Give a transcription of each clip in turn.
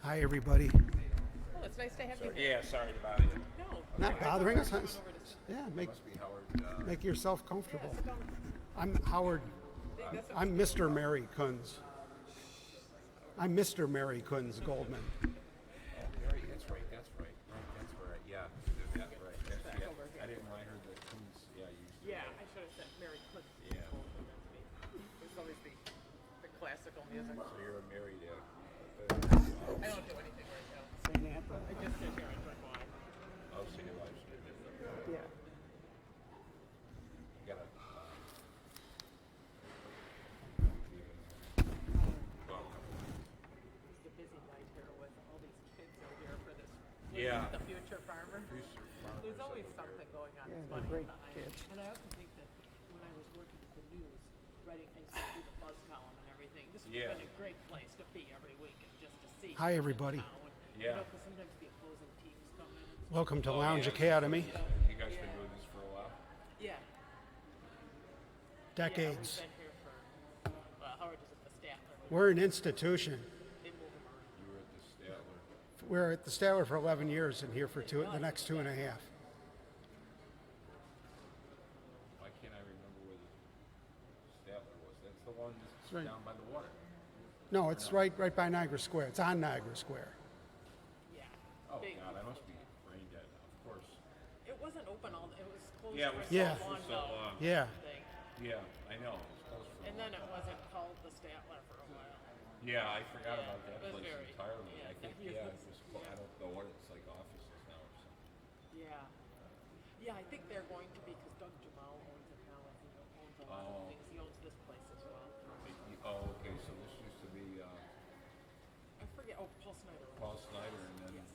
Hi, everybody. Oh, it's nice to have you. Yeah, sorry to bother you. No. Not bothering us. Yeah, Must be Howard. make yourself comfortable. I'm Howard. I'm Mr. Mary Kunz. I'm Mr. Mary Kunz Goldman. Oh, Mary, that's right. That's right. That's right. Yeah, that's right. That's, yeah. I didn't. I heard the Coons. Yeah, usually. Yeah, I should have said Mary Clinton. Yeah. It's always the classical music. So you're a Mary there. I don't do anything right now. I just sit here and drink wine. I'll see you live stream. Yeah. You gotta. It's a busy night here with all these kids out here for this. Yeah. The future farmer. There's always something going on. Yeah, It's they're funny. great I- kids. And I often think that when I was working at the news, writing, I used to do the buzz column and everything. This would Yeah. have been a great place to be every week and just to see. Hi, everybody. You Yeah. know, 'cause sometimes the opposing teams come in. And Welcome to Oh, Lounge yeah. Academy. You guys been doing this for a while? yeah. Decades. Yeah, we've been here for, Howard is at the Statler. We're an institution. They move them around. You were at the Statler. We're at the Statler for 11 years and here for the next 2.5. Why can't I remember where the Statler was? That's the one that's right. down by the water. No, it's right by Niagara Square. It's on Niagara Square. Yeah. Oh Big. God, I must be brain dead now. Of course. It wasn't open all. It was closed Yeah, it for was so Yeah. long. so though, long. Yeah. thing. Yeah, I know. It was close for a And then it while. wasn't called the Statler for a while. Yeah, I forgot Yeah, about that it was place very- entirely. yeah, I think yeah, yeah, it it was- was. I don't know what it's like offices now or something. Yeah. Yeah, I think they're going to be because Doug Jamal owns it now. And he owns a lot Oh. of things. He owns this place as well. Oh, okay. So this used to be I forget. Oh, Paul Snyder. Paul Snyder, and then Yes.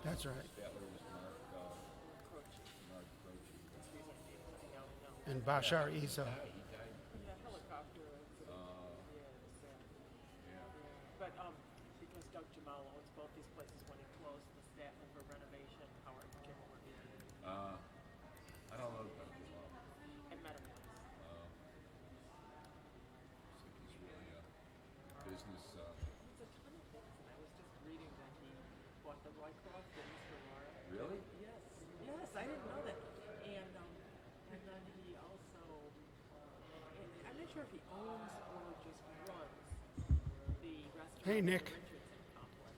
That's right. Statler was Croce. Mark Croce. These are names I know. And Bashar Isa. He died. Yeah, helicopter accident. Yeah, it was sad. Yeah. But because Doug Jamal owns both these places, when he closed the Statler for renovation, Howard came over here. I don't know about Jamal. I met him once. So he's really a business. It's a ton of things, and I was just reading that he bought the Roycroft things for Laura. Really? Yes, yes, I didn't know that. And then he also, I'm not sure if he owns or just runs the restaurant. Hey, at the Nick. Richardson complex.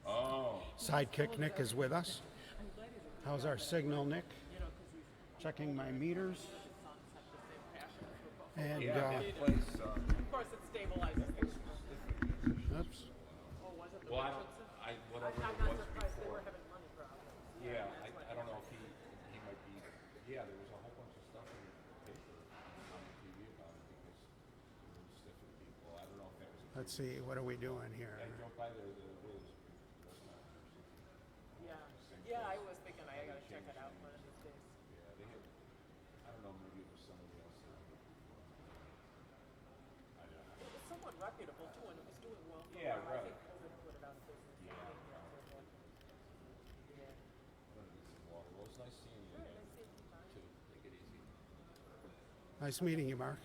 Oh. Sidekick Nick is with us. I'm glad he's a How's our signal, Nick? you know, because he's Checking my meters. sons have the same passion for both. And, Yeah, that place. Of course, it stabilizes things. oops. Oh, was it the Well, I don't. Richardson? Whatever I'm it not was surprised they before. were having money problems. Yeah, that's what I don't know if he might be. Yeah, there was a whole bunch of stuff in the paper on the TV about it because there were stiffing people. I don't know if that was. Let's see. What are we doing here? I drove by there. There was restaurant or something. Yeah, yeah. I was thinking I gotta check it out one of these days. Yeah, they had. I don't know. Maybe it was somebody else. That did it before. I don't know. It was somewhat reputable too, and it was doing well. For Yeah, a while. I right. think COVID put it out of business. Yeah. Yeah. I'm gonna get some water. Well, it's nice seeing you again. Too. Take it easy. Nice meeting you, Mark.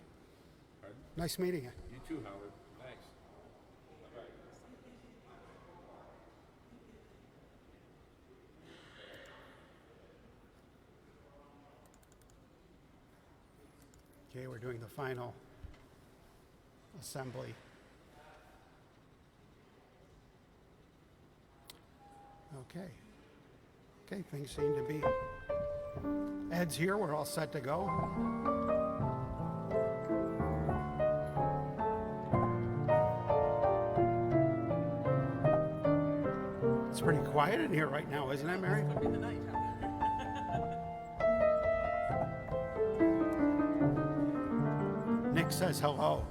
Pardon? Nice meeting you. You too, Howard. Thanks. Bye. Okay, we're doing the final assembly. Okay. Okay, things seem to be. Ed's here. We're all set to go. It's pretty quiet in here right now, isn't it, Mary? Could be the night. Huh? Nick says hello.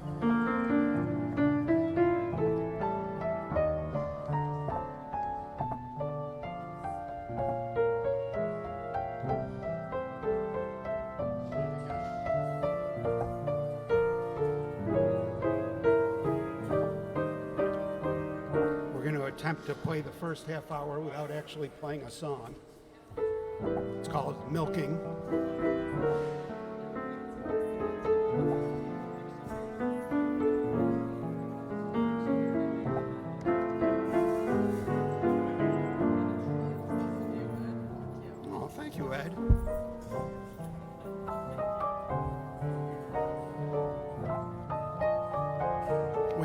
We're going to attempt to play the first half hour without actually playing a song. It's called Milking.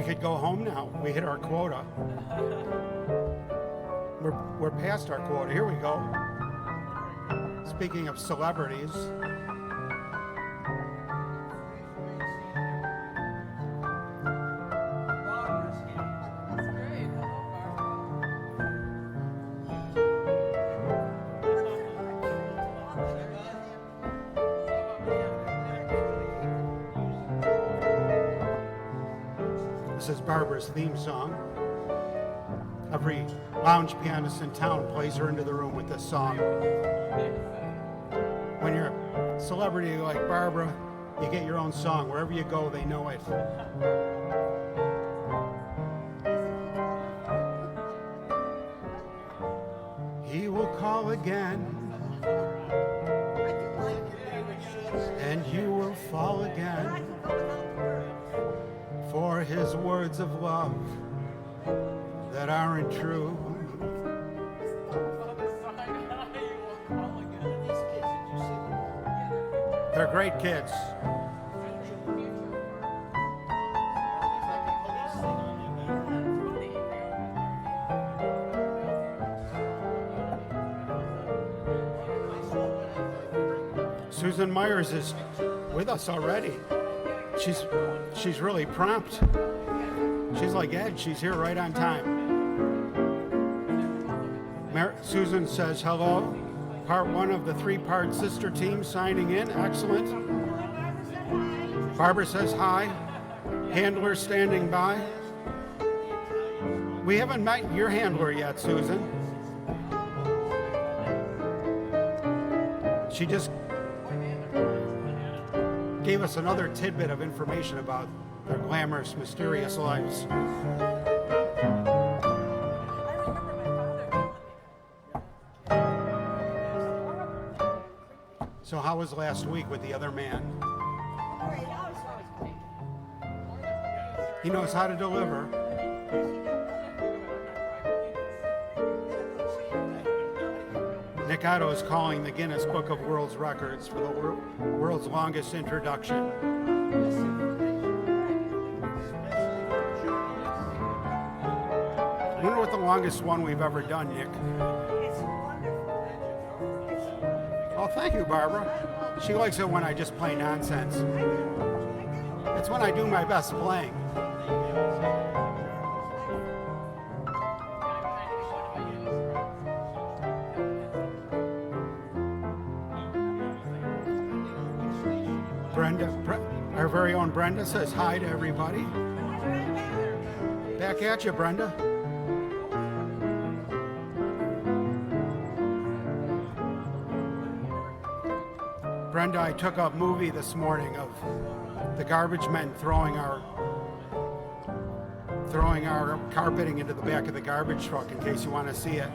We could go home now. We hit our quota. We're past our quota. Here we go. Speaking of celebrities, this is Barbara's theme song. Every lounge pianist in town plays her into the room with this song. When you're a celebrity like Barbara, you get your own song. Wherever you go, they know it. He will call again, and you will fall again, for his words of love that aren't true. They're great kids. Susan Myers is with us already. She's really prompt. She's like Ed, she's here right on time. Susan says hello. Part one of the three-part sister team signing in. Excellent. Barbara says hi. Handler standing by. We haven't met your handler yet, Susan. She just gave us another tidbit of information about their glamorous, mysterious lives. So how was last week with the other man? He knows how to deliver. Nick Otto is calling the Guinness Book of World Records for the world's longest introduction. I wonder what the longest one we've ever done, Nick. Oh, thank you, Barbara. She likes it when I just play nonsense. It's when I do my best playing. Brenda, our very own Brenda says hi to everybody. Back at you, Brenda. Brenda, I took a movie this morning of the garbage men throwing our carpeting into the back of the garbage truck in case you want to see it.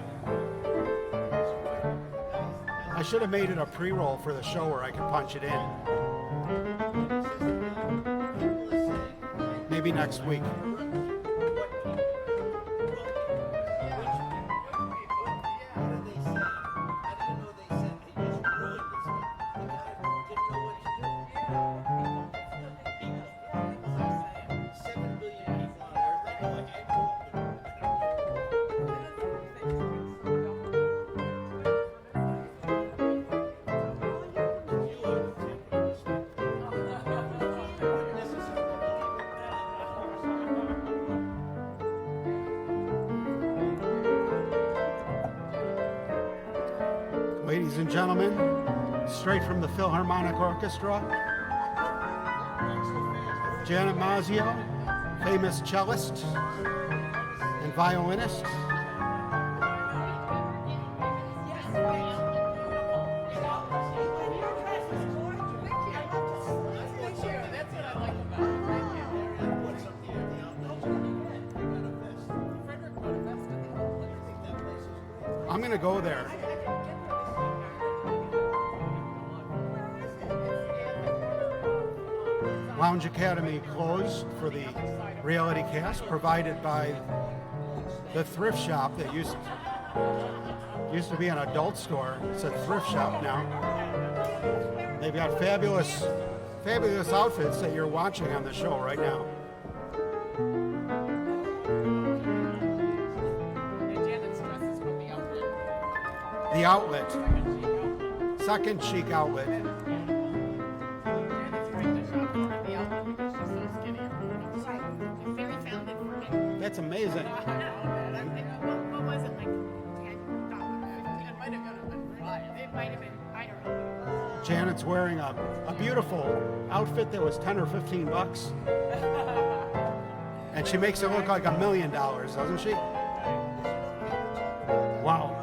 I should have made it a pre-roll for the show where I could punch it in. Maybe next week. Ladies and gentlemen, straight from the Philharmonic Orchestra, Janet Mazzio, famous cellist and violinist. I'm going to go there. Lounge Academy closed for the reality cast, provided by the thrift shop that used to be an adult store. It's a thrift shop now. They've got fabulous outfits that you're watching on the show right now. The outlet. Second chic outlet. And it's great to shop for the outlet because she's so skinny. The fairy found it for me. That's amazing. I know that. I'm thinking, what was it, like $10? It might have been it might have been, I don't know. Janet's wearing a beautiful outfit that was 10 or 15 bucks. And she makes it look like $1 million, doesn't she? Wow.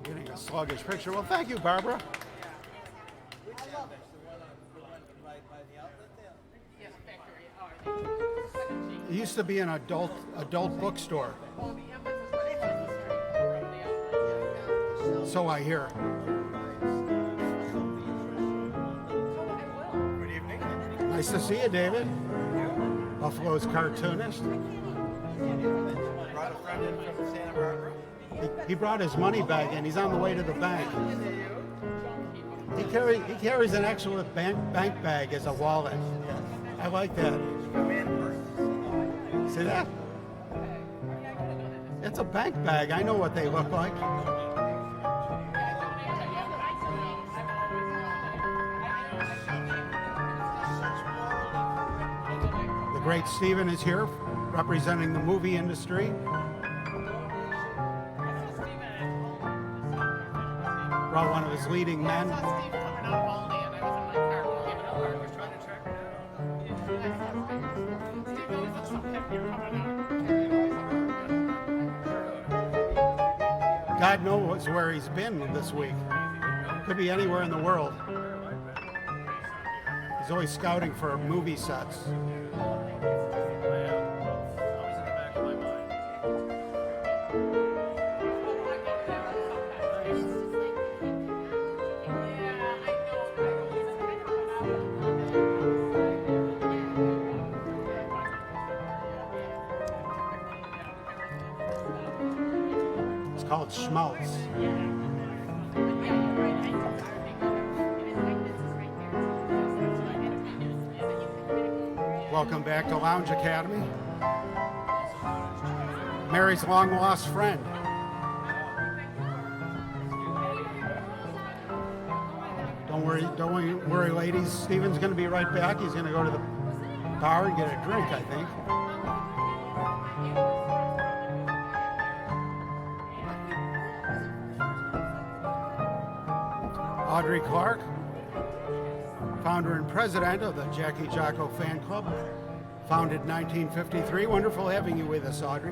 Getting a sluggish picture. Well, thank you, Barbara. It used to be an adult bookstore. So I hear. Good evening. Nice to see you, David. Buffalo's cartoonist. Brought a friend in from Santa Barbara. He brought his money bag in. He's on the way to the bank. He carries an actual bank bag as a wallet. I like that. See that? It's a bank bag. I know what they look like. The great Stephen is here, representing the movie industry. Brought one of his leading men. God knows where he's been this week. Could be anywhere in the world. He's always scouting for movie sets. It's called schmaltz. Welcome back to Lounge Academy. Mary's long lost friend. Don't worry, ladies. Stephen's going to be right back. He's going to go to the bar and get a drink, I think. Audrey Clark, founder and president of the Jackie Jocko Fan Club, founded in 1953. Wonderful having you with us, Audrey.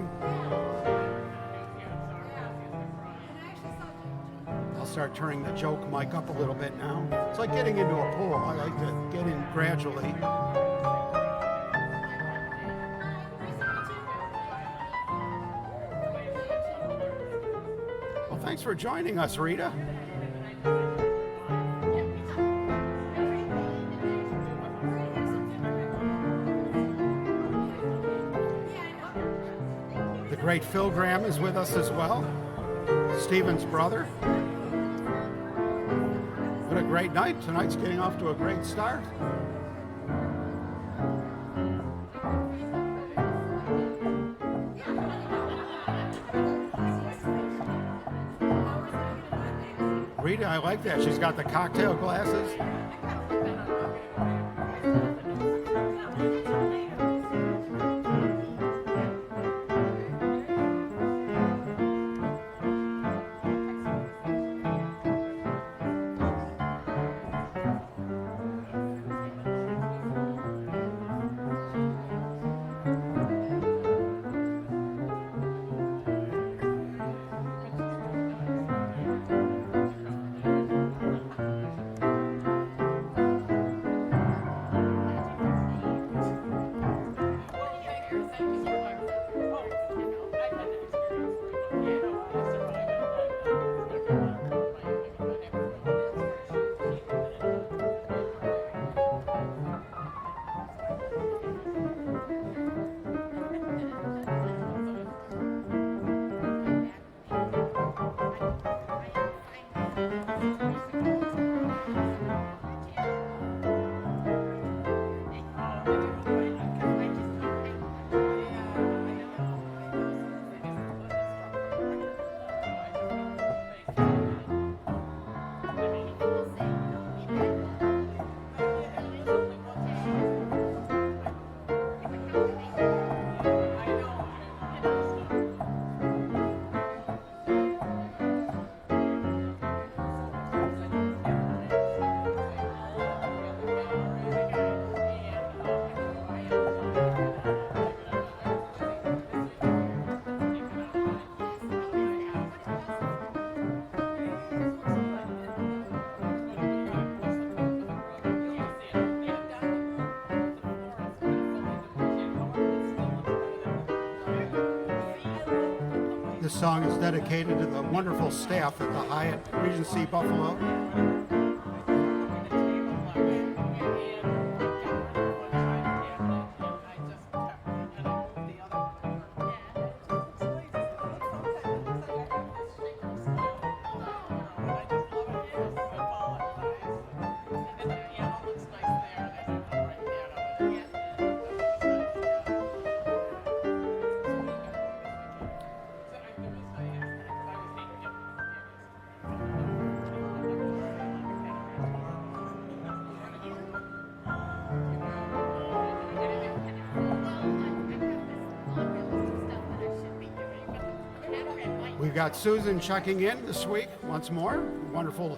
I'll start turning the joke mic up a little bit now. It's like getting into a pool. I like to get in gradually. Well, thanks for joining us, Rita. The great Phil Graham is with us as well, Stephen's brother. What a great night. Tonight's getting off to a great start. Rita, I like that. She's got the cocktail glasses. This song is dedicated to the wonderful staff at the Hyatt Regency Buffalo. We've got Susan checking in this week once more. Wonderful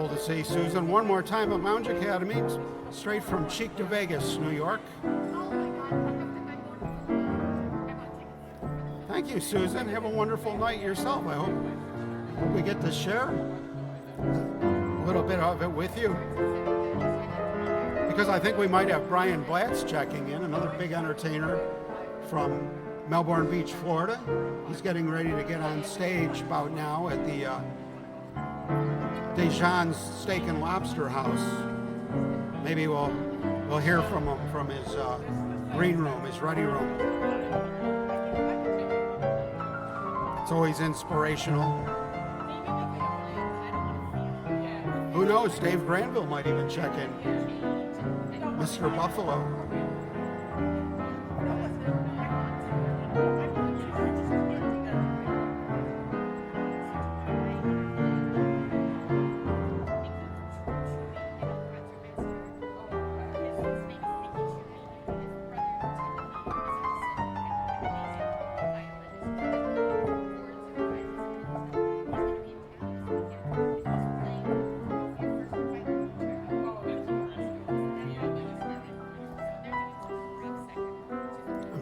to see Susan one more time at Lounge Academy, straight from Cheek to Vegas, New York. Thank you, Susan. Have a wonderful night yourself. I hope we get to share a little bit of it with you. Because I think we might have Brian Blatz checking in, another big entertainer from Melbourne Beach, Florida. He's getting ready to get on stage about now at the Dijon's Steak and Lobster House. Maybe we'll hear from him from his green room, his ready room. It's always inspirational. Who knows? Dave Granville might even check in. Mr. Buffalo.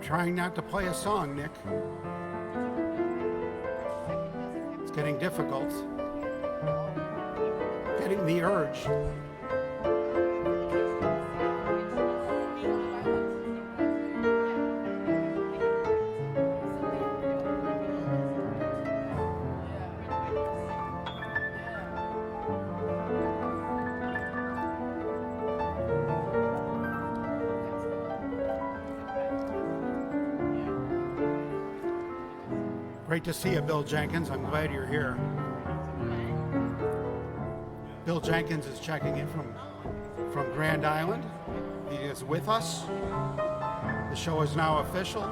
Trying not to play a song, Nick. It's getting difficult. Getting the urge. Great to see you, Bill Jenkins. I'm glad you're here. Bill Jenkins is checking in from Grand Island. He is with us. The show is now official.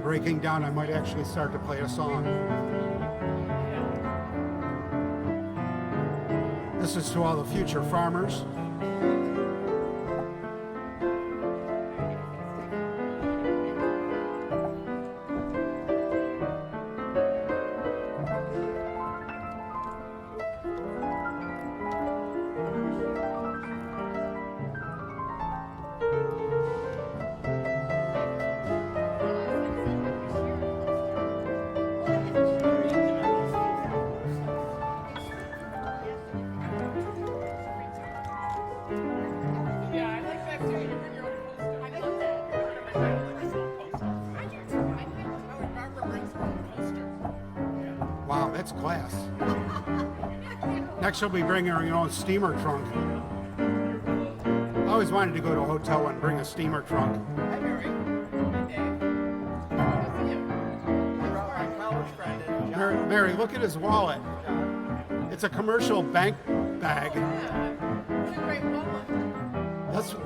Breaking down, I might actually start to play a song. This is to all the future farmers. Wow, that's class. Next, she'll be bringing her own steamer trunk. I always wanted to go to a hotel and bring a steamer trunk. Hi, Mary. Hey, Dave. Good to see you. I brought my college friend in, John. Mary, look at his wallet. It's a commercial bank bag. What a great wallet.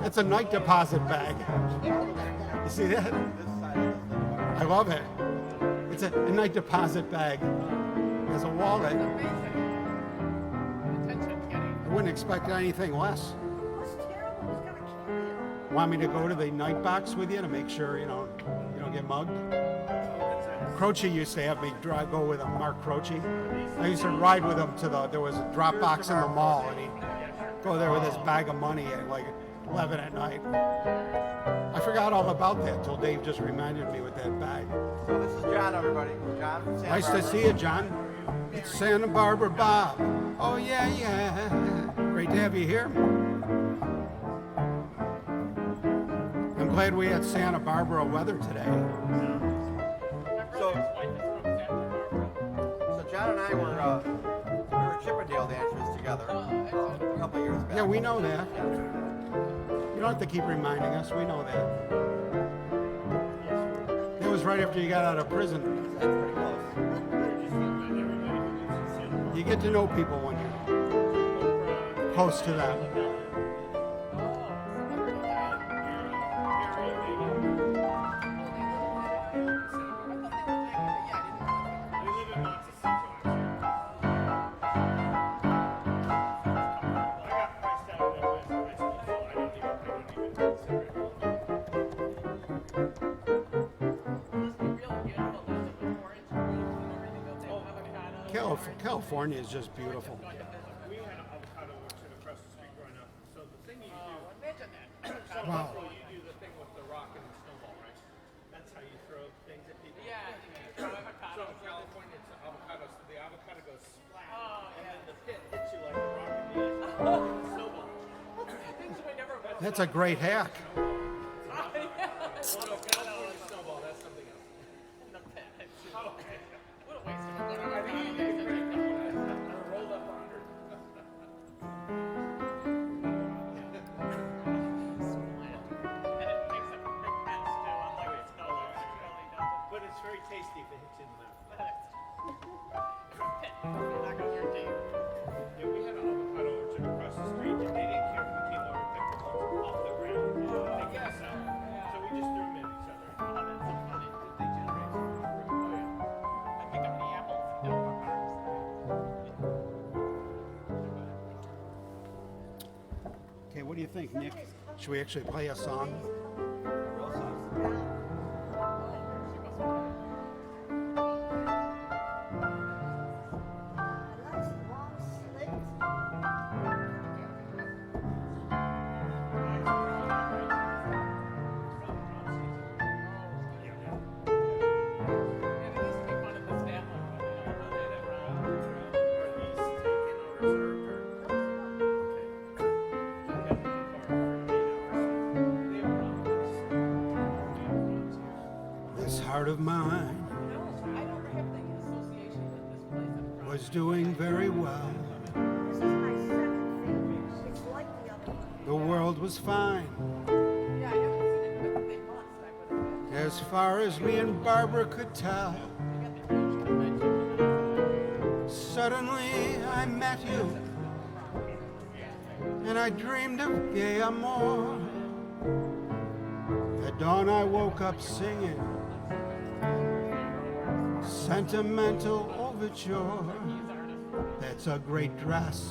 That's a night deposit bag. You see that? I love it. It's a night deposit bag. As a wallet. I wouldn't expect anything less. Want me to go to the night box with you to make sure you don't get mugged? Croce used to have me go with him, Mark Croce. I used to ride with him there was a drop box in the mall, and he'd go there with his bag of money and like 11 at night. I forgot all about that until Dave just reminded me with that bag. So this is John, everybody. John from Santa Nice to Barbara. see you, John. It's Santa Barbara Bob. Oh, yeah, yeah. Great to have you here. I'm glad we had Santa Barbara weather today. So John and I were Chippendale dancers together a couple years back. Yeah, we know that. You don't have to keep reminding us. We know that. It was right after you got out of prison. That's pretty close. You get to know people when you're close to them. California is just beautiful. We had an avocado orchard across the street growing up. So the thing you do, Wow. you do the thing with the rock and the snowball, right? That's how you throw things at people. So in California, it's an avocado. So the avocado goes splat, and then the pit hits you like a rock in the snowball. That's a great hack. California snowball, that's something else. Rolled up 100. But it's very tasty if it hits you in the mouth. Yeah, we had an avocado orchard across the street, and they didn't care if we came over and picked the ones off the ground. They get us out. So we just threw them at each other. They generate some fruit. Oh, yeah. Okay, what do you think, Nick? Should we actually play a song? Real sauce. This heart of mine was doing very well. This is my second favorite. It's like the other one. The world was fine. As far as me and Barbara could tell. Suddenly I met you, and I dreamed of gay amour. At dawn I woke up singing sentimental overture. That's a great dress.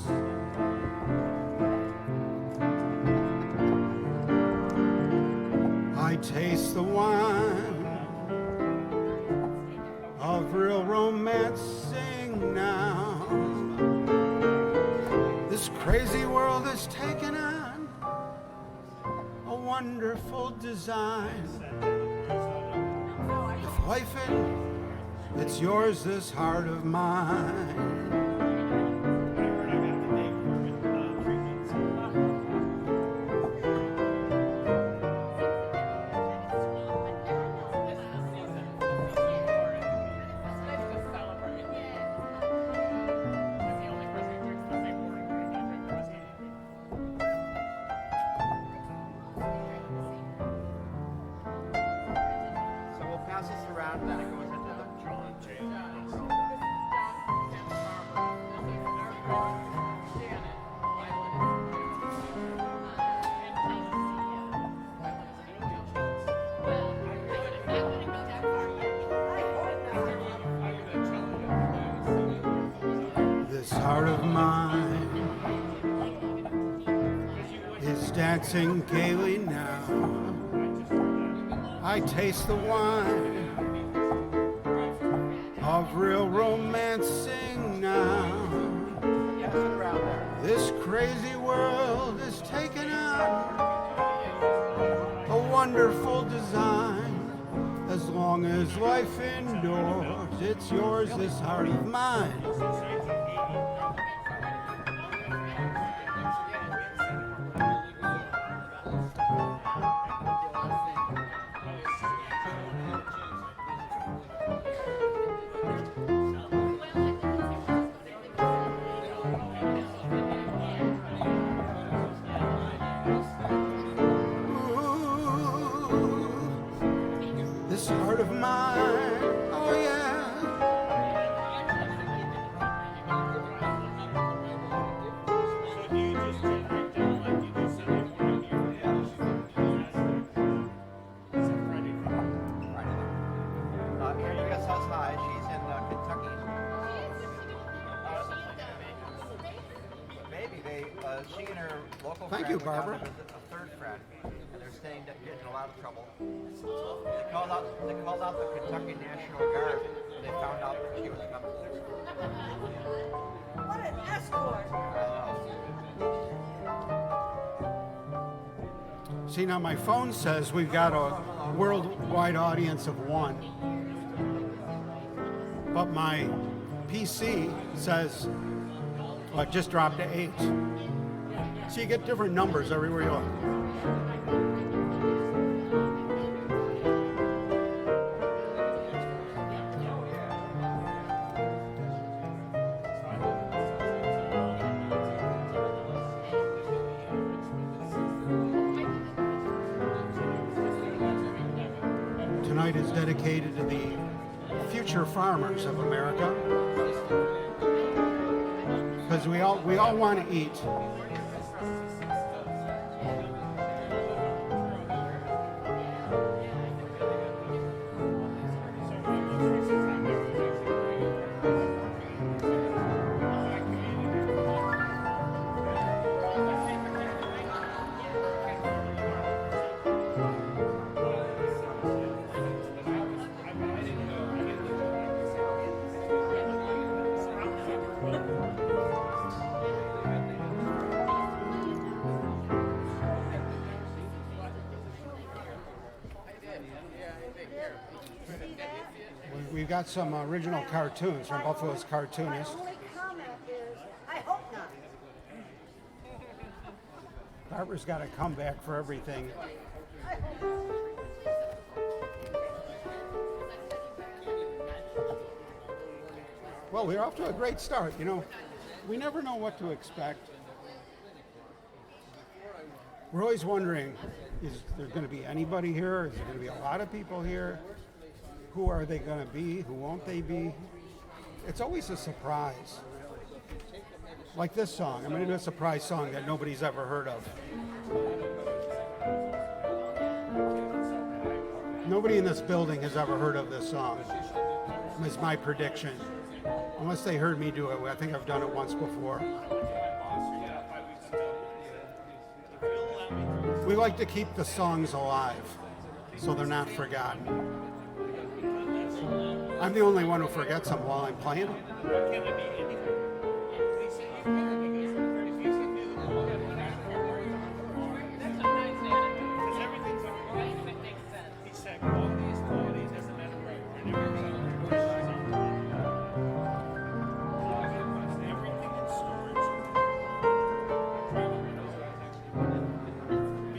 I taste the wine of real romance. Sing now. This crazy world has taken on a wonderful design. If life it's yours, this heart of mine. So we'll pass this around and then it goes into the This heart of mine is dancing gaily now. I taste the wine of real romancing now. This crazy world is taken on life indoors. It's yours, this heart of mine. This heart of mine, oh yeah. So do you just generate them like you do Sunday morning here? Is it Friday night? Andrea says hi. She's in Kentucky. Maybe she and her local Thank friend you, went down Barbara. to visit a third friend, and they're saying that getting in a lot of trouble. They called out the Kentucky National Guard, and they found out that she was coming. What an escort. See, now my phone says we've got a worldwide audience of 1. But my PC says, well, it just dropped to 8. So you get different numbers everywhere you look. Tonight is dedicated to the future farmers of America, because we all want to eat. We've got some original cartoons from both of those cartoonists. My only comment is, I hope not. Barbara's got a comeback for everything. Well, we're off to a great start. You know, we never know what to expect. We're always wondering, is there going to be anybody here? Is there going to be a lot of people here? Who are they going to be? Who won't they be? It's always a surprise. Like this song. I'm going to do a surprise song that nobody's ever heard of. Nobody in this building has ever heard of this song. It's my prediction. Unless they heard me do it. I think I've done it once before. We like to keep the songs alive so they're not forgotten. I'm the only one who forgets them while I'm playing them.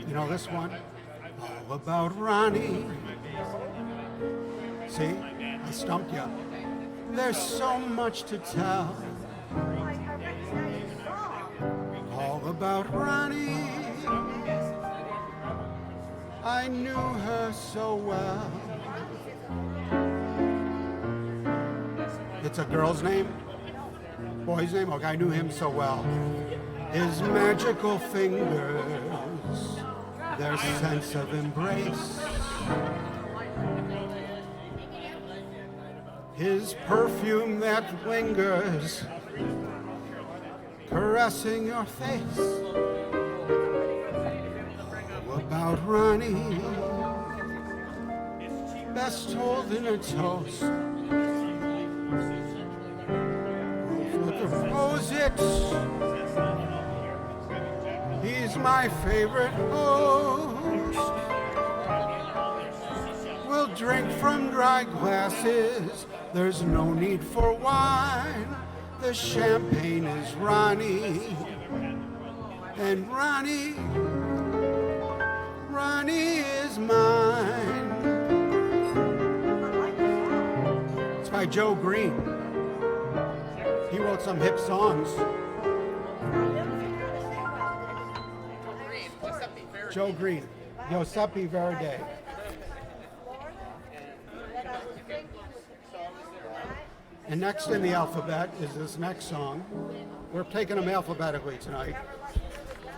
You know this one? All about Ronnie. See? I stumped you. There's so much to tell. I recognize the song. All about Ronnie. I knew her so well. It's a girl's name? Boy's name? Okay, I knew him so well. His magical fingers, their sense of embrace. His perfume that lingers, caressing your face. All about Ronnie, best told in a toast. We'll compose it. He's my favorite host. We'll drink from dry glasses, there's no need for wine. The champagne is Ronnie, and Ronnie is mine. It's by Joe Green. He wrote some hip songs. Joe Green, Giuseppe Verdi. And next in the alphabet is this next song. We're taking them alphabetically tonight,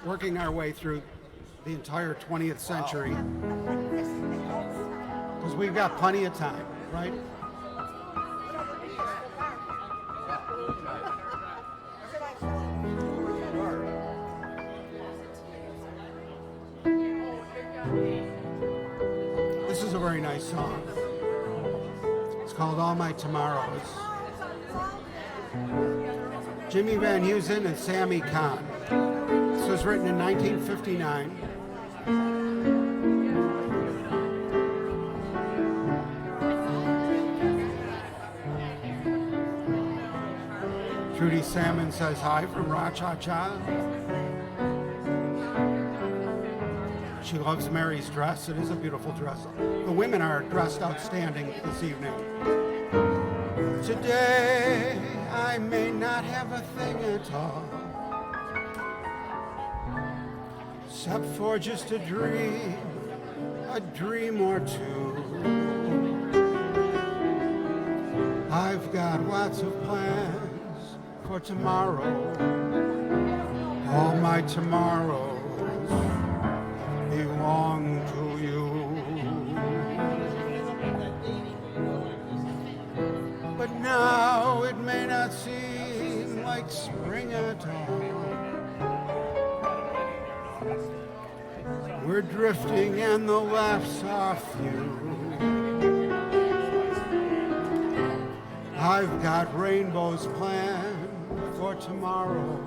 working our way through the entire 20th century, because we've got plenty of time, right? This is a very nice song. It's called All My Tomorrows. Jimmy Van Heusen and Sammy Kahn. This was written in 1959. Trudy Salmon says hi from Ra-Cha-Cha. She loves Mary's dress. It is a beautiful dress. The women are dressed outstanding this evening. Today, I may not have a thing at all, except for just a dream or two. I've got lots of plans for tomorrow. All my tomorrows belong to you. But now it may not seem like spring at all. We're drifting and the laughs are few. I've got rainbows planned for tomorrow,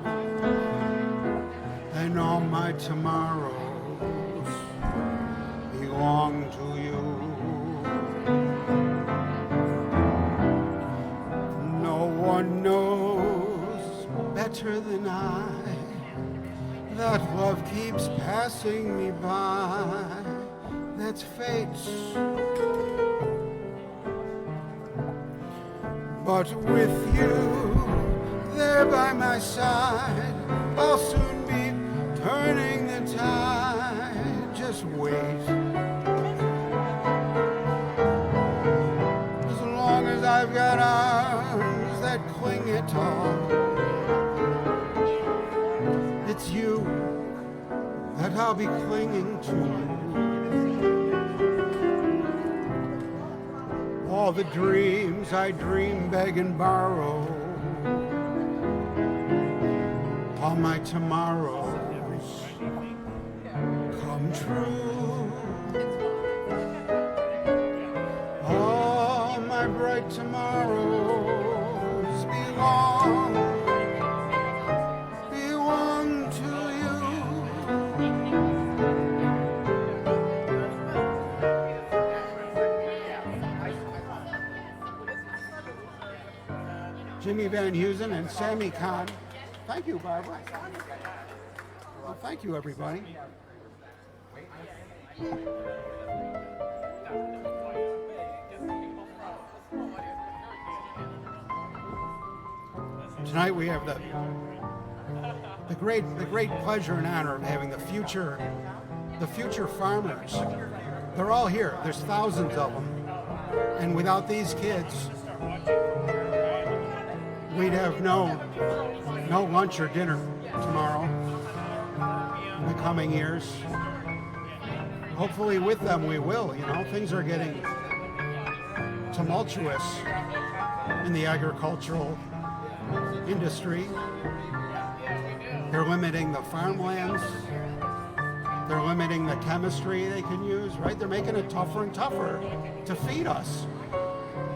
and all my tomorrows belong to you. No one knows better than I that love keeps passing me by. That's fate. But with you there by my side, I'll soon be turning the tide. Just wait. As long as I've got arms that cling at all, it's you that I'll be clinging to. All the dreams I dream, beg and borrow, all my tomorrows come true. All my bright tomorrows belong to you. Jimmy Van Heusen and Sammy Kahn. Thank you, Barbara. Well, thank you, everybody. Tonight we have the great pleasure and honor of having the future farmers. They're all here. There's thousands of them. And without these kids, we'd have no lunch or dinner tomorrow in the coming years. Hopefully with them we will, things are getting tumultuous in the agricultural industry. They're limiting the farmlands. They're limiting the chemistry they can use, right? They're making it tougher and tougher to feed us.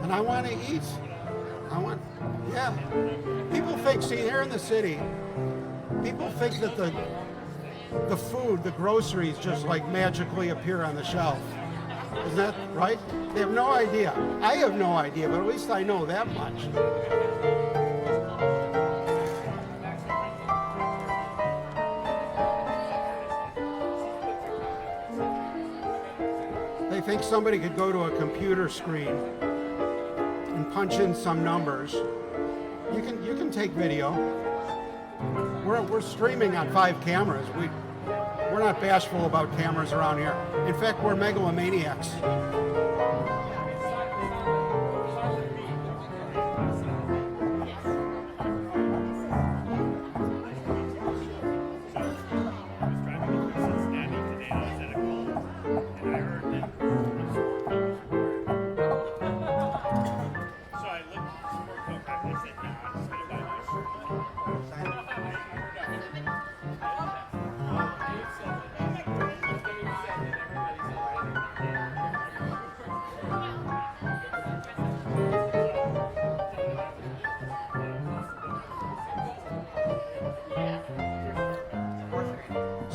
And I want to eat. People think, here in the city, people think that the food, the groceries just like magically appear on the shelf. Isn't that right? They have no idea. I have no idea, but at least I know that much. They think somebody could go to a computer screen and punch in some numbers. You can take video. We're streaming on 5 cameras. We're not bashful about cameras around here. In fact, we're megalomaniacs.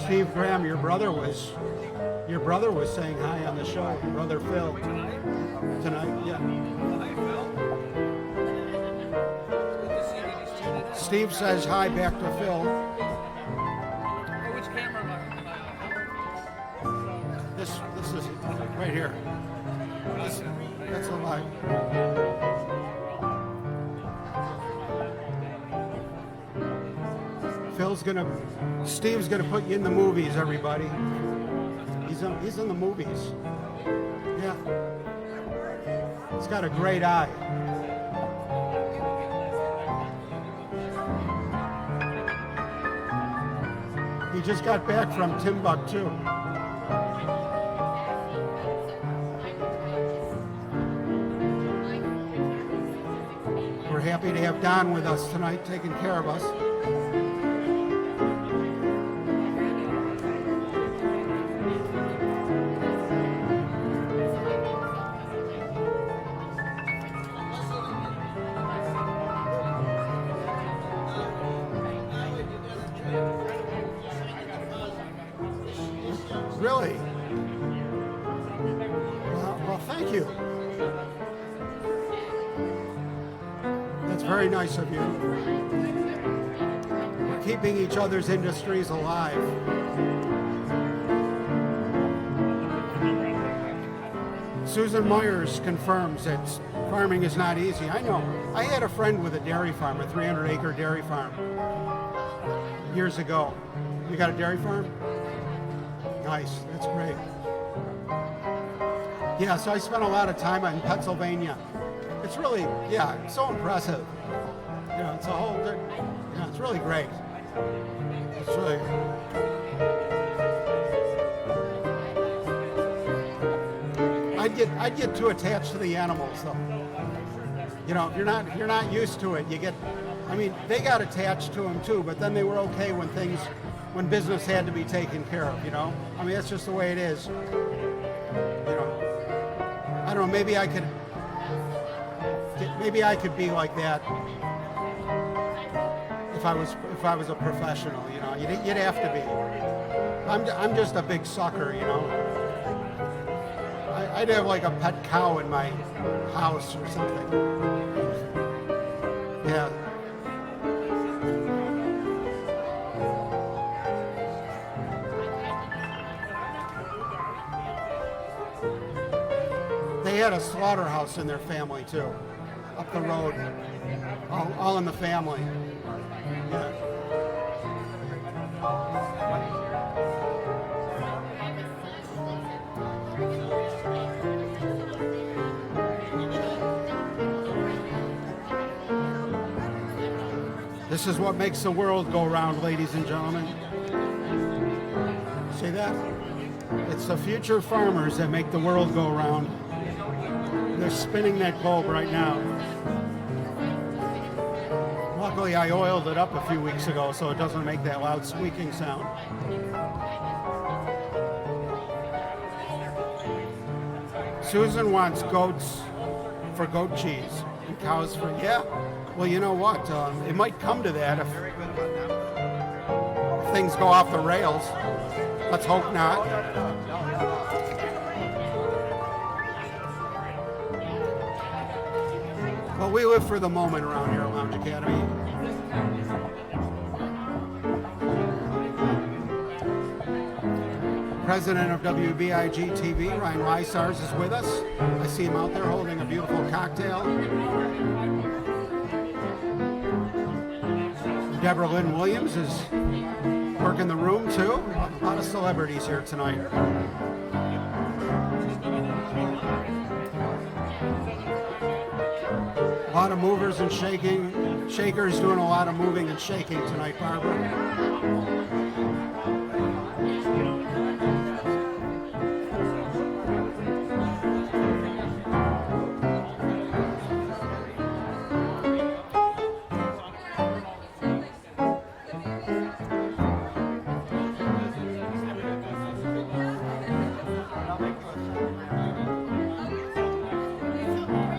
Steve Graham, your brother was saying hi on the show. Your brother Phil. Tonight, yeah. Steve says hi back to Phil. Which camera am I? This is right here. That's a live. Steve's gonna put you in the movies, everybody. He's in the movies. Yeah. He's got a great eye. He just got back from Timbuktu. We're happy to have Don with us tonight, taking care of us. Really? Well, thank you. That's very nice of you. We're keeping each other's industries alive. Susan Myers confirms that farming is not easy. I know. I had a friend with a dairy farm, a 300-acre dairy farm, years ago. You got a dairy farm? Nice, that's great. Yeah, so I spent a lot of time in Pennsylvania. It's really, yeah, it's so impressive. You know, it's a whole, you know, it's really great. It's really. I'd get too attached to the animals though. You know, if you're not used to it, you get. I mean, they got attached to them too, but then they were okay when business had to be taken care of, you know? I mean, that's just the way it is. You know, I don't know, maybe I could be like that if I was a professional, you know? You'd have to be. I'm just a big sucker, you know? I'd have like a pet cow in my house or something. Yeah. They had a slaughterhouse in their family too, up the road, all in the family. Yeah. This is what makes the world go round, ladies and gentlemen. See that? It's the future farmers that make the world go round. They're spinning that globe right now. Luckily, I oiled it up a few weeks ago so it doesn't make that loud squeaking sound. Susan wants goats for goat cheese and cows for, yeah. Well, you know what? It might come to that if things go off the rails. Let's hope not. Well, we live for the moment around here at Lounge Academy. President of WBIG TV, Ryan Weissars, is with us. I see him out there holding a beautiful cocktail. Deborah Lynn Williams is working the room too. A lot of celebrities here tonight. A lot of movers and shakers doing a lot of moving and shaking tonight, Barbara.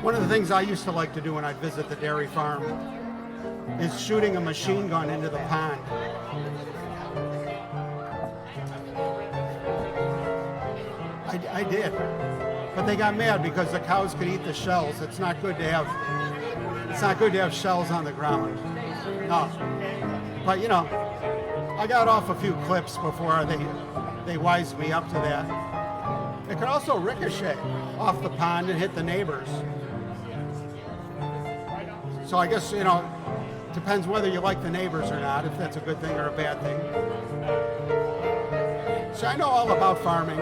One of the things I used to like to do when I'd visit the dairy farm is shooting a machine gun into the pond. I did, but they got mad because the cows could eat the shells. It's not good to have shells on the ground. No, but you know, I got off a few clips before they wised me up to that. It could also ricochet off the pond and hit the neighbors. So I guess, you know, depends whether you like the neighbors or not, if that's a good thing or a bad thing. So I know all about farming.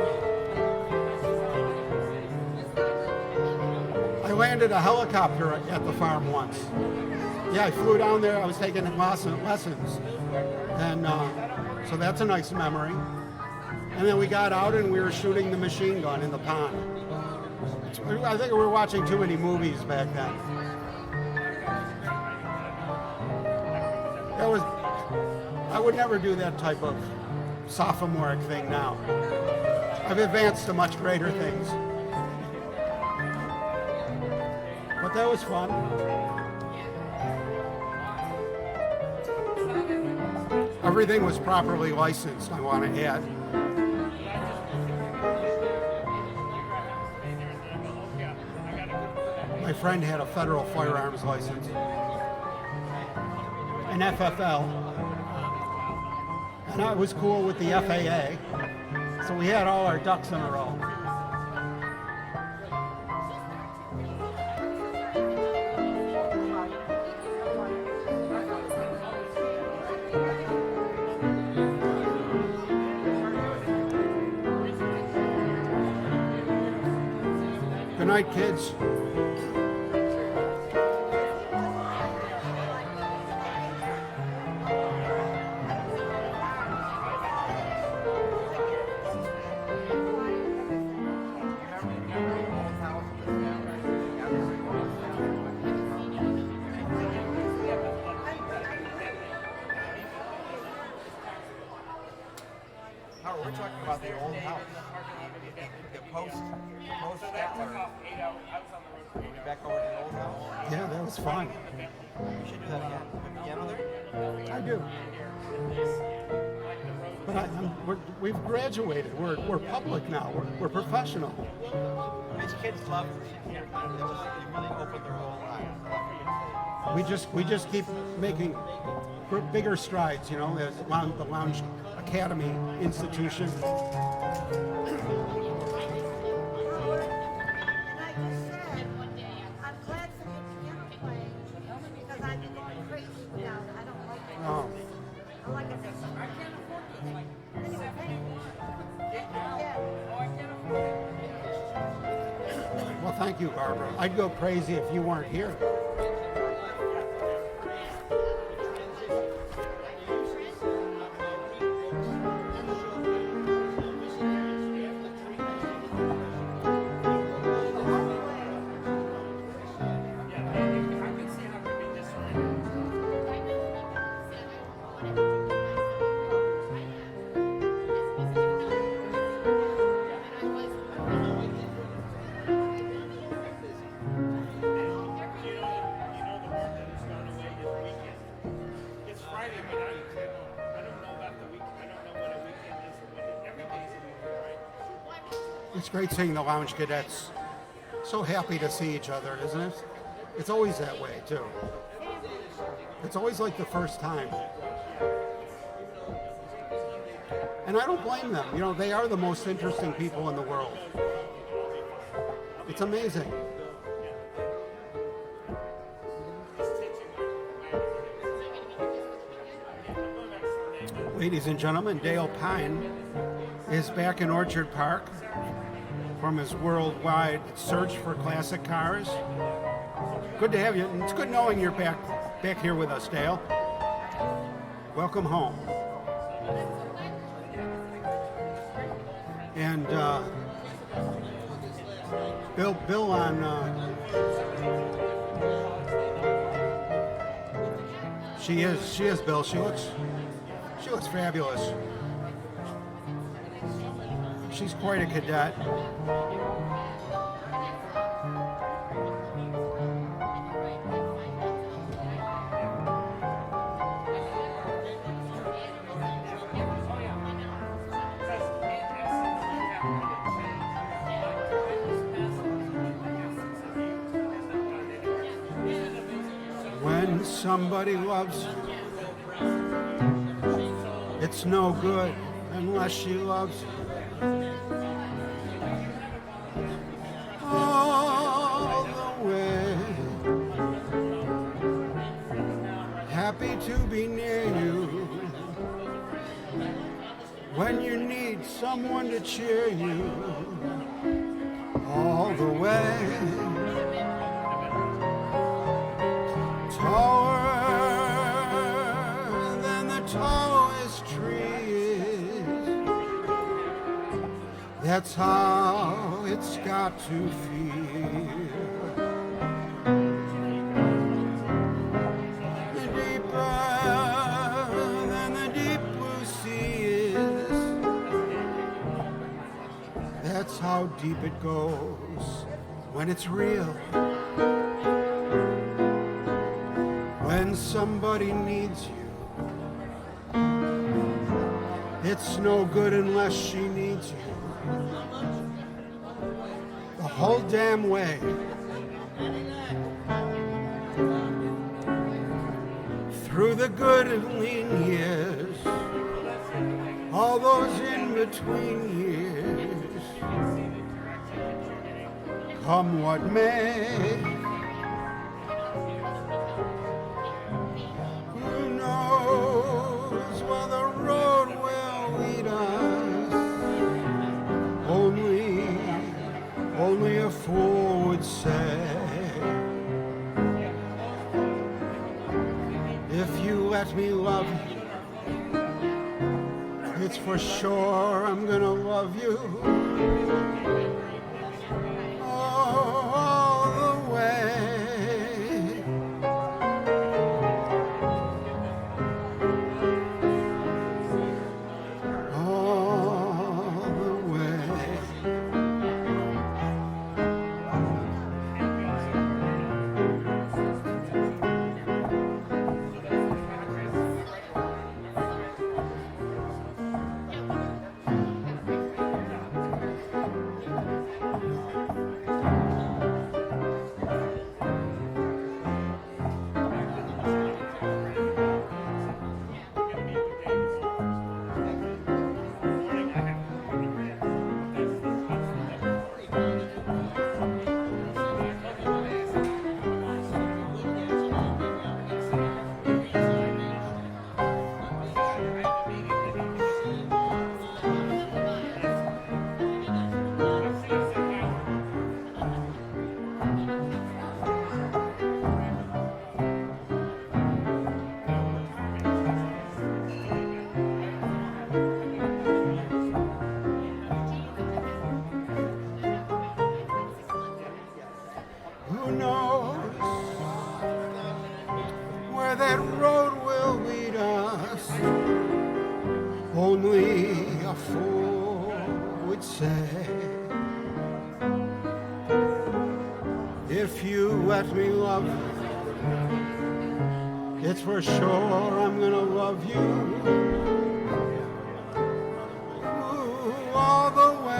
I landed a helicopter at the farm once. Yeah, I flew down there. I was taking lessons. And so that's a nice memory. And then we got out and we were shooting the machine gun in the pond. I think we were watching too many movies back then. I would never do that type of sophomoric thing now. I've advanced to much greater things. But that was fun. Everything was properly licensed, I want to add. My friend had a federal firearms license, an FFL, and I was cool with the FAA, so we had all our ducks in a row. Good night, kids. We're talking about the old house. The post that we'll be back over to the old house. Yeah, that was fun. We should do that again. Have piano there? I do. But we've graduated. We're public now. We're professional. These kids love here. They really opened their whole lives. We just keep making bigger strides, you know, as the LoungeACADEmy institution. And I just said, I'm glad for your piano playing because I've been going crazy without it. I don't like it. Oh. I like it this I can't afford it. Anyway, thank you. Well, thank you, Barbara. I'd go crazy if you weren't here. It's great seeing the Lounge Cadets. So happy to see each other, isn't it? It's always that way too. It's always like the first time. And I don't blame them. You know, they are the most interesting people in the world. It's amazing. Ladies and gentlemen, Dale Pine is back in Orchard Park from his worldwide search for classic cars. Good to have you. It's good knowing you're back here with us, Dale. Welcome home. And Bill on she is Bill. She looks fabulous. She's quite a cadet. When somebody loves you, it's no good unless she loves you. All the way. Happy to be near you. When you need someone to cheer you. All the way. Taller than the tallest trees. That's how it's got to feel. Deeper than the deep blue sea is. That's how deep it goes when it's real. When somebody needs you, it's no good unless she needs you. The whole damn way. Through the good and lean years, all those in between years, come what may. Where the road will lead us. Only a fool would say. If you let me love you, it's for sure I'm gonna love you. All the way. Who knows where that road will lead us? Only a fool would say. If you let me love you, it's for sure I'm gonna love you. Ooh, all the way.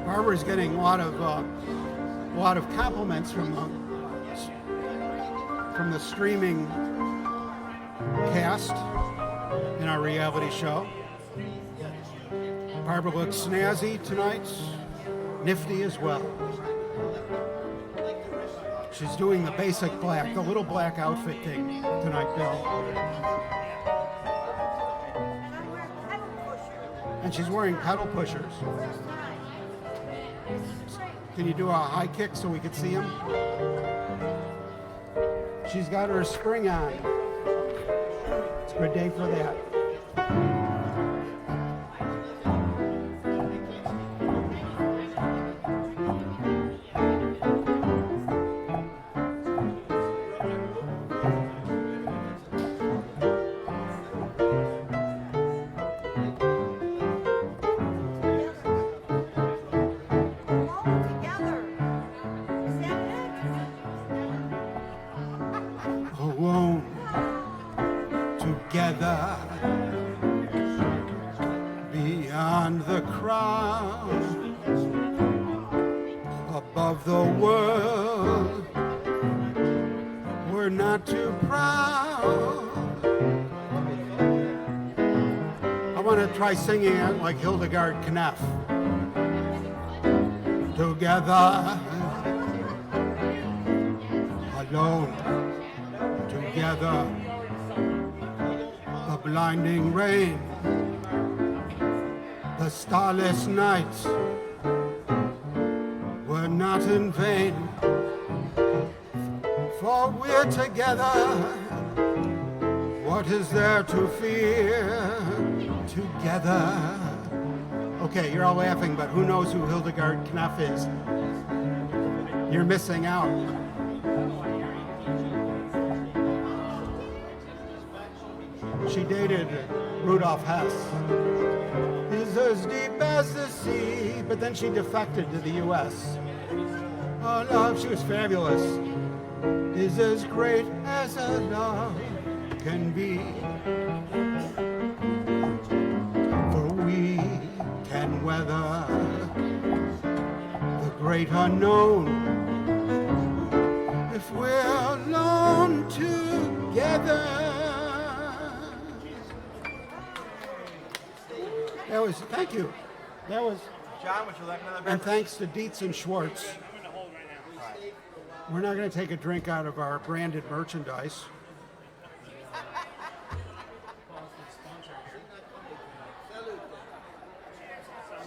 Barbara's getting a lot of compliments from the streaming cast in our reality show. Barbara looks snazzy tonight, nifty as well. She's doing the basic black, the little black outfit thing tonight, Bill. And she's wearing pedal pushers. Can you do a high kick so we can see him? She's got her spring on. It's a good day for that. Alone, together, beyond the crowd, above the world, we're not too proud. I want to try singing it like Hildegard Kneff. Together, alone, together, the blinding rain, the starless nights were not in vain, for we're together. What is there to fear? Together. Okay, you're all laughing, but who knows who Hildegard Kneff is? You're missing out. She dated Rudolf Hess. He's as deep as the sea, but then she defected to the U.S. Oh, love, she was fabulous. Is as great as a love can be. For we can weather the great unknown if we're alone together. That was, thank you. That was, John, would you like another and beverage? thanks to Dietz and Schwartz. We're not going to take a drink out of our branded merchandise.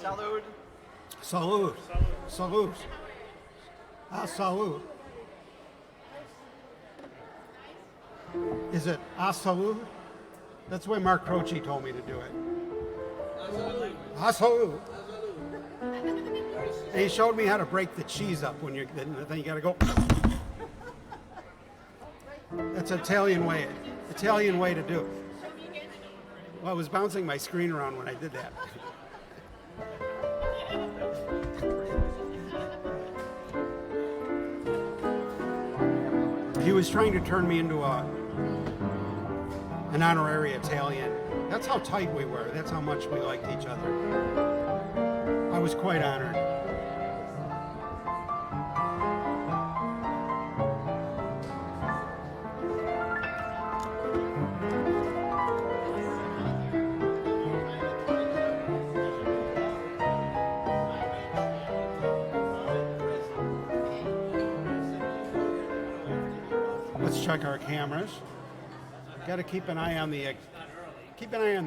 Salud. Salud. Salud. Ah, salud. Is it ah, salud? That's the way Mark Croce told me to do it. Ah, salud. And he showed me how to break the cheese up when you're, then you got to go. That's Italian way to do it. Well, I was bouncing my screen around when I did that. He was trying to turn me into an honorary Italian. That's how tight we were. That's how much we liked each other. I was quite honored. Let's check our cameras. Got to keep an eye on the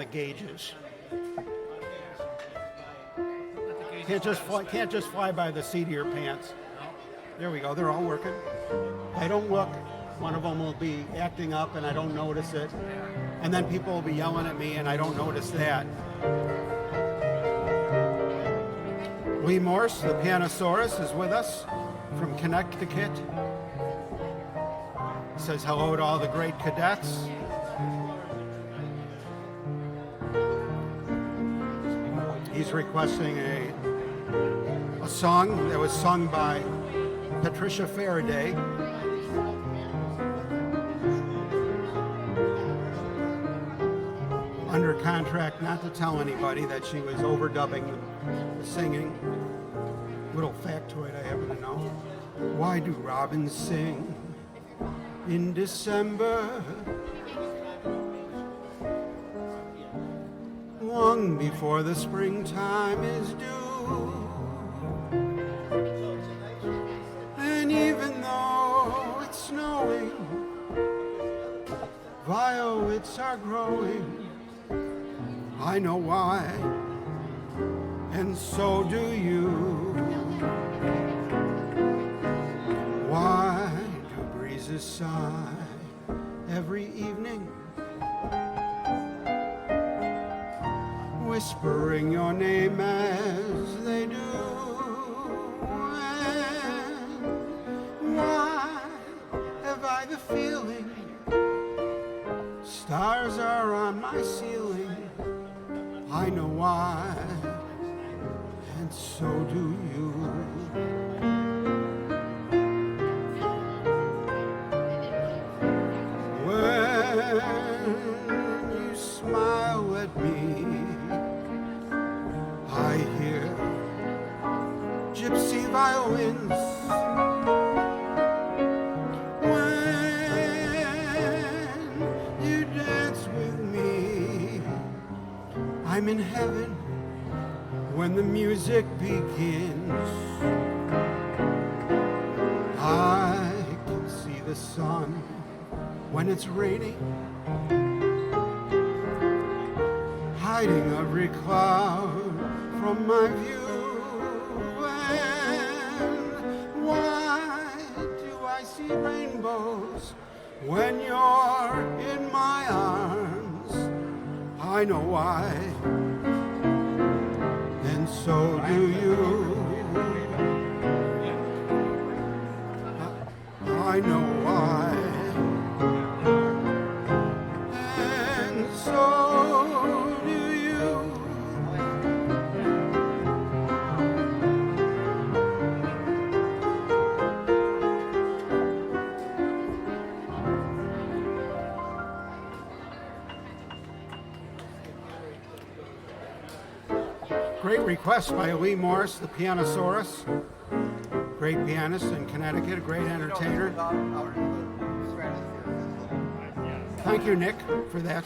gauges. Can't just fly by the seat of your pants. There we go. They're all working. I don't look. One of them will be acting up and I don't notice it. And then people will be yelling at me and I don't notice that. Lee Morse, the Pianosaurus, is with us from Connecticut. Says hello to all the great cadets. He's requesting a song that was sung by Patricia Faraday. Under contract not to tell anybody that she was overdubbing the singing. little factoid I happen to know. Why do robins sing in December? Long before the springtime is due. And even though it's snowing, violets are growing. I know why, and so do you. Why do breezes sigh every evening, whispering your name as they do? And why have I the feeling stars are on my ceiling? I know why, and so do you. When you smile at me, I hear gypsy violins. When you dance with me, I'm in heaven when the music begins. I can see the sun when it's raining, hiding every cloud from my view. And why do I see rainbows when you're in my arms? I know why, and so do you. I know why, and so do you. Great request by Lee Morris, the Pianosaurus. Great pianist in Connecticut, a great entertainer. Thank you, Nick, for that.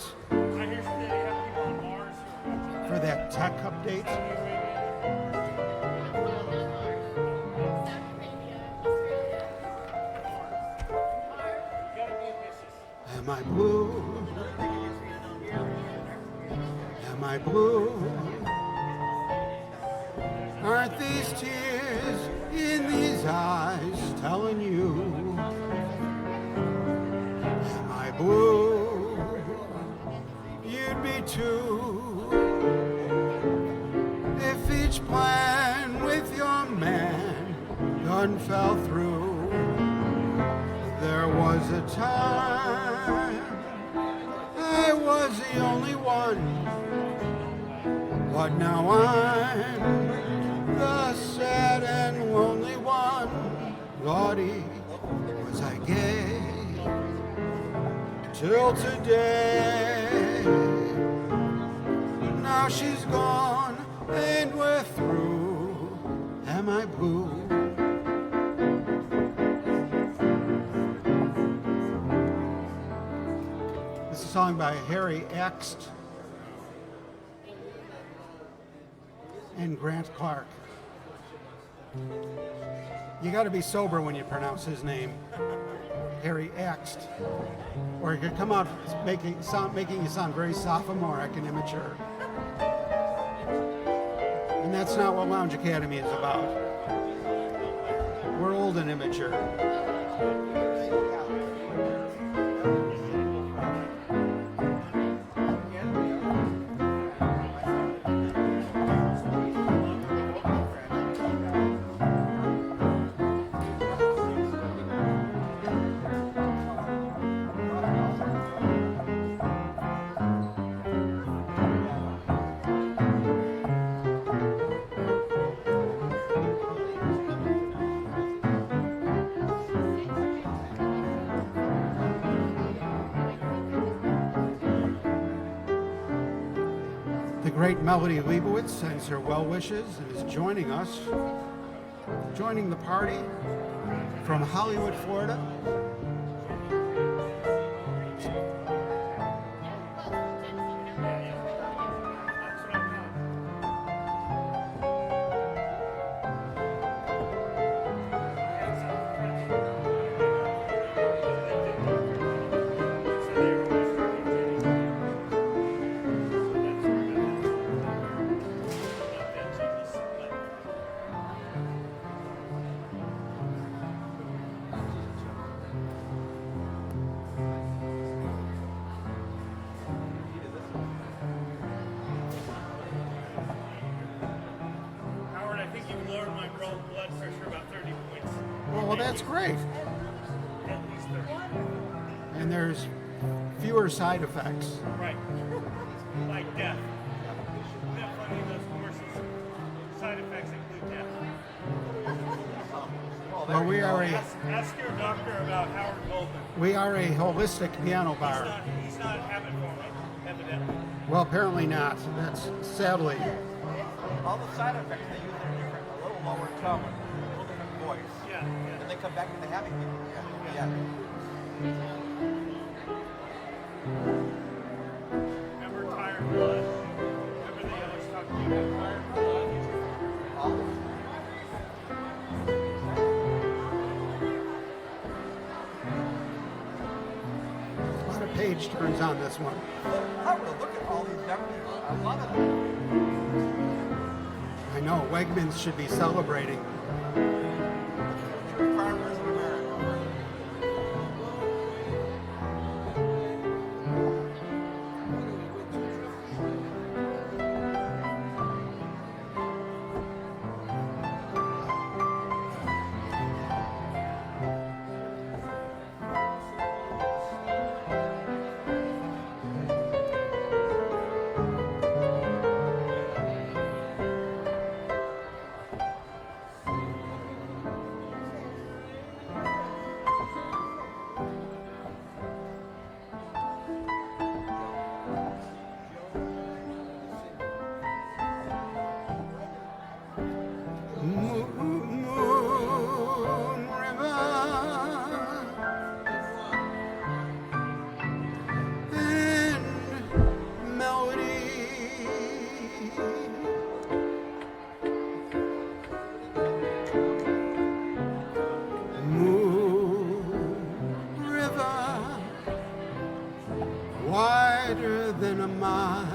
For that tech update. Am I blue? Am I blue? Aren't these tears in these eyes telling you? Am I blue? You'd be too. If each plan with your man done fell through. There was a time I was the only one, but now I'm the sad and lonely one. Gaudy was I gay till today. Now she's gone and we're through. Am I blue? This is a song by Harry Axt and Grant Clark. You got to be sober when you pronounce his name, Harry Axt, or it could come out making you sound very sophomoric and immature. And that's not what Lounge Academy is about. We're old and immature. The great Melody Leibowitz sends her well wishes and is joining us joining the party from Hollywood, Florida. Howard, I think you've lowered my blood pressure about 30 points. Well, that's great. At least 30. And there's fewer side effects. Right. Like death. Isn't that funny in those commercials? Side effects include death. Well, we are Ask your doctor about Howard Goldman. a holistic piano bar. He's not habit forming, evidently. Well, apparently not. That's sadly. All the side effects they use are different. A little lower tone, a little different voice. Yeah. And they come back to the happy people. Yeah. Remember tired blood? Remember they always talk to you about tired blood? Always. A lot of page turns on this one. I would look at all these deputies. I love it. I know, Wegmans should be celebrating. True farmers in America. Moon River and melody. Moon River, wider than a mile.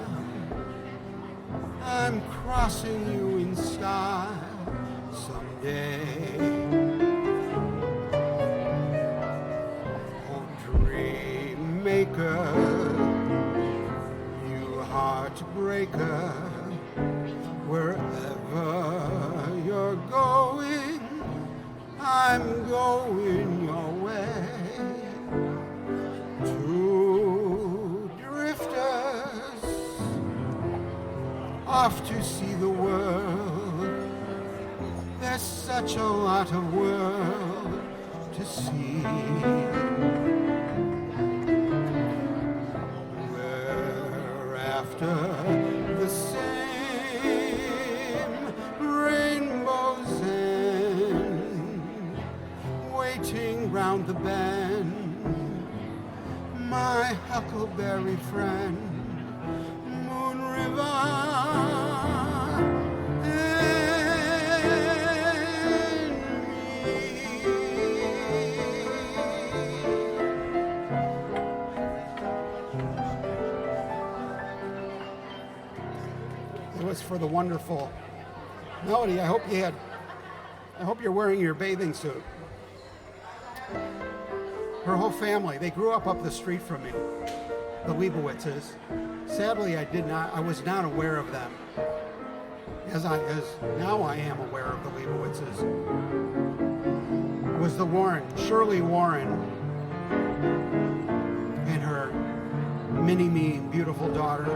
I'm crossing you in style someday. Oh, dream maker, you heartbreaker, wherever you're going, I'm going your way. Two drifters off to see the world. There's such a lot of world to see. We're after the same rainbow's end, waiting round the bend, my huckleberry friend, Moon River. It was for the wonderful Melody. I hope you're wearing your bathing suit. Her whole family, they grew up the street from me, the Leibowitzes. Sadly, I was not aware of them. As now I am aware of the Leibowitzes. It was the Shirley Warren, and her mini-me, beautiful daughter,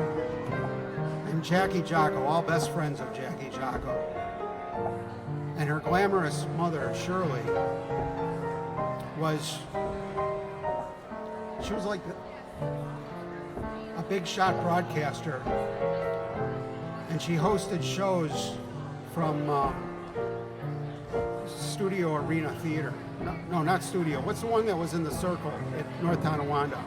and Jackie Jocko, all best friends of Jackie Jocko. And her glamorous mother, Shirley, was like a big shot broadcaster, and she hosted shows from Studio Arena Theater. No, not Studio. What's the one that was in the Circle at North Tonawanda?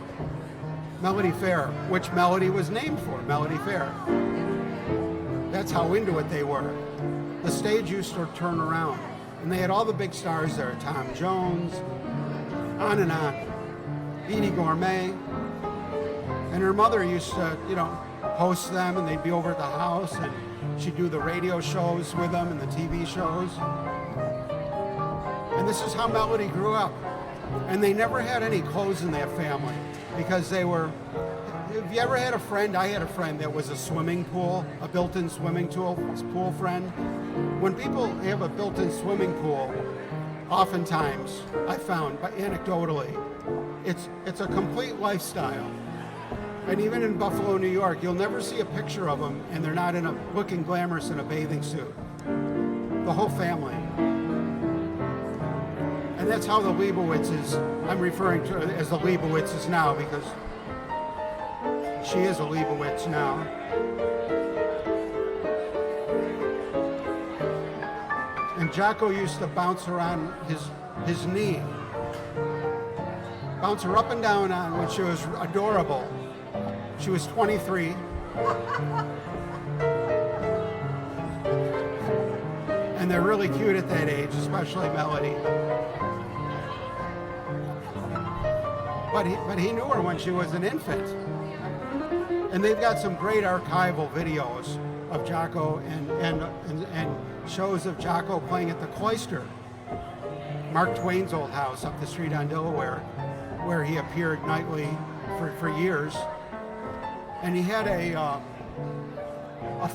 Melody Fair, which Melody was named for, Melody Fair. That's how into it they were. The stage used to turn around, and they had all the big stars there, Tom Jones, on and on, Edie Gourmet, and her mother used to, host them, and they'd be over at the house, and she'd do the radio shows with them and the TV shows. And this is how Melody grew up. And they never had any clothes in their family because they were, have you ever had a friend? I had a friend that was a swimming pool, a built-in swimming pool friend. When people have a built-in swimming pool, oftentimes, I found, anecdotally, it's a complete lifestyle. And even in Buffalo, New York, you'll never see a picture of them and they're not looking glamorous in a bathing suit. The whole family. And that's how the Leibowitzes, I'm referring to her as the Leibowitzes now because she is a Leibowitz now. And Jocko used to bounce her on his knee. Bounce her up and down on when she was adorable. She was 23. And they're really cute at that age, especially Melody. But he knew her when she was an infant. And they've got some great archival videos of Jocko and shows of Jocko playing at the Cloister, Mark Twain's old house up the street on Delaware, where he appeared nightly for years. And he had a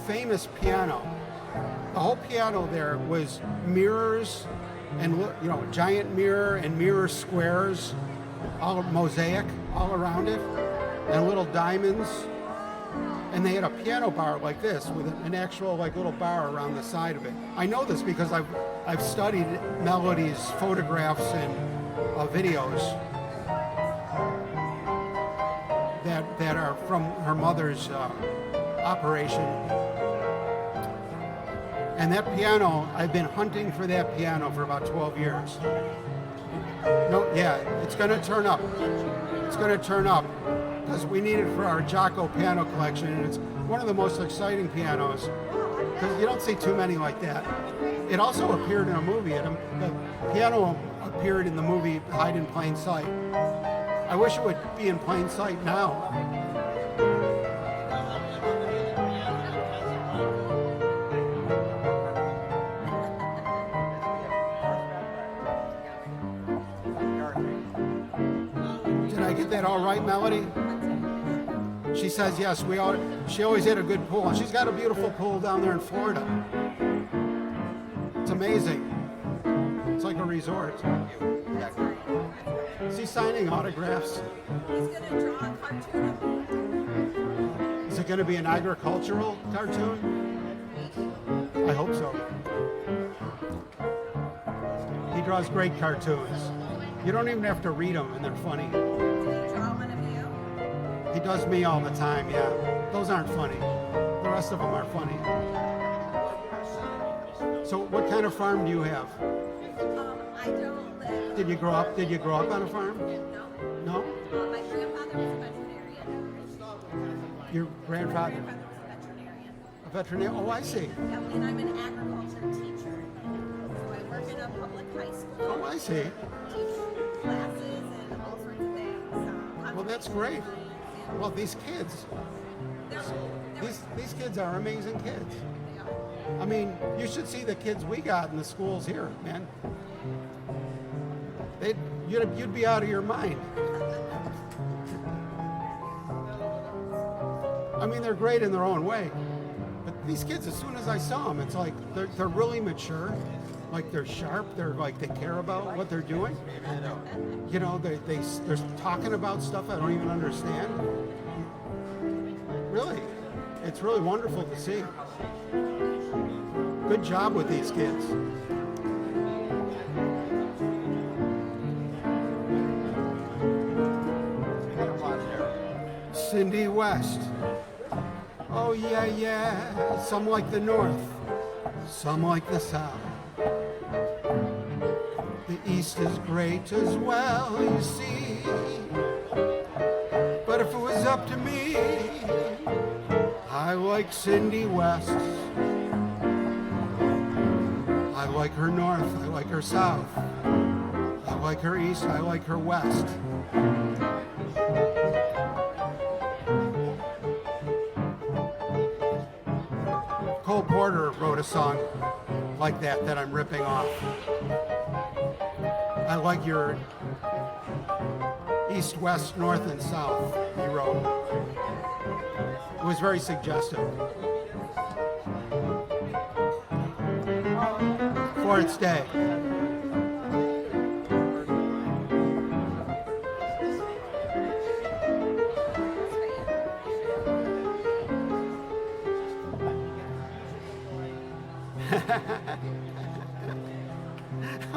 famous piano. The whole piano there was mirrors and giant mirror and mirror squares, all mosaic all around it, and little diamonds. And they had a piano bar like this with an actual little bar around the side of it. I know this because I've studied Melody's photographs and videos that are from her mother's operation. And that piano, I've been hunting for that piano for about 12 years. No, yeah, it's going to turn up. It's going to turn up because we need it for our Jocko piano collection, and it's one of the most exciting pianos because you don't see too many like that. It also appeared in a movie. The piano appeared in the movie Hide in Plain Sight. I wish it would be in plain sight now. Did I get that all right, Melody? She says yes. She always had a good pool, and she's got a beautiful pool down there in Florida. It's amazing. It's like a resort. Is he signing autographs? He's going to draw a cartoon of me. Is it going to be an agricultural cartoon? I hope so. He draws great cartoons. You don't even have to read them, and they're funny. Did he draw one of you? He does me all the time, yeah. Those aren't funny. The rest of them are funny. So what kind of farm do you have? I don't live. Did you grow up on a farm? No. No? My grandfather was a veterinarian. Your grandfather? My grandfather was a veterinarian. A veterinarian? Oh, I see. Yep, and I'm an agriculture teacher. So I work in a public high school. Oh, I see. Teach classes and all sorts of things. Well, that's great. Well, these kids, these kids are amazing kids. I mean, you should see the kids we got in the schools here, man. You'd be out of your mind. I mean, they're great in their own way. But these kids, as soon as I saw them, it's like they're really mature. Like they're sharp. They're like they care about what they're doing. You know, they're talking about stuff I don't even understand. Really, it's really wonderful to see. Good job with these kids. Cindy West. Oh yeah, yeah. Some like the North, some like the South. East is great as well, you see. But if it was up to me, I like Cindy West. I like her north, I like her south. I like her east, I like her west. Cole Porter wrote a song like that I'm ripping off. I like your east, west, north, and south, he wrote. It was very suggestive. For its day.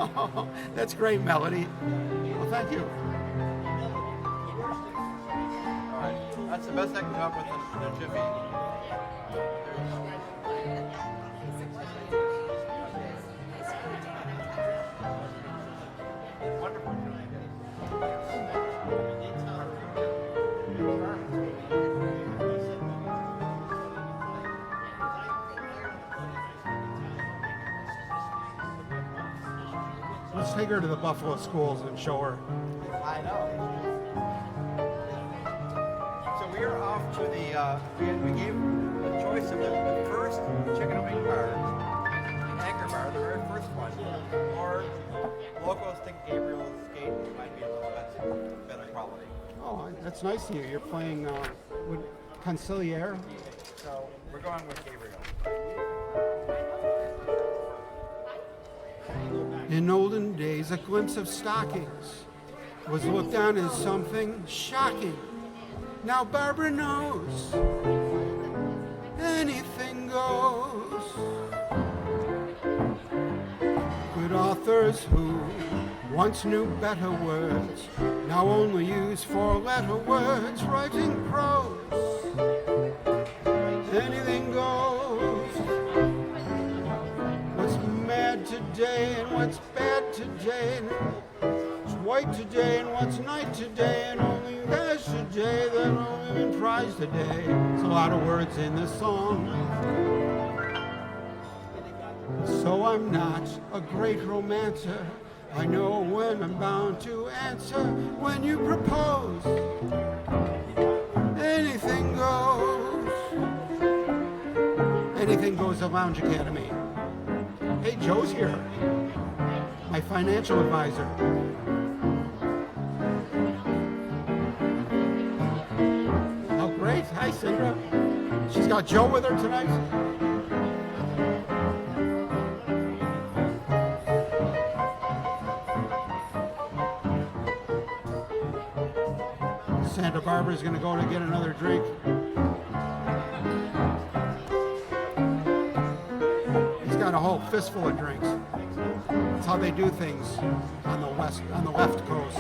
Oh, that's great, Melody. Well, thank you. All right, that's the best I can come up with in a jiffy. Wonderful. Let's take her to the Buffalo schools and show her. I know. So we are off to the, we gave the choice of the first chicken and wing bar, anchor bar, the very first one, or locals think Gabriel's Gate might be a little bit better quality. Oh, that's nice of you. You're playing with Conciliere. So we're going with Gabriel. In olden days, a glimpse of stockings was looked on as something shocking. Now Barbara knows anything goes. Good authors who once knew better words now only use four-letter words writing prose. Anything goes. What's mad today and what's bad today, what's white today and what's night today, and only guys today that only been prized today. There's a lot of words in this song. So I'm not a great romancer. I know when I'm bound to answer when you propose. Anything goes. Anything goes at Lounge Academy. Hey, Joe's here, my financial advisor. Oh, great. Hi, Sandra. She's got Joe with her tonight. Santa Barbara's going to go to get another drink. Got a whole fistful of drinks. That's how they do things on the left coast.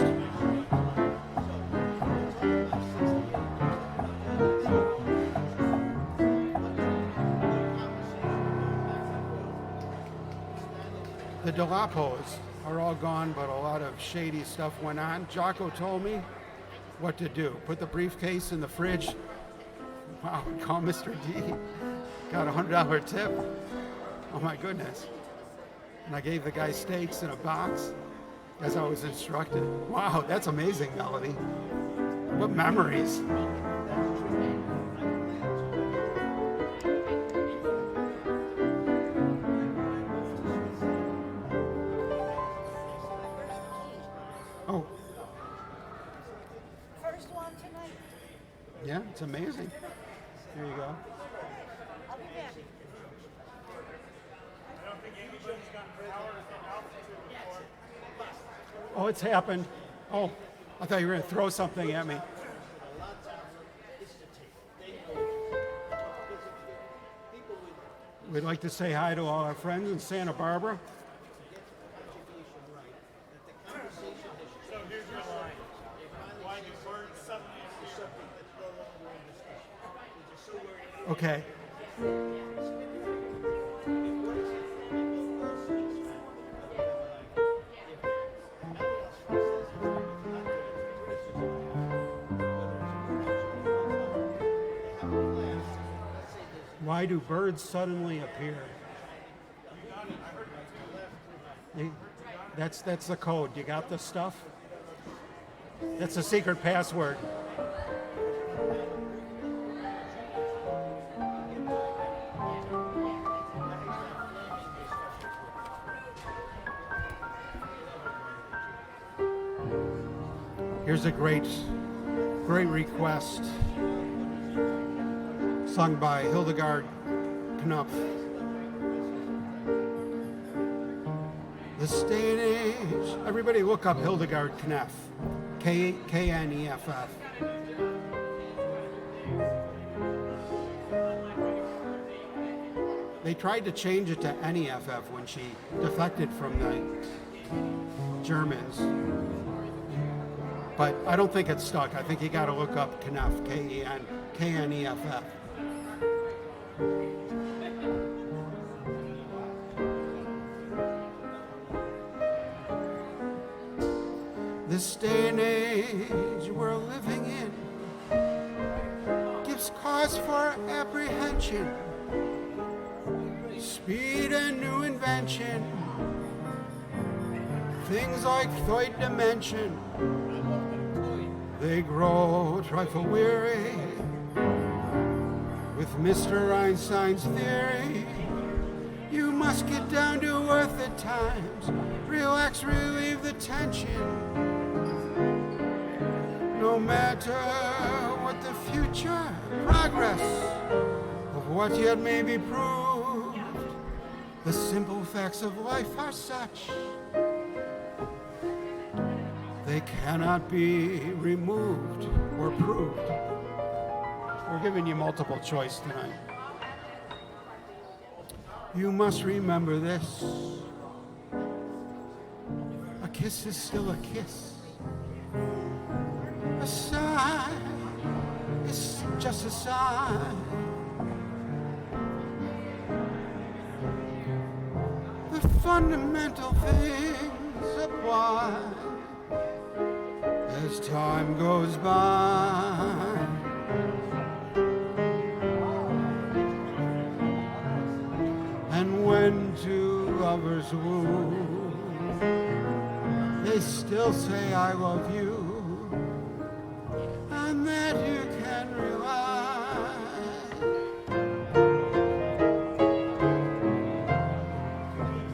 The Delapos are all gone, but a lot of shady stuff went on. Jocko told me what to do. Put the briefcase in the fridge. Wow, call Mr. D. Got a $100 tip. Oh my goodness. And I gave the guy steaks in a box as I was instructed. Wow, that's amazing, Melody. What memories. Oh. First one tonight. Yeah, it's amazing. Here you go. I'll be back. Oh, it's happened. Oh, I thought you were going to throw something at me. We'd like to say hi to all our friends in Santa Barbara. Okay. Why do birds suddenly appear? That's the code. You got the stuff? That's a secret password. Here's a great request sung by Hildegard Knopf. The state age. Everybody look up Hildegard Knopf. K-N-E-F-F. They tried to change it to N-E-F-F when she defected from the Germans. But I don't think it stuck. I think you got to look up Knopf, K-N-E-F-F. This day and age we're living in gives cause for apprehension, speed and new invention, things like third dimension. They grow a trifle weary with Mr. Einstein's theory. You must get down to earth at times, relax, relieve the tension. No matter what the future progress of what yet may be proved, the simple facts of life are such they cannot be removed or proved. We're giving you multiple choice tonight. You must remember this. A kiss is still a kiss. A sigh is just a sigh. The fundamental things apply as time goes by. And when two lovers woo, they still say I love you, and that you can rely.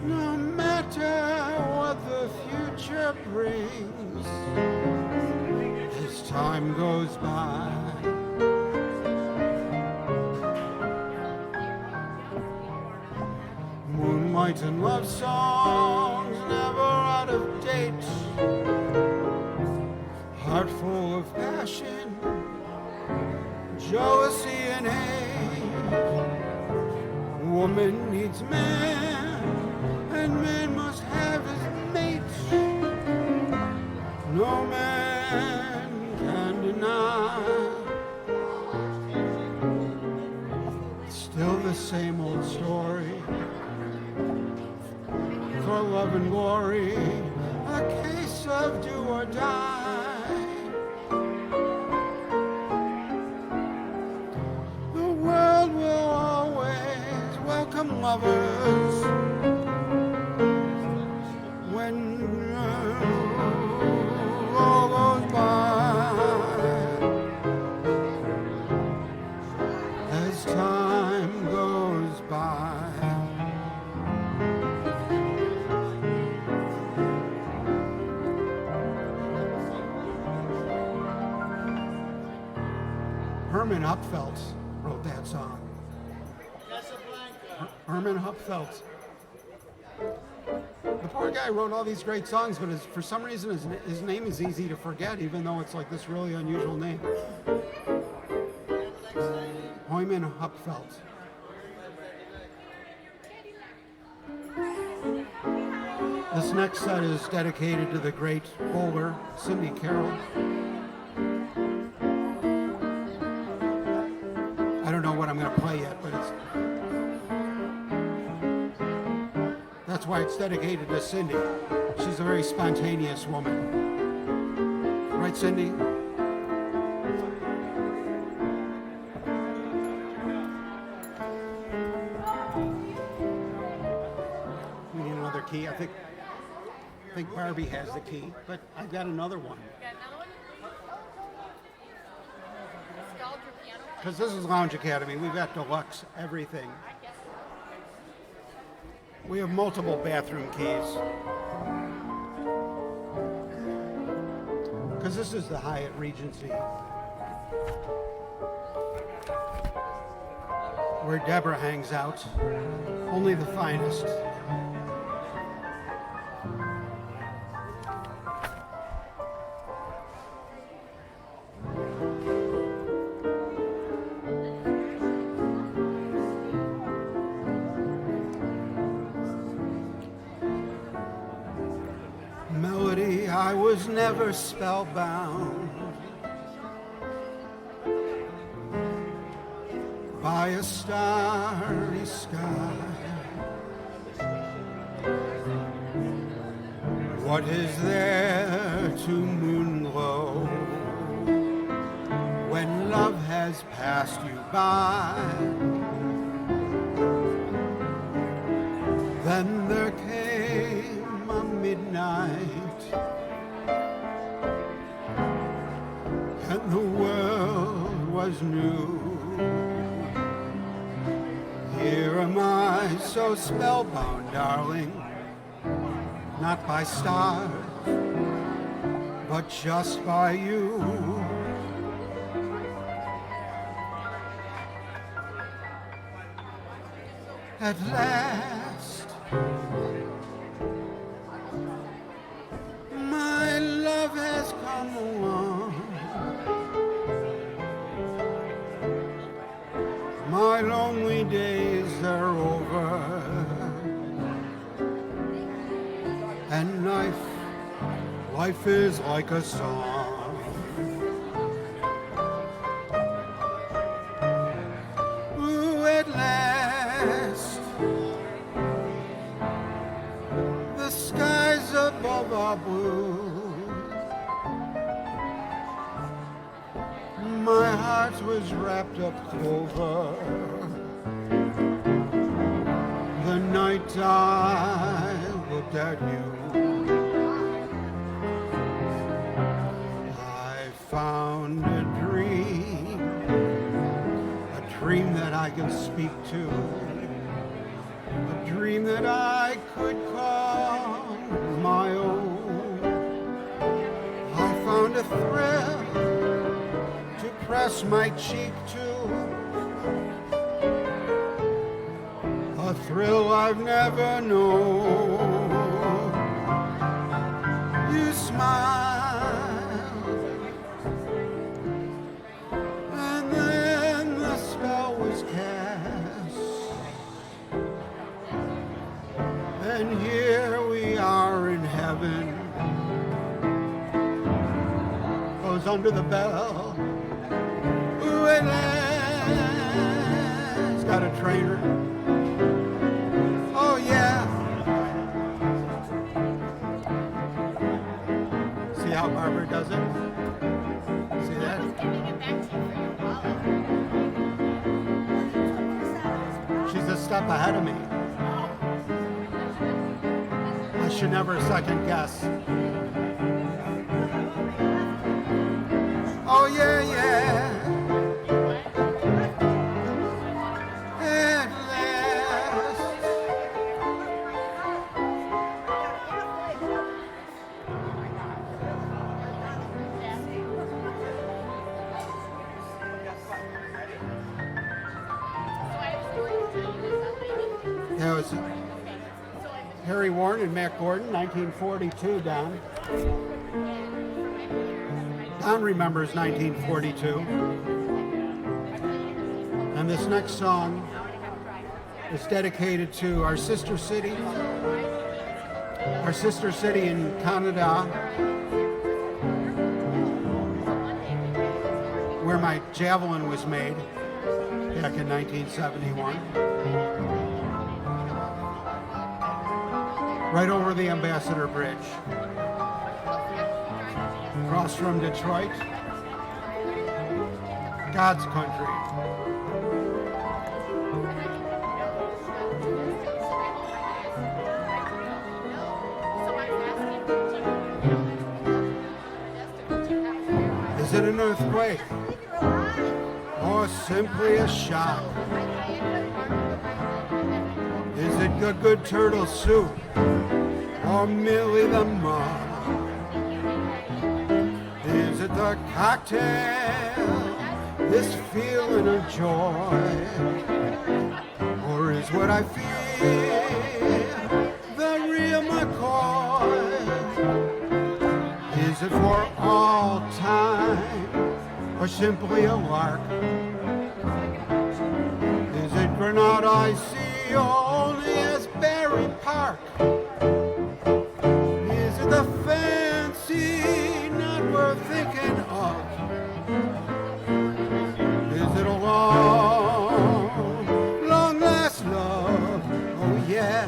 No matter what the future brings, as time goes by. Moonlight and love songs never out of date, heart full of passion, jealousy and hate. Woman needs man, and man must have his mate. No man can deny. Still the same old story. For love and glory, a case of do or die. The world will always welcome lovers when all goes by. As time goes by. Herman Hupfeld wrote that song. Herman Hupfeld. The poor guy wrote all these great songs, but for some reason his name is easy to forget, even though it's like this really unusual name. Herman Hupfeld. This next set is dedicated to the great bowler, Cindy Carroll. I don't know what I'm going to play yet, but that's why it's dedicated to Cindy. She's a very spontaneous woman. Right, Cindy? think Barbie has the key, but I've got another one. Got another one? Installed your piano player. Because this is Lounge Academy. We've got deluxe everything. We have multiple bathroom keys. Because this is the Hyatt Regency. Where Deborah hangs out. Only the finest. Melody, I was never spellbound by a starry sky. What is there to moonglow when love has passed you by? Then there came a midnight, and the world was new. Here am I, so spellbound, darling, not by stars, but just by you. At last, my love has come along. My lonely days are over, and life is like a song. Ooh, at last, the skies above are blue. My heart was wrapped up clover the night I looked at you. I found a dream that I can speak to, a dream that I could call my own. I found a thrill to press my cheek to, a thrill I've never known. You smiled, and then the spell was cast, and here we are in heaven. Goes under the bell. Ooh, at last, got a trainer. Oh yeah. See how Barbara does it? See that? Giving it back to you for your wallet. She's a step ahead of me. I should never second guess. Oh yeah, yeah. At last. That was Harry Warren and Matt Gordon, 1942, Don. Don remembers 1942. And this next song is dedicated to our sister city in Canada, where my javelin was made back in 1971. Right over the Ambassador Bridge. Across from Detroit. God's country. So I'm asking it an earthquake? Or simply a shock? Is it good turtle soup? Or merely the mud? Is it the cocktail? This feeling of joy? Or is what I feel the real McCoy? Is it for all time or simply a lark? Is it Granada I see only as Berry Park? Is it the fancy not worth thinking of? Is it a long last love? Oh yeah.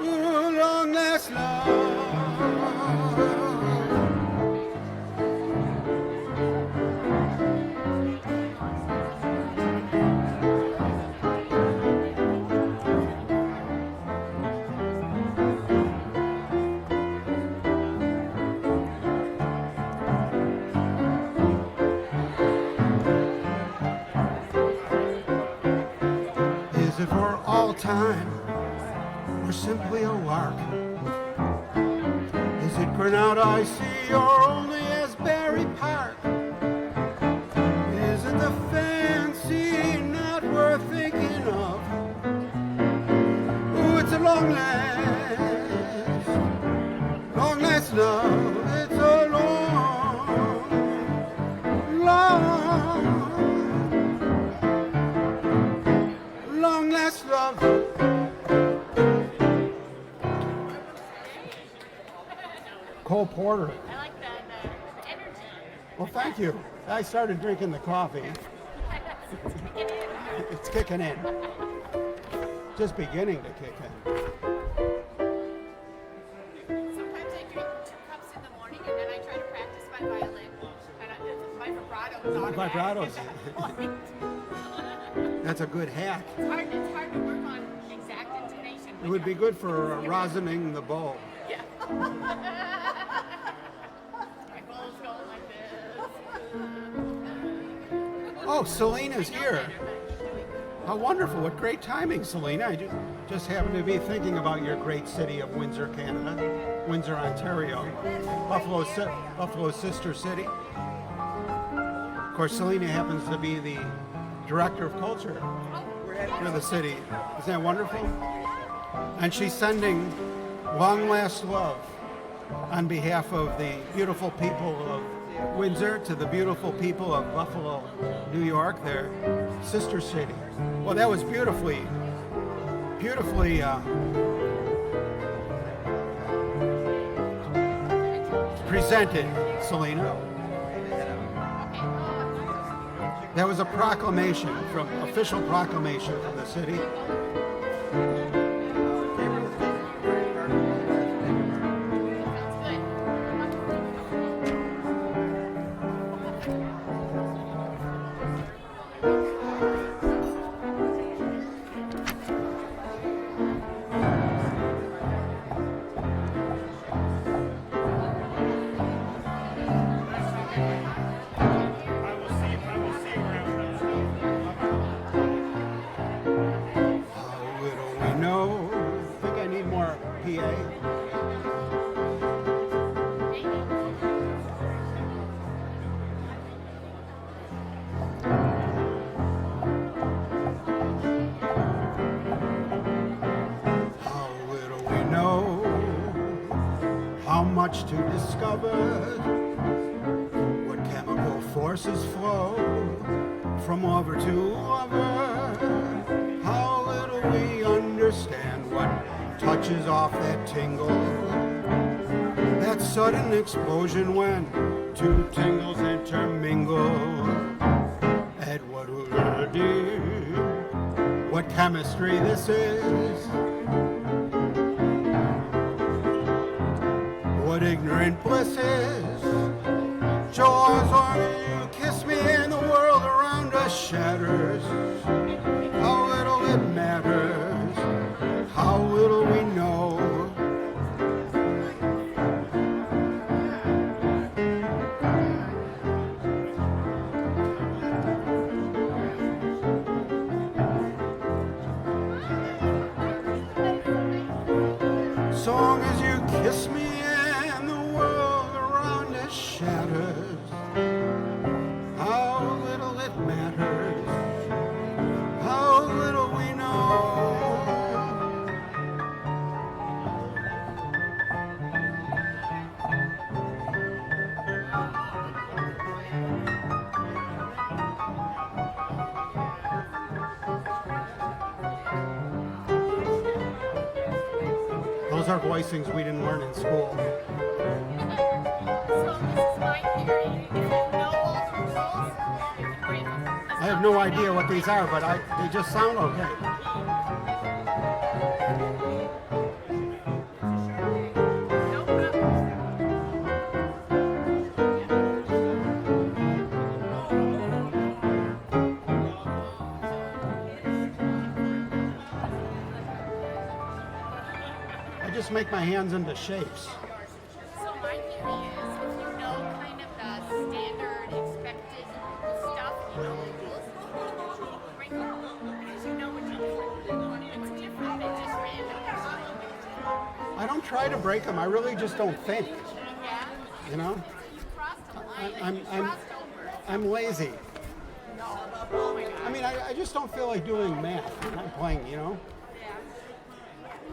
Ooh, long last love. Is it for all time or simply a lark? Is it Granada I see or only as Berry Park? Is it the fancy not worth thinking of? Ooh, it's a long last love. It's a long last love. Cole Porter. I like that energy. Well, thank you. I started drinking the coffee. It's kicking in. Just beginning to kick in. Sometimes I drink 2 cups in the morning and then I try to practice my violin. And my vibrato is automatic. Vibratos. at that point. That's a good hack. It's hard to work on exact intonation. It would be good for rosining the bow. Yeah. My bowl's going like this. Oh, Selena's here. How wonderful. What great timing, Selena. I just happened to be thinking about your great city of Windsor, Canada. Windsor, Ontario. Buffalo's sister city. Of course, Selena happens to be the director of culture for the city. Isn't that wonderful? And she's sending long last love on behalf of the beautiful people of Windsor to the beautiful people of Buffalo, New York, their sister city. Well, that was beautifully presented, Selena. That was a proclamation, official proclamation from the city. How little we know. I think I need more PA. How little we know, how much to discover, what chemical forces flow from lover to lover. How little we understand what touches off that tingle, that sudden explosion when two tingles intermingle. Edward Hurdy, what chemistry this is. What ignorant bliss is. Jaws on you, kiss me and the world around us shatters. How little it matters, how little we know. Kiss me and the world around us shatters. How little it matters, how little we know. Those are voicings we didn't learn in school. So this is my theory. If you know all the rules, you can break them. I have no idea what these are, but they just sound okay. No problem. I just make my hands into shapes. So my theory is, if you know kind of the standard expected stuff, you know the rules, break them because you know what you're doing. It's different than just random. I don't try to break them. I really just don't think. Yeah? You know, You crossed a line. I'm You crossed over. I'm lazy. Oh my God. I mean, I just don't feel like doing math when I'm playing. You know. Yeah.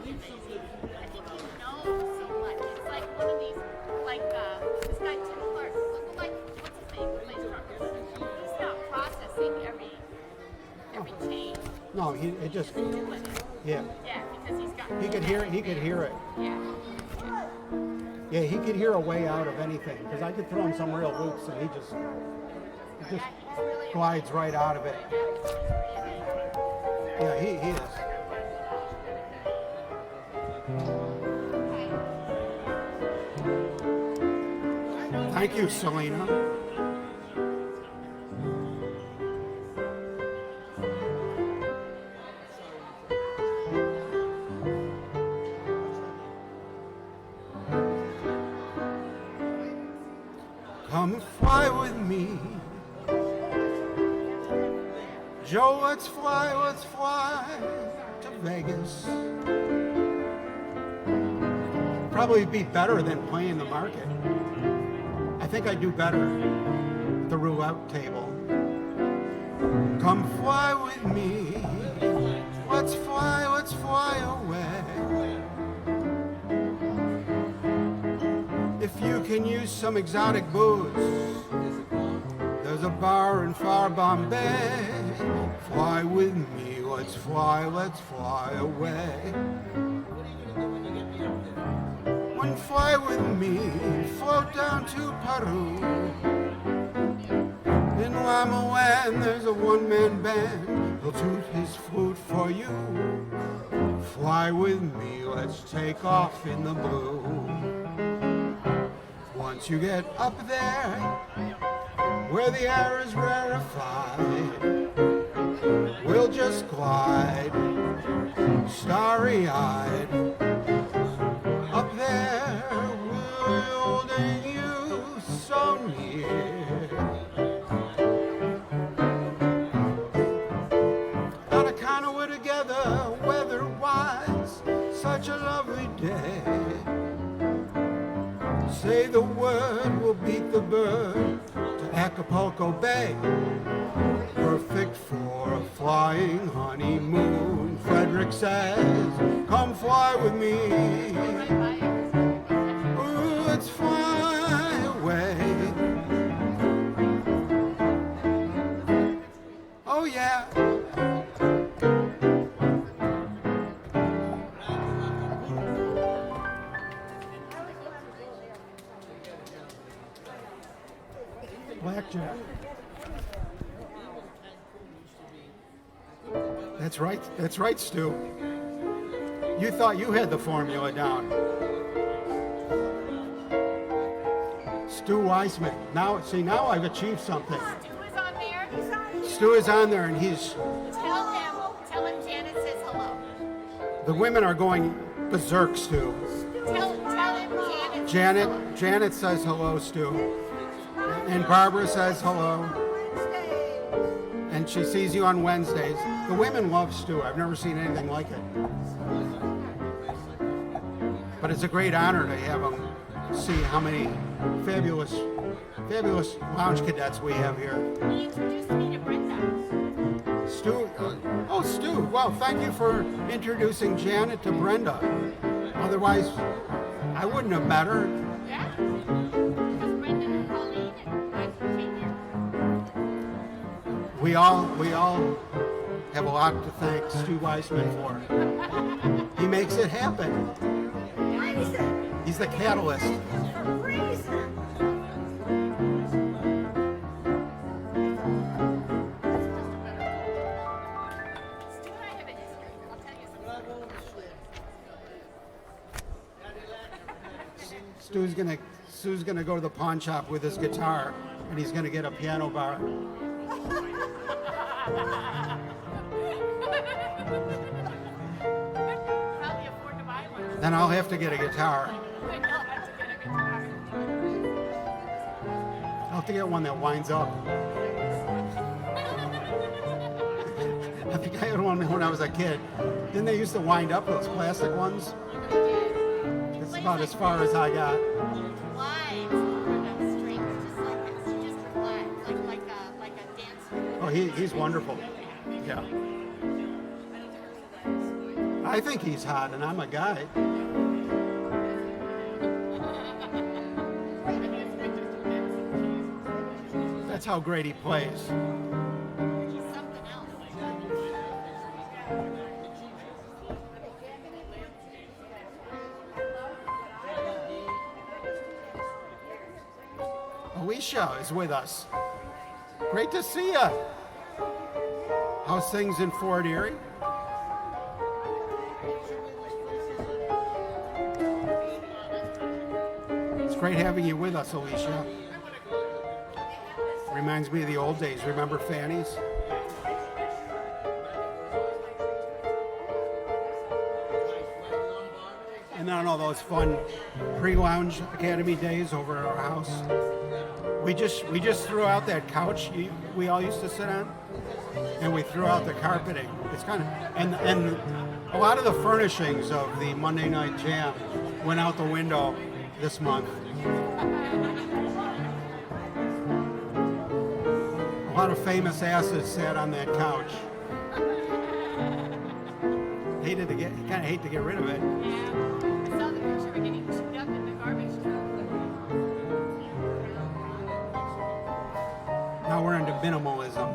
I think you know so much. It's like one of these, like this guy Tim Clark. Look like what's his name? Who plays trumpet. He's not processing every change. No, it just He's doing it. yeah. Yeah, because he's got. He could hear it. He could hear it. Yeah. Yeah, he could hear a way out of anything because I could throw him some real loops and he just Yeah, he's really. glides right out of it. Yeah, he is. Thank you, Selena. Come fly with me. Joe, let's fly to Vegas. Probably be better than playing the market. I think I do better at the roulette table. Come fly with me. Let's fly away. If you can use some exotic booze, there's a bar in far Bombay. Fly with me, let's fly away. When fly with me, float down to Peru. In Lamawan, there's a one-man band. He'll toot his flute for you. Fly with me, let's take off in the blue. Once you get up there, where the air is rarefied, we'll just glide, starry-eyed. Up there, we're holding you so near. Out of kind we're together, weather-wise, such a lovely day. Say the word, we'll beat the bird to Acapulco Bay. Perfect for a flying honeymoon. Frederick says, come fly with me. Ooh, let's fly away. Oh yeah. Blackjack. That's right, Stu. You thought you had the formula down. Stu Weisman. Now I've achieved something. Stu is on there. Stu is on there and he's, Tell him Janet says hello. the women are going berserk, Stu. Tell him Janet says hello, Stu. And Barbara says hello. And she sees you on Wednesdays. The women love Stu. I've never seen anything like it. But it's a great honor to have him see how many fabulous lounge cadets we have here. He introduced me to Brenda. Stu, Stu, well, thank you for introducing Janet to Brenda. Otherwise, I wouldn't have met her. Yeah. Because Brenda and Colleen and I came here. We all have a lot to thank Stu Weissman for. He makes it happen. Reason. He's the catalyst. Reason. Stu and I have a history. I'll tell you something. Stu's gonna go to the pawn shop with his guitar, and he's gonna get a piano bar. Probably afford to buy one. Then I'll have to get a guitar. I know how to get a guitar. I'll have to get one that winds up. I think I had one when I was a kid. Didn't they used to wind up those plastic ones? That's about as far as I got. Glides over the strings, just like this. You just glide, like a dancer. Oh, he's wonderful. Yeah. I think he's hot, and I'm a guy. That's how great he plays. He's something else. Alicia is with us. Great to see you. How's things in Fort Erie? It's great having you with us, Alicia. Reminds me of the old days. Remember Fanny's? And then all those fun pre-lounge academy days over at our house. We just threw out that couch we all used to sit on, and we threw out the carpeting. It's kind of and a lot of the furnishings of the Monday Night Jam went out the window this month. A lot of famous asses sat on that couch. Kind of hate to get rid of it. Yeah. I saw the picture of it getting chewed up in the garbage truck. Now we're into minimalism.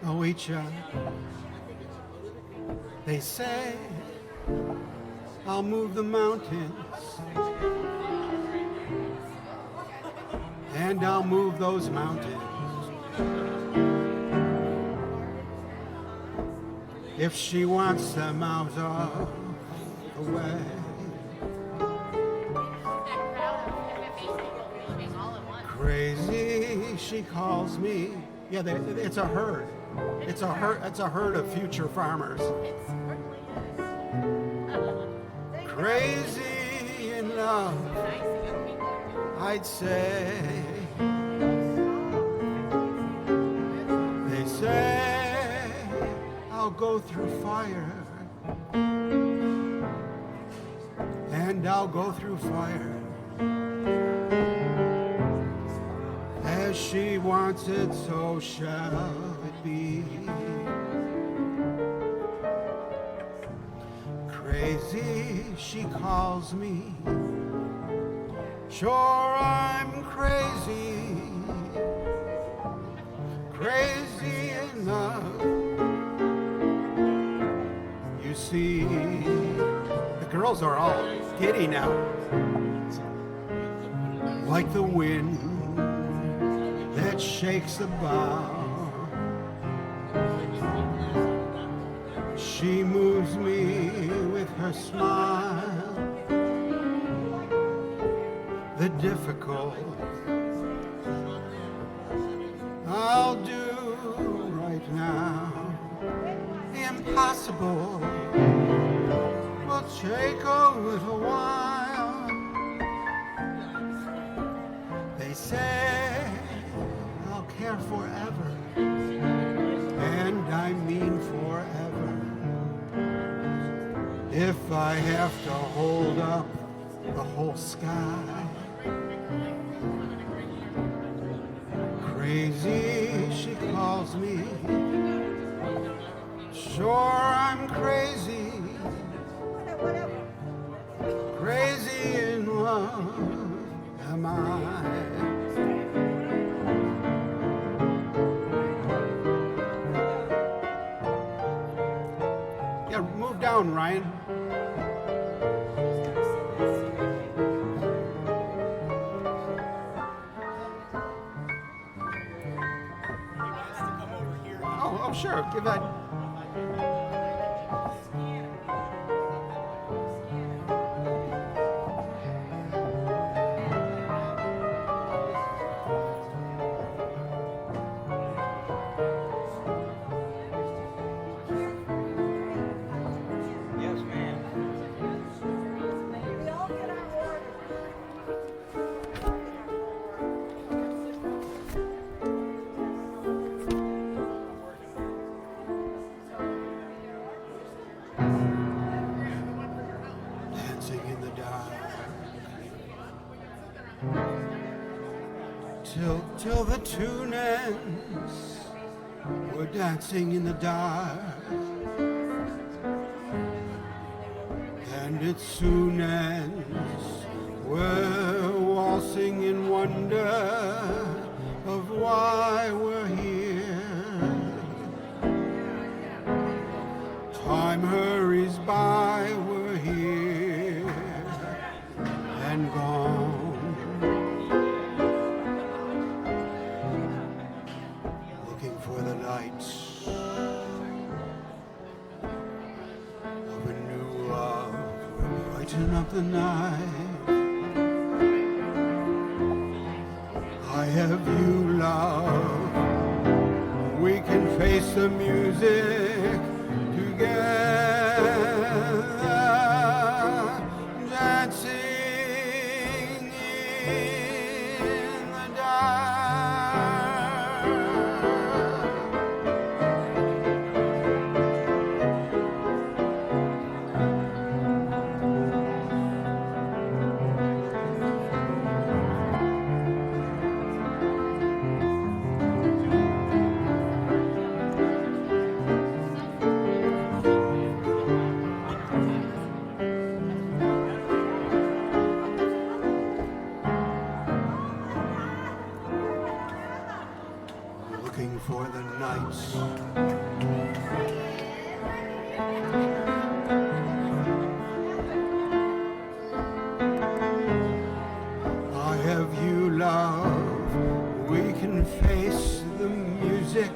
Alicia, they say I'll move the mountains, and I'll move those mountains. If she wants them out of the way. That crowd of FFA people leaving all at once. Crazy, she calls me. Yeah, it's a herd. It's a herd of future farmers. It certainly is. Crazy in love, Nice young people. I'd say. They say I'll go through fire, and I'll go through fire. As she wants it, so shall it be. Crazy, she calls me. Sure, I'm crazy. Crazy enough. You see, the girls are all giddy now. Like the wind that shakes the bough. She moves me with her smile. The difficult I'll do right now. The impossible will will take a little while. They say I'll care forever, and I mean forever. If I have to hold up the whole sky. Crazy, she calls me. Sure, I'm crazy. Crazy in love am I. Yeah, move down, Ryan. Oh, sure. Give that. Yes, ma'am. We all get our orders. Dancing in the dark till the tune ends. We're dancing in the dark, and it soon ends. We're waltzing in wonder of why we're here. Time hurries by, we're here and gone. Looking for the lights of a new love will brighten up the night. I have you, love. We can face the music together, dancing in the dark. Looking for the nights I have you, love. We can face the music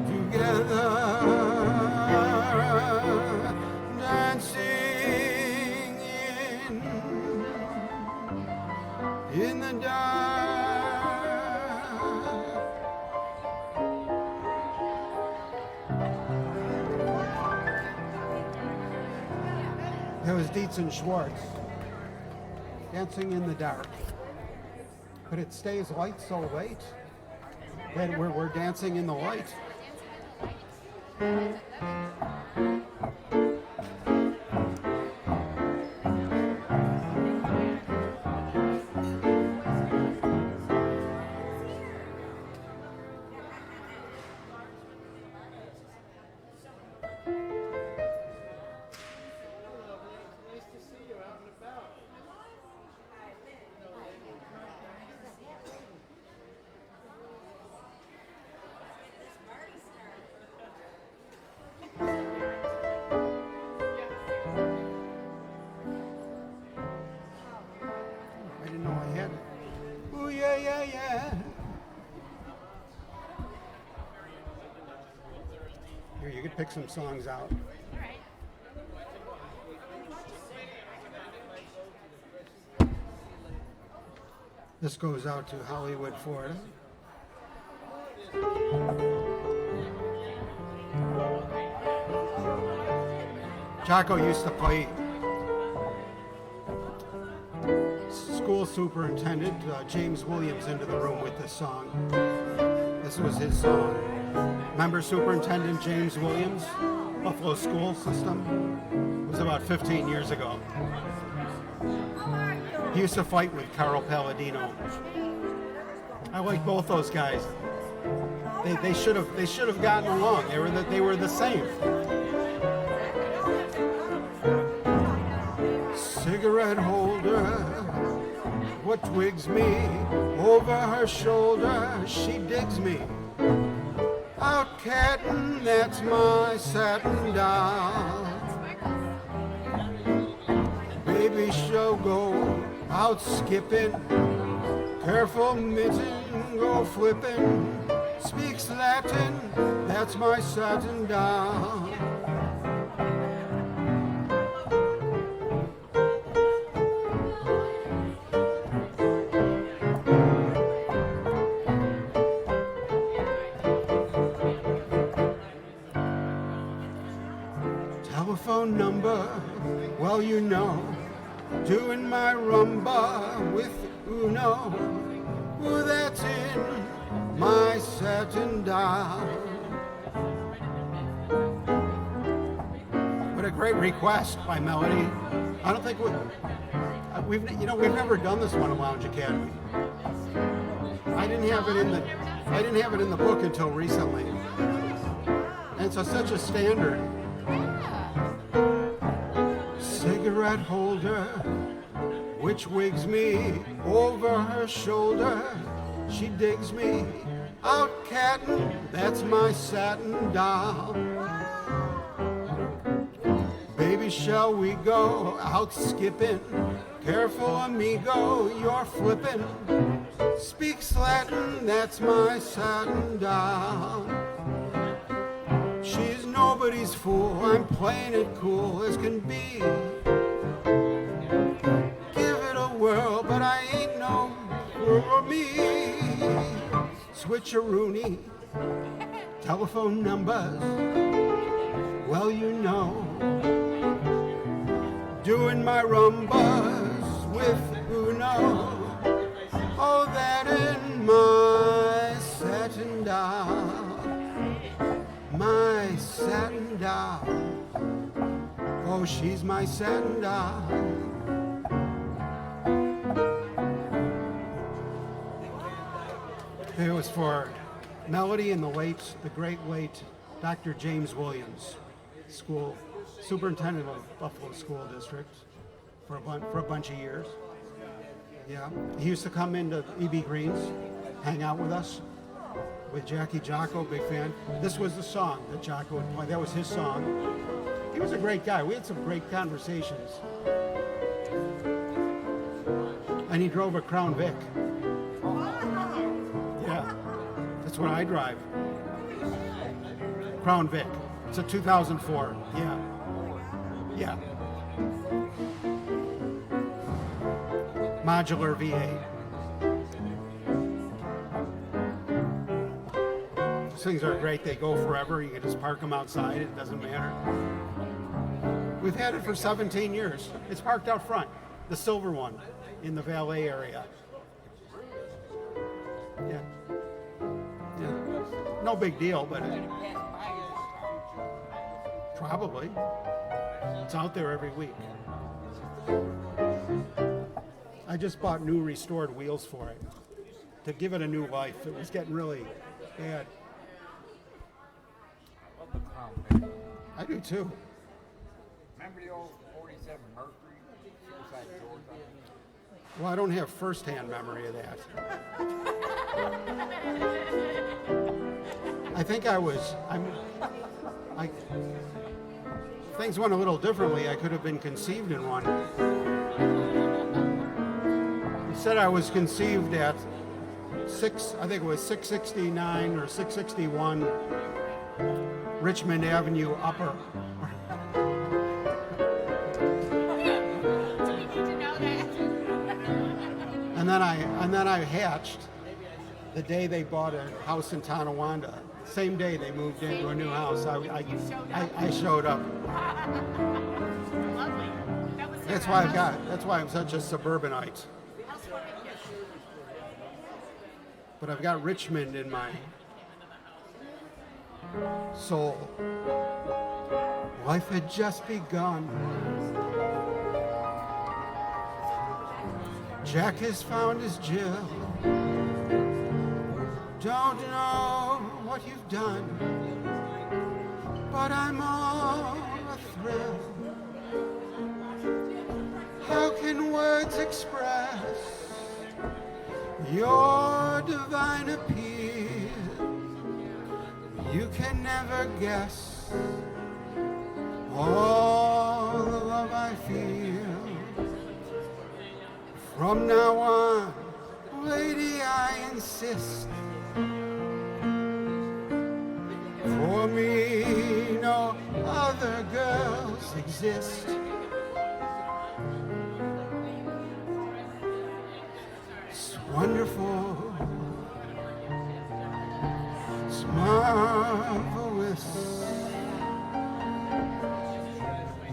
together, dancing in the dark. That was Dietz and Schwartz, Dancing in the Dark. But it stays light so late that we're dancing in the light. I didn't know I had it. Ooh, yeah, yeah, yeah. Here, you could pick some songs out. This goes out to Hollywood, Florida. Jocko used to play school superintendent James Williams into the room with this song. This was his song. Remember Superintendent James Williams, Buffalo school system? It was about 15 years ago. He used to fight with Carl Palladino. I like both those guys. They should have gotten along. They were the same. Cigarette holder, what twigs me over her shoulder, she digs me. Out cattin', that's my satin doll. Baby shall go out skipping, careful mitten, go flipping. Speaks Latin, that's my satin doll. Telephone number, well you know, doing my rumba with Uno. Ooh, that's in my satin doll. What a great request by Melody. I don't think we've never done this one at Lounge Academy. I didn't have it in the book until recently. And it's such a standard. Cigarette holder, which wigs me over her shoulder, she digs me. Out cattin', that's my satin doll. Baby, shall we go out skipping? Careful, amigo, you're flipping. Speaks Latin, that's my satin doll. She's nobody's fool, I'm playing it cool as can be. Give it a whirl, but I ain't no for me. Switcheroony, telephone numbers, well you know. Doing my rumbas with Uno. Oh, that in my satin doll. My satin doll. Oh, she's my satin doll. It was for Melody and the great late Dr. James Williams, school superintendent of Buffalo School District for a bunch of years. Yeah, he used to come into E.B. Green's, hang out with us, with Jackie Jocko, big fan. This was the song that Jocko would play. That was his song. He was a great guy. We had some great conversations. And he drove a Crown Vic. Yeah, that's what I drive. Crown Vic. It's a 2004. Yeah. Yeah. Modular V8. These things are great. They go forever. You can just park them outside. It doesn't matter. We've had it for 17 years. It's parked out front. The silver one in the valet area. Yeah. Yeah. No big deal, but probably. It's out there every week. I just bought new restored wheels for it to give it a new life. It was getting really bad. Love the Crown Vic. I do too. Remember the old 47 Mercury? Suicide doors on it? Well, I don't have first-hand memory of that. I think things went a little differently. I could have been conceived in one. He said I was conceived at 669 or 661 Richmond Avenue Upper. And then I hatched the day they bought a house in Tonawanda, same day they moved into a new house. I showed up. Lovely. That was That's her why house. that's why I'm such a suburbanite. But I've got Richmond in my soul. Life had just begun. Jack has found his Jill. Don't know what you've done, but I'm all athrill. How can words express your divine appeal? You can never guess all the love I feel. From now on, lady, I insist. For me, no other girls exist. It's wonderful. It's marvelous.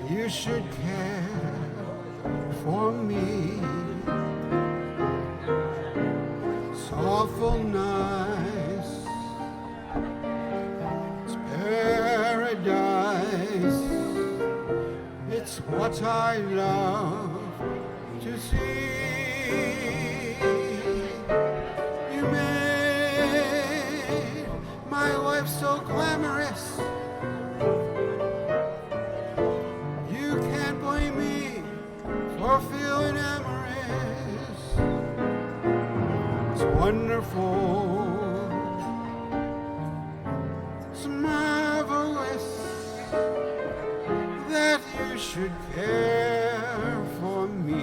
You should care for me. It's awful nice. It's paradise. It's what I love to see. You made my life so glamorous. You can't blame me for feeling amorous. It's wonderful. It's marvelous that you should care for me.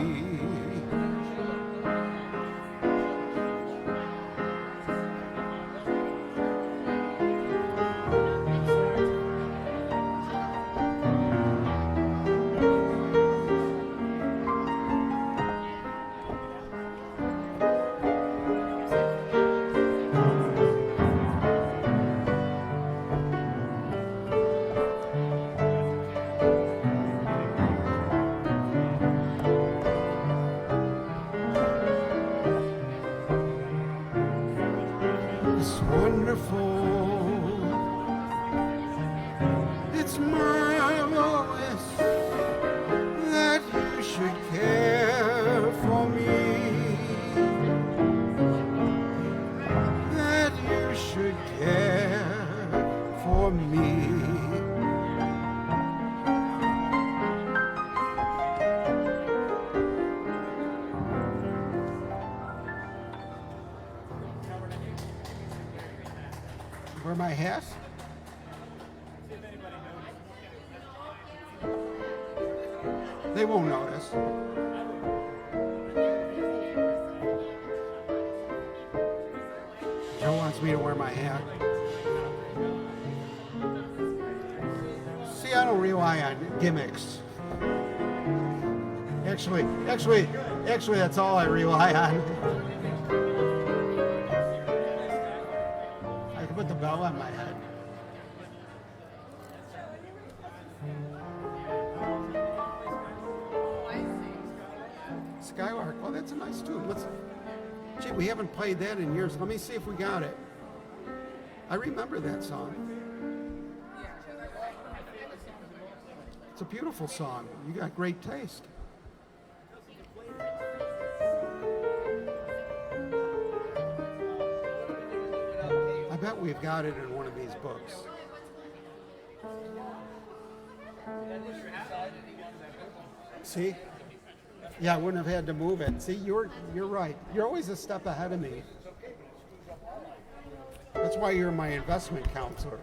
It's wonderful. It's marvelous that you should care for me. That you should care for me. Wear my hat? They won't notice. Joe wants me to wear my hat. See, I don't rely on gimmicks. Actually, that's all I rely on. I can put the bell on my head. Skylark, well, that's a nice tune. Gee, we haven't played that in years. Let me see if we got it. I remember that song. It's a beautiful song. You got great taste. I bet we've got it in one of these books. See? Yeah, I wouldn't have had to move it. See, you're right. You're always a step ahead of me. That's why you're my investment counselor.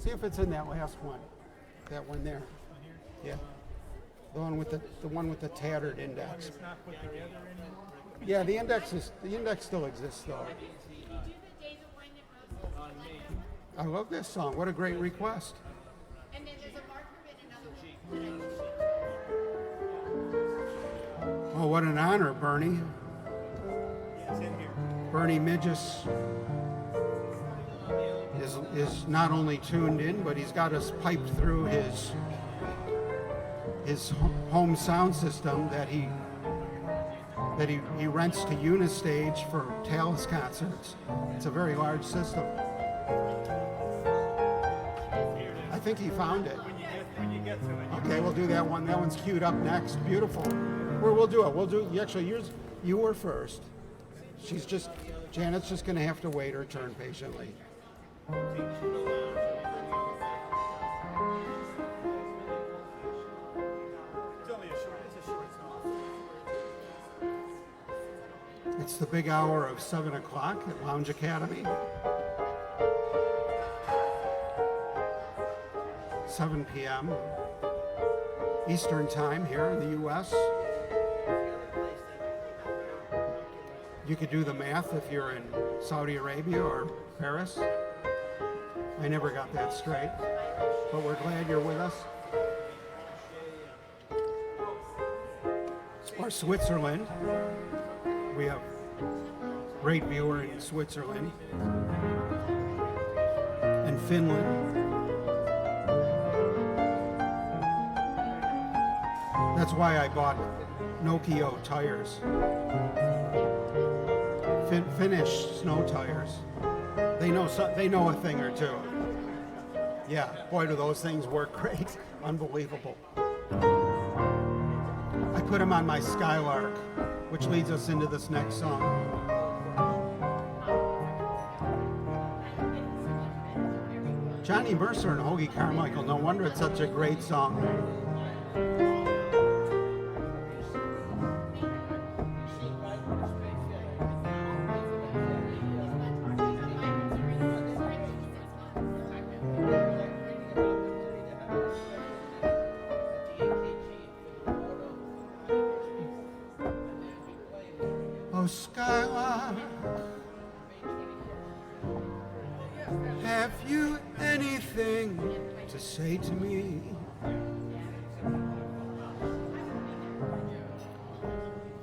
See if it's in that last one. That one there. Yeah. The one with the tattered index. It's not put together anymore. Yeah, the index still exists though. Did you do the Days of Wine and Roses? I love this song. What a great request. And then there's a marker in another one. Oh, what an honor, Bernie. Yeah, it's in here. Bernie Midges is not only tuned in, but he's got us piped through his home sound system that he rents to Unistage for Talus concerts. It's a very large system. I think he found it. When you get to it. Okay, we'll do that one. That one's queued up next. Beautiful. We'll do it. Actually, you were first. Janet's just going to have to wait her turn patiently. It's a short song. It's the big hour of 7 o'clock at Lounge Academy. 7 p.m. Eastern Time here in the U.S. You could do the math if you're in Saudi Arabia or Paris. I never got that straight, but we're glad you're with us. Or Switzerland. We have a great viewer in Switzerland and Finland. That's why I bought Nokia tires. Finnish snow tires. They know a thing or two. Yeah, boy, do those things work great. Unbelievable. I put them on my Skylark, which leads us into this next song. Johnny Mercer and Hoagie Carmichael, no wonder it's such a great song. Oh, Skylark, have you anything to say to me?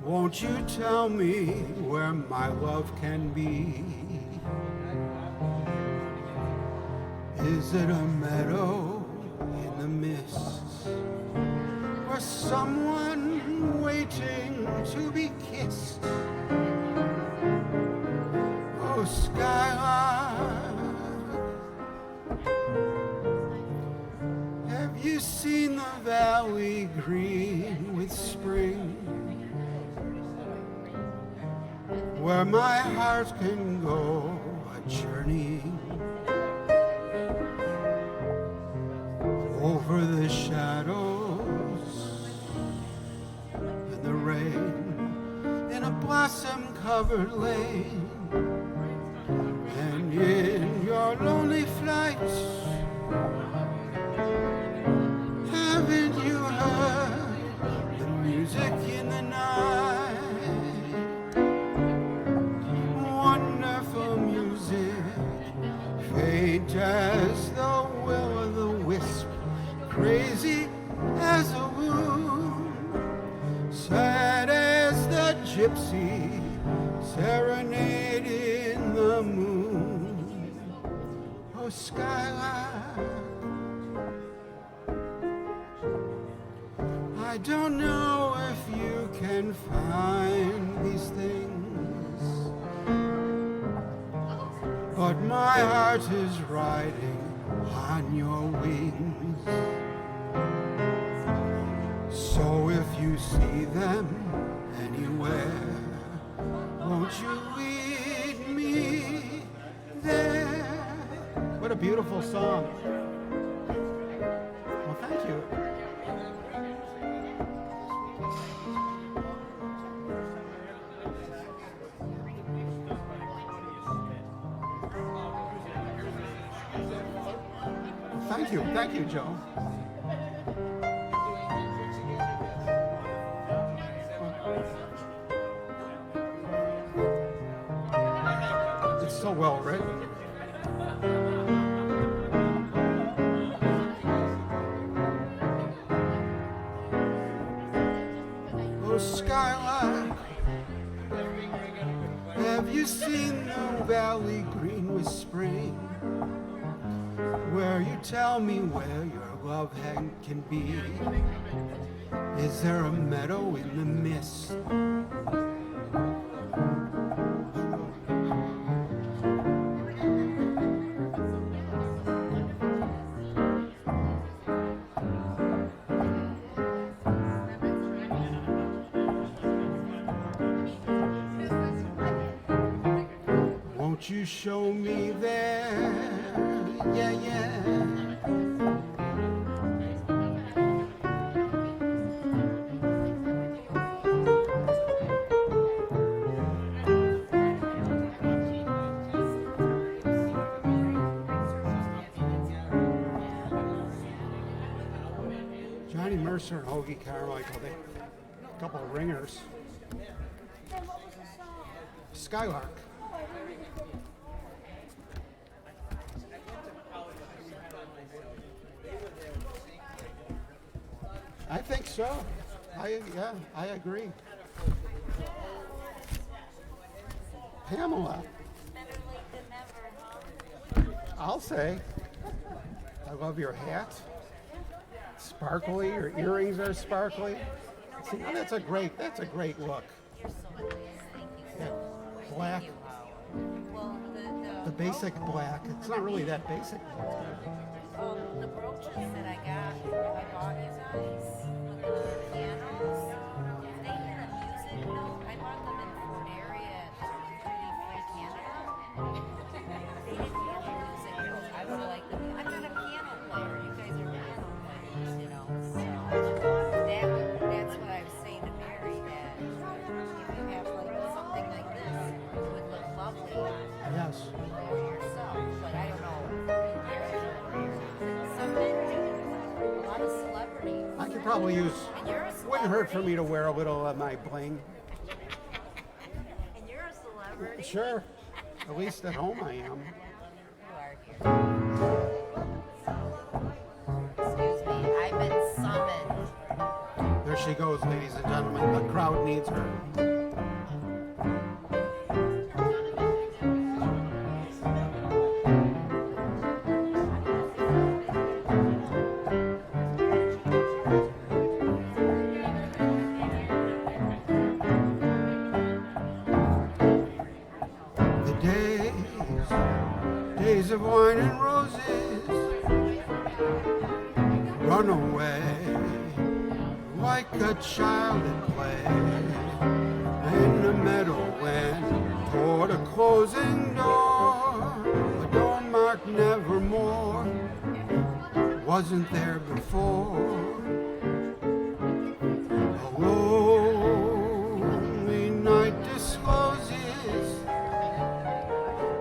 Won't you tell me where my love can be? Is it a meadow in the mist, or someone waiting to be kissed? Oh, Skylark, have you seen the valley green with spring, where my heart can go a journeying over the shadows and the rain in a blossom-covered lane? And in your lonely flights, haven't you heard the music in the night? Wonderful music, faint as the will-o'-the-wisp, crazy as a wound, sad as the gypsy serenade in the moon. Oh, Skylark, I don't know if you can find these things, but my heart is riding on your wings. So if you see them anywhere, won't you lead me there? What a beautiful song. Well, thank you. Thank you, Joe. It's so well written. Oh, Skyline, have you seen the valley green with spring? Where you tell me where your love hand can be? Is there a meadow in the mist? Won't you show me there? Yeah, yeah. Johnny Mercer and Hoagie Carmichael, they a couple of ringers. Skylark. I think so. I agree. Pamela. I'll say. I love your hat. Sparkly. Your earrings are sparkly. See, that's a great look. You're so nice. Thank you so Yeah. much. Black. Thank you. Well, The basic black. It's not really that basic. the brooches that I bought you guys with the pianos, if they had a music note, I bought them in Fort area at Duty Free Canada. They didn't have a music note. I would like them. I'm not a piano player. You guys are piano players, you know. So that's what I was saying to Mary, that if you have like something like this, it would look lovely Yes. for yourself. But I don't know. Some men do. A lot of celebrities. I could probably use. And you're a celebrity. Wouldn't hurt for me to wear a little of my bling. And you're a celebrity. Sure. At least at home I am. You are here. Excuse me. I've been summoned. There she goes, ladies and gentlemen. The crowd needs her. Days of wine and roses run away like a child at play in the meadowland toward a closing door, a door marked nevermore wasn't there before. A lonely night discloses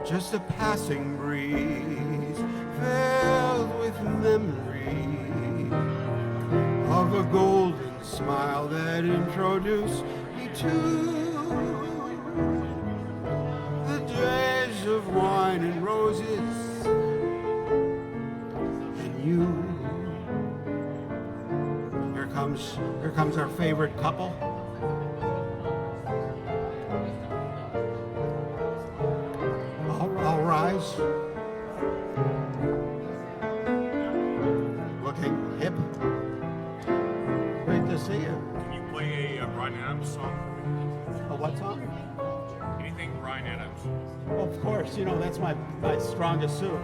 just a passing breeze filled with memory of a golden smile that introduced me to the days of wine and roses and you. Here comes our favorite couple. All rise. Looking hip. Great to see you. Can you play a Bryan Adams song? A what song? Anything Bryan Adams? Well, of course, you know, that's my strongest suit.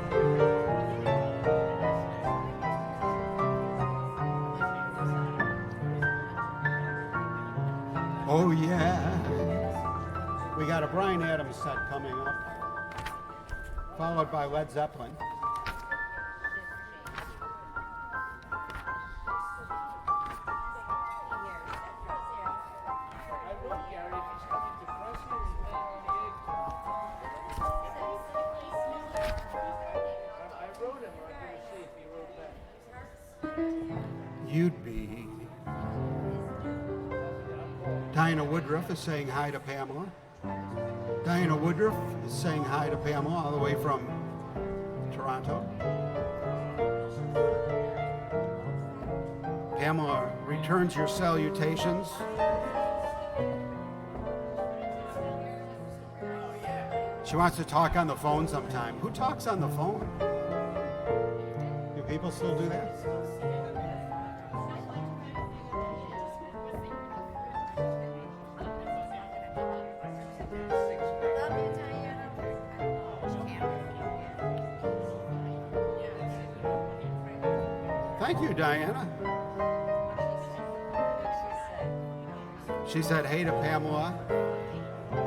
Oh yeah. We got a Bryan Adams set coming up, followed by Led Zeppelin. Woodruff is saying hi to Pamela. Diana Woodruff is saying hi to Pamela all the way from Toronto. Pamela returns your salutations. She wants to talk on the phone sometime. Who talks on the phone? Do people still do that? Love you, Diana. Thank you, Diana. She said hey to Pamela,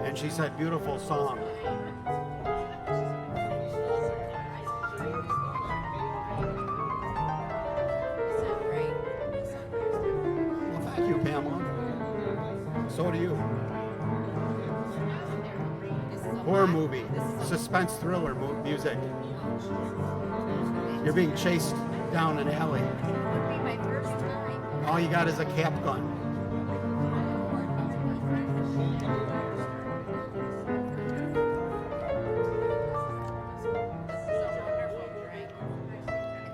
and she said beautiful song. Well, thank you, Pamela. So do you. Horror movie, suspense thriller music. You're being chased down an alley. Would be my first time. All you got is a cap gun.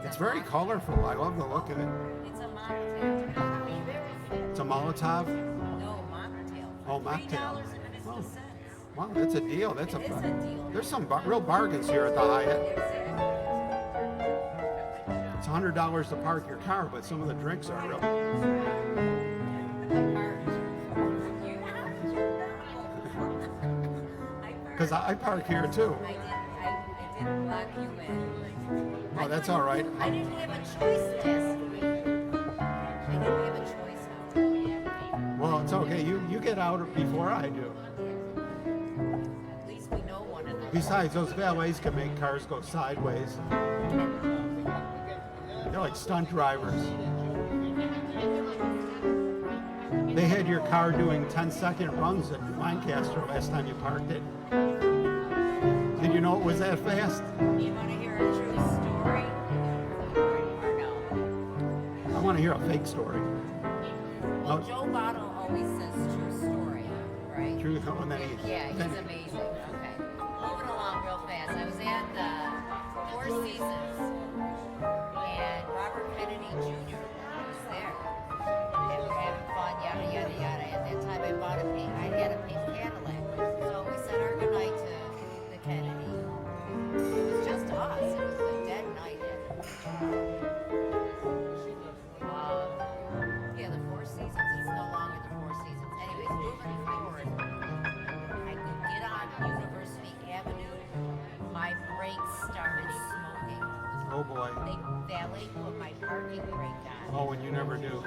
It's very colorful. I love the look of it. It's a mocktail. It's a Molotov. No, mocktail. Oh, mocktail. $3.50. Wow, that's a deal. That's It is a deal. There's some real bargains here at the Hyatt. It's $100 to park your car, but some of the drinks are real. Because I park here too. I didn't lock you in. Oh, that's all right. I didn't have a choice last week. I didn't have a choice after that. Well, it's okay. You get out before I do. At least we know one another. Besides, those valets can make cars go sideways. They're like stunt drivers. They had your car doing 10-second runs at Lancaster last time you parked it. Did you know it was that fast? You want to hear a true story? Or no? I want to hear a fake story. Well, Oh. Joe Bottle always says true story, right? True, and then Yeah, he's amazing. Okay. Moving along real fast. I was at Four Seasons, and Robert Kennedy Jr. was there. And we're having fun, yada, yada, yada. At that time, I had a pink Cadillac. So we said our goodnight to the Kennedy. It was just us. It was a dead night. Yeah, the Four Seasons. It's no longer the Four Seasons. Anyways, moving forward, I could get on University Avenue. My brakes started smoking. Oh boy. They valet put my parking brake on. Oh, and you never do.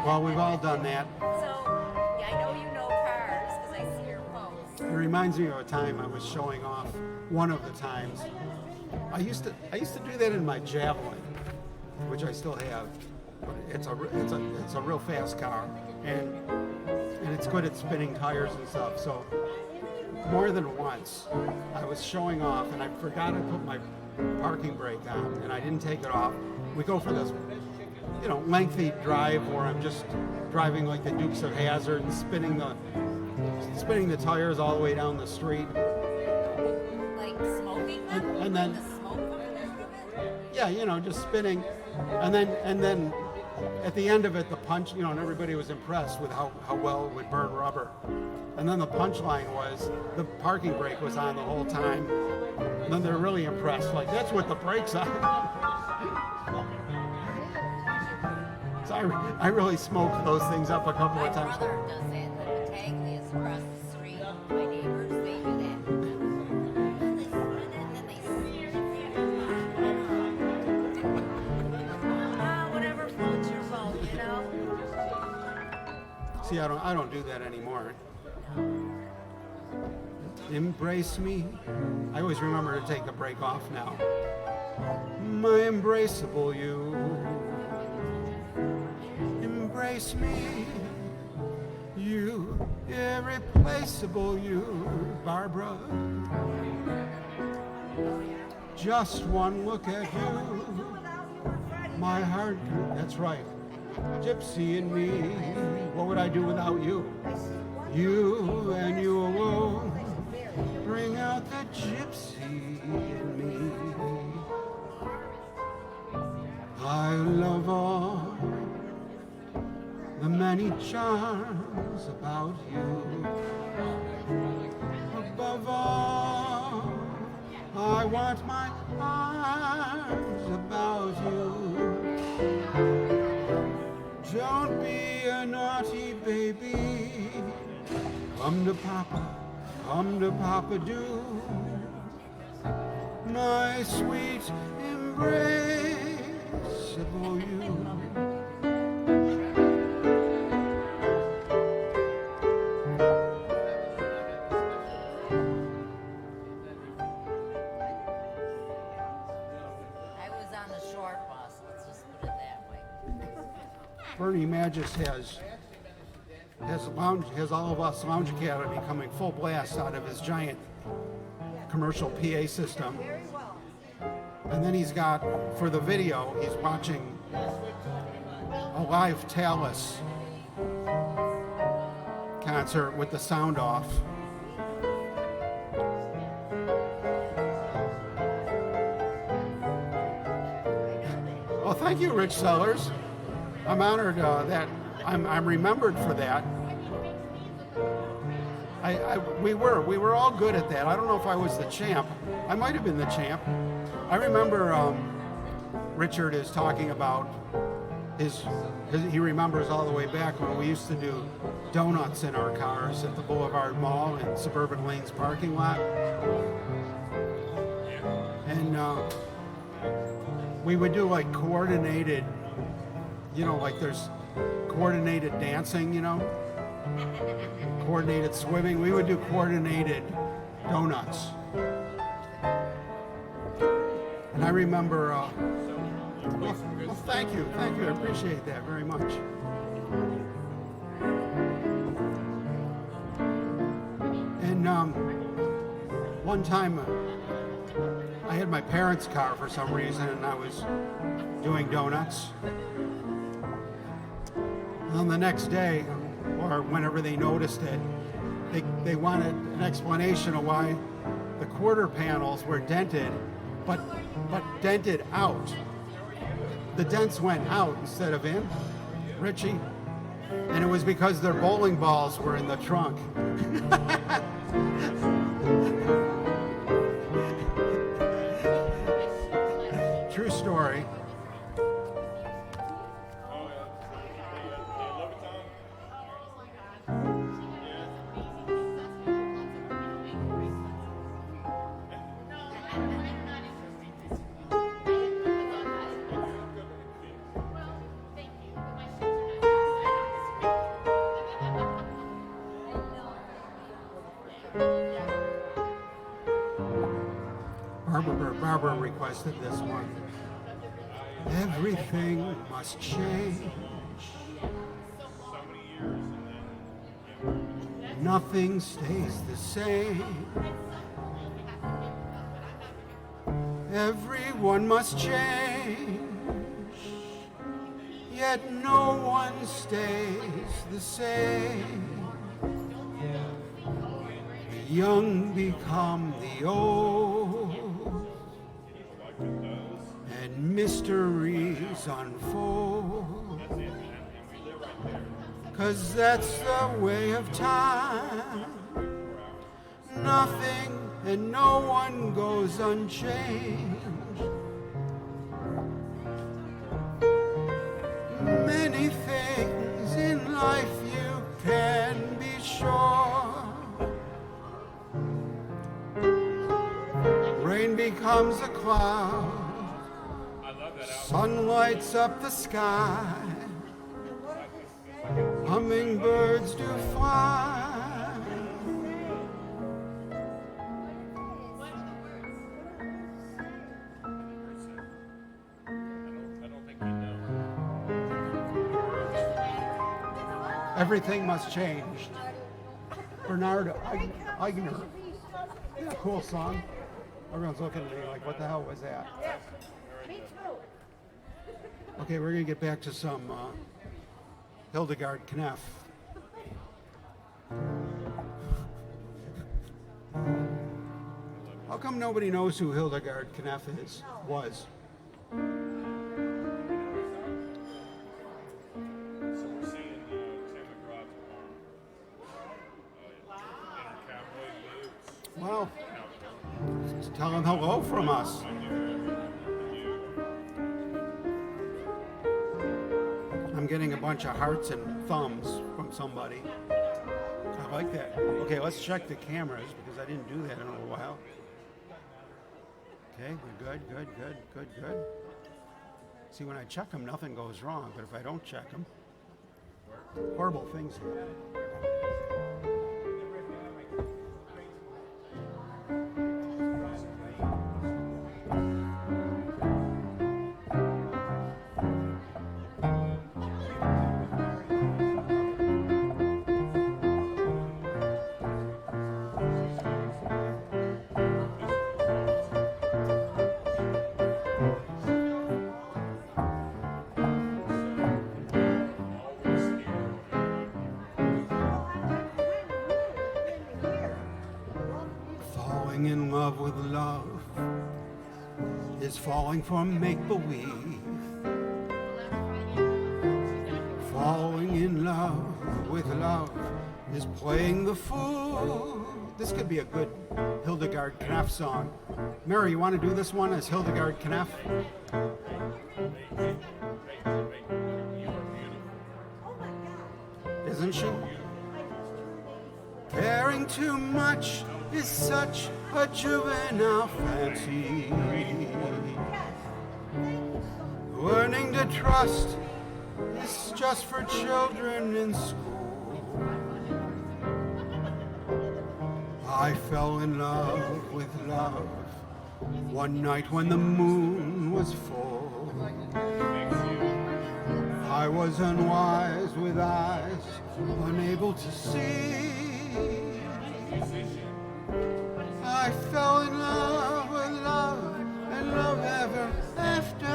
Well, we've all done that. So, yeah, I know you know cars because I see your posts. It reminds me of a time I was showing off. One of the times, I used to do that in my Javelin, which I still have. But it's a real fast car, and it's good at spinning tires and stuff. So more than once, I was showing off, and I forgot to put my parking brake on, and I didn't take it off. We go for this, lengthy drive where I'm just driving like the Dukes of Hazzard and spinning the tires all the way down the street. Like smoking them? And then- the smoke coming out of it? Yeah, just spinning, and then at the end of it, the punch, and everybody was impressed with how well it would burn rubber. And then the punchline was the parking brake was on the whole time. And then they're really impressed, like that's what the brake's on. So I really smoked those things up a couple My of times. brother does that. The Battaglias across the street, my neighbors, they do that. They spin it and then they whatever floats your boat, See, I don't do that anymore. Embrace me. I always remember to take the brake off now. My embraceable you. Embrace me. You, irreplaceable you, Barbara. Just one look at you. My heart, that's right. gypsy in me. What would I do without you? You and you alone bring out the gypsy in me. I love all the many charms about you. Above all, I want my arms about you. Don't be a naughty baby. Come to Papa do. My sweet embraceable you. I was on the short bus, let's just put it that way. Bernie Magis has all of us Lounge Academy coming full blast out of his giant commercial PA system. And then he's got, for the video, he's watching a live Talus concert with the sound off. Well, thank you, Rich Sellers. I'm honored that I'm remembered for that. We were all good at that. I don't know if I was the champ. I might have been the champ. I remember Richard is talking about he remembers all the way back when we used to do donuts in our cars at the Boulevard Mall and Suburban Lanes parking lot. And we would do like coordinated, like there's coordinated dancing, coordinated swimming. We would do coordinated donuts. And I remember, well, thank you, I appreciate that very much. And one time I had my parents' car for some reason and I was doing donuts. And then the next day, or whenever they noticed it, they wanted an explanation of why the quarter panels were dented, but dented out. The dents went out instead of in, Richie. And it was because their bowling balls were in the trunk. True story. Barbara requested this one. Everything must change. Nothing stays the same. Everyone must change. Yet no one stays the same. The young become the old. And mysteries unfold, 'cause that's the way of time. Nothing and no one goes unchanged. Many things in life you can be sure. Rain becomes a cloud. Sun lights up the sky. Hummingbirds do fly. Everything must change. Bernard Eigner. Yeah, cool song. Everyone's looking at me like, what the hell was that? Me too. Okay, we're gonna get back to some Hildegard Kneff. How come nobody knows who Hildegard Kneff was? So we're seeing Tim McGraw tomorrow. Well, tell him hello from us. I'm getting a bunch of hearts and thumbs from somebody. I like that. Okay, let's check the cameras because I didn't do that in a little while. Okay, we're good. See, when I check them, nothing goes wrong, but if I don't check them, horrible things happen. Falling in love with love is falling for make-believe. Falling in love with love is playing the fool. This could be a good Hildegard Kneff song. Mary, you want to do this one as Hildegard Kneff? Isn't she? Caring too much is such a juvenile fancy. Learning to trust is just for children in school. I fell in love with love one night when the moon was full. I was unwise with eyes unable to see. I fell in love with love and love ever after.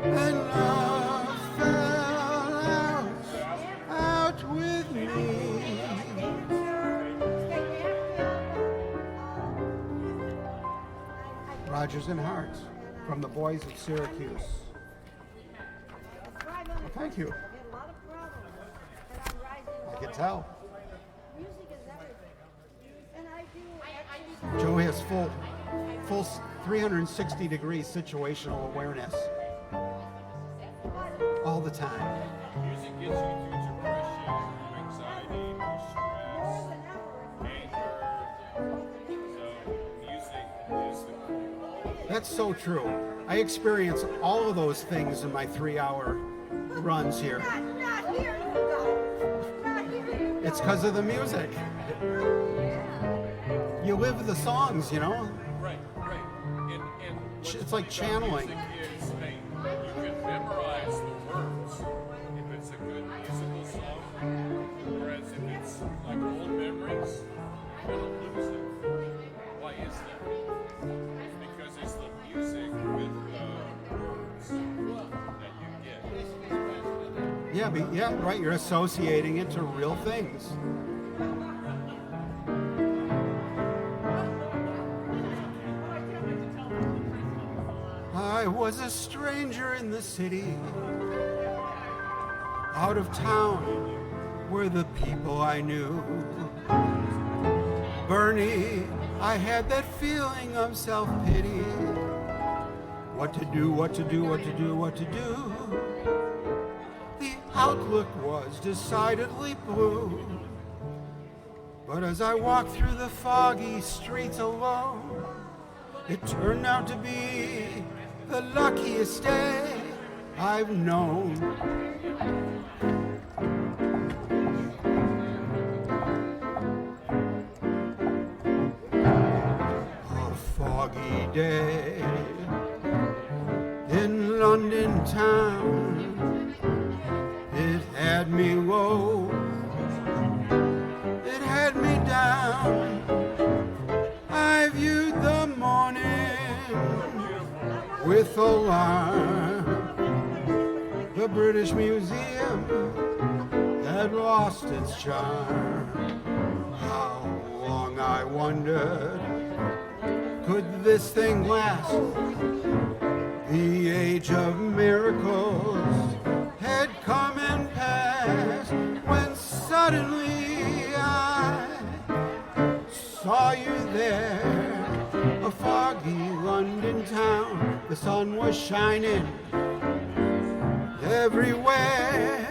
And love fell out with me. Rogers and Hearts from the boys of Syracuse. Well, thank you. I can tell. Joe has full 360-degree situational awareness all the time. Music gets you through depression, anxiety, stress, anger. So music is the core. That's so true. I experience all of those things in my 3-hour runs here. Not here you go. Not here you go. It's because of the music. You live the songs, you know? Right. And It's like channeling. music is, hey, you can memorize the words if it's a good musical song, whereas if it's like old memories, you're gonna lose it. Why is that? Because it's the music with the words that you get. Yeah, right. You're associating it to real things. I was a stranger in the city, out of town were the people I knew. Bernie, I had that feeling of self-pity. What to do, what to do, what to do, what to do. The outlook was decidedly blue. But as I walked through the foggy streets alone, it turned out to be the luckiest day I've known. A foggy day in London town, it had me low, it had me down. I viewed the morning with alarm. The the British Museum had lost its charm. How long, I wondered, could this thing last? The age of miracles had come and passed when suddenly I saw you there, a foggy London town. The sun was shining everywhere.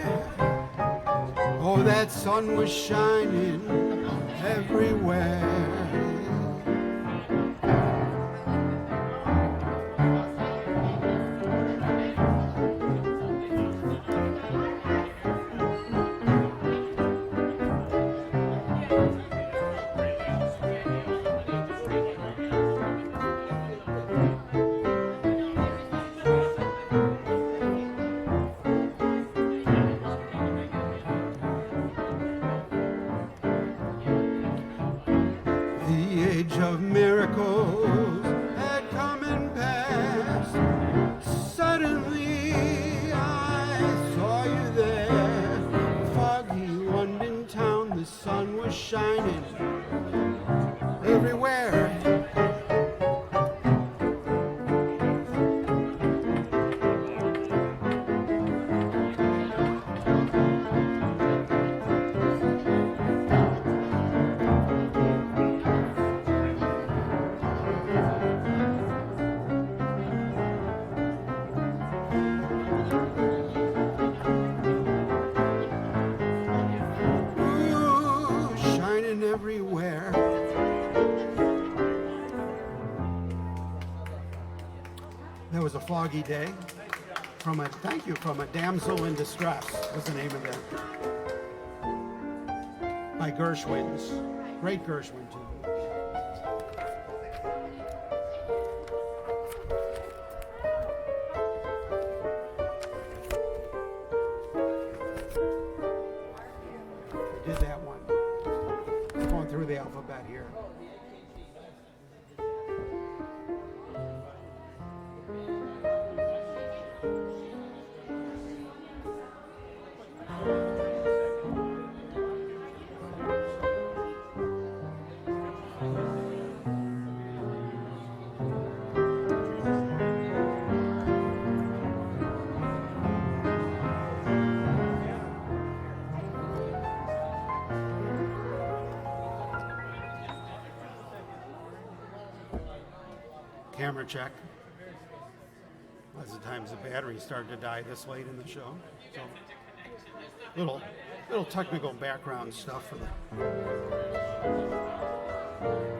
Oh, that sun was shining everywhere. Of miracles had come and passed. Suddenly I saw you there, foggy London town. The sun was shining everywhere. Everywhere. There was a foggy day from a damsel in distress was the name of it, by Gershwin's, great Gershwin too. Did that one. Going through the alphabet here. Camera check. Lots of times the battery started to die this late in the show. So little technical background stuff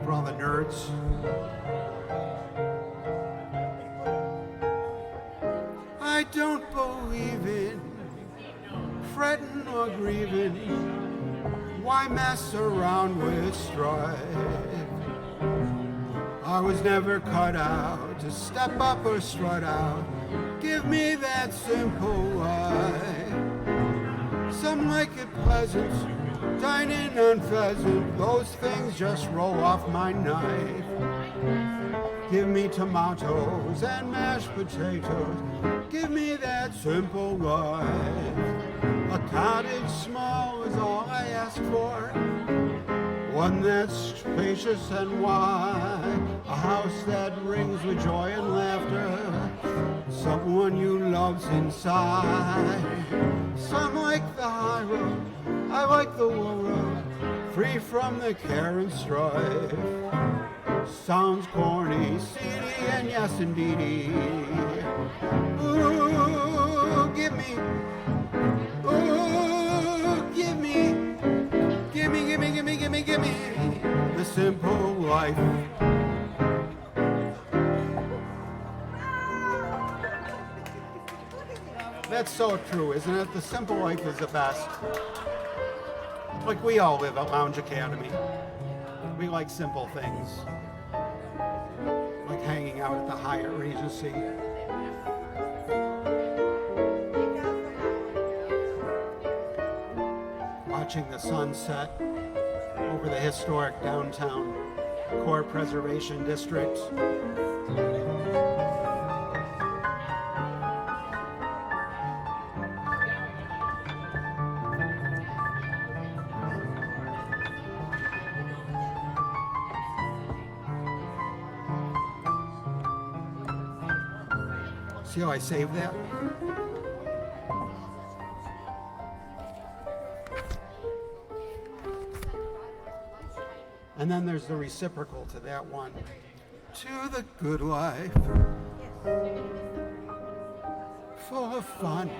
for all the nerds. I don't believe in fretting or grieving. Why mess around with strife? I was never cut out to step up or strut out. Give me that simple life. Some like it pleasant, dining on pheasant. Those things just roll off my knife. Give me tomatoes and mashed potatoes. Give me that simple life. A cottage small is all I ask for. One that's spacious and wide, a house that rings with joy and laughter, someone you love's inside. Some like the high road, I like the low road, free from the care and strife. Sounds corny, seedy, and yes indeedy. Ooh, give me, give me the simple life. That's so true, isn't it? The simple life is the best. Like we all live at Lounge Academy. We like simple things. Like hanging out at the Hyatt Regency. Watching the sunset over the historic downtown core preservation district. See how I saved that? And then there's the reciprocal to that one. To the good life. For fun.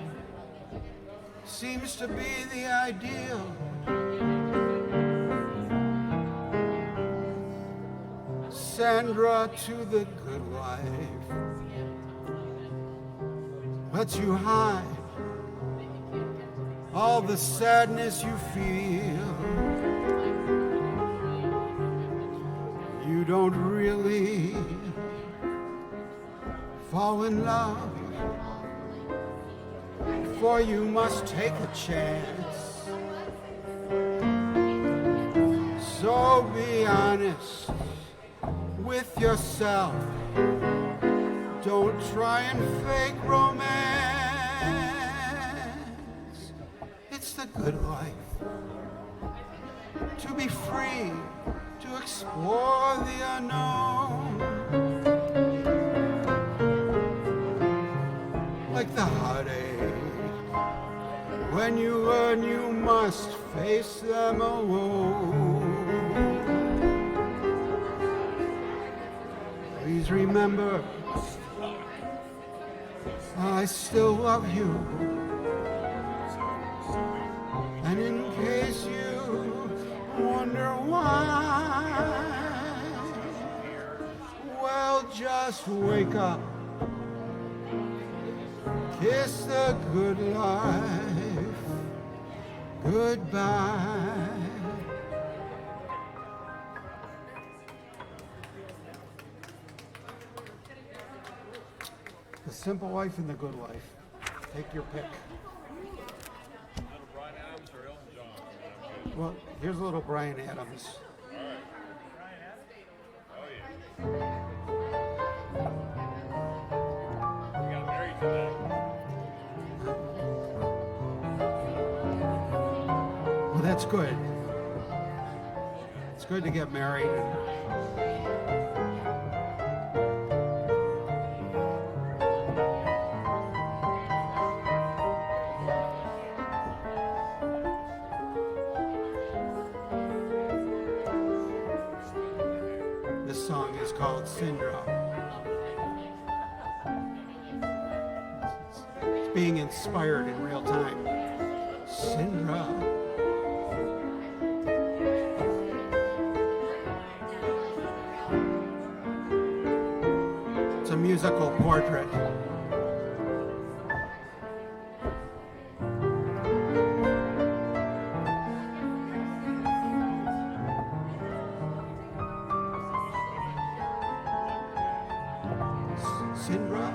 Seems to be the ideal. Sandra, to the good life. Lets you hide all the sadness you feel. You don't really fall in love, for you must take a chance. So be honest with yourself. Don't try and fake romance. It's the good life. To be free, to explore the unknown. Like the heartache, when you learn you must face them alone. Please remember, I still love you. And in case you wonder why, well, just wake up. Kiss the good life goodbye. The simple life and the good life. Take your pick. Little Brian Adams or Elton John? Well, here's a little Brian Adams. Oh yeah. You got married to that. Well, that's good. It's good to get married. This song is called Syndrome. It's being inspired in real time. Syndrome. It's a musical portrait. Syndrome.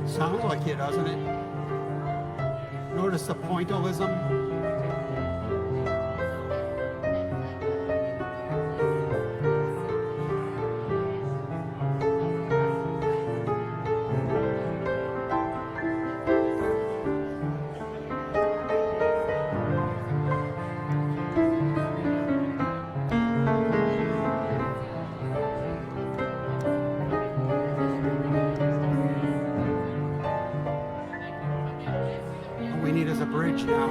Sounds like it, doesn't it? Notice the pointillism? What we need is a bridge now.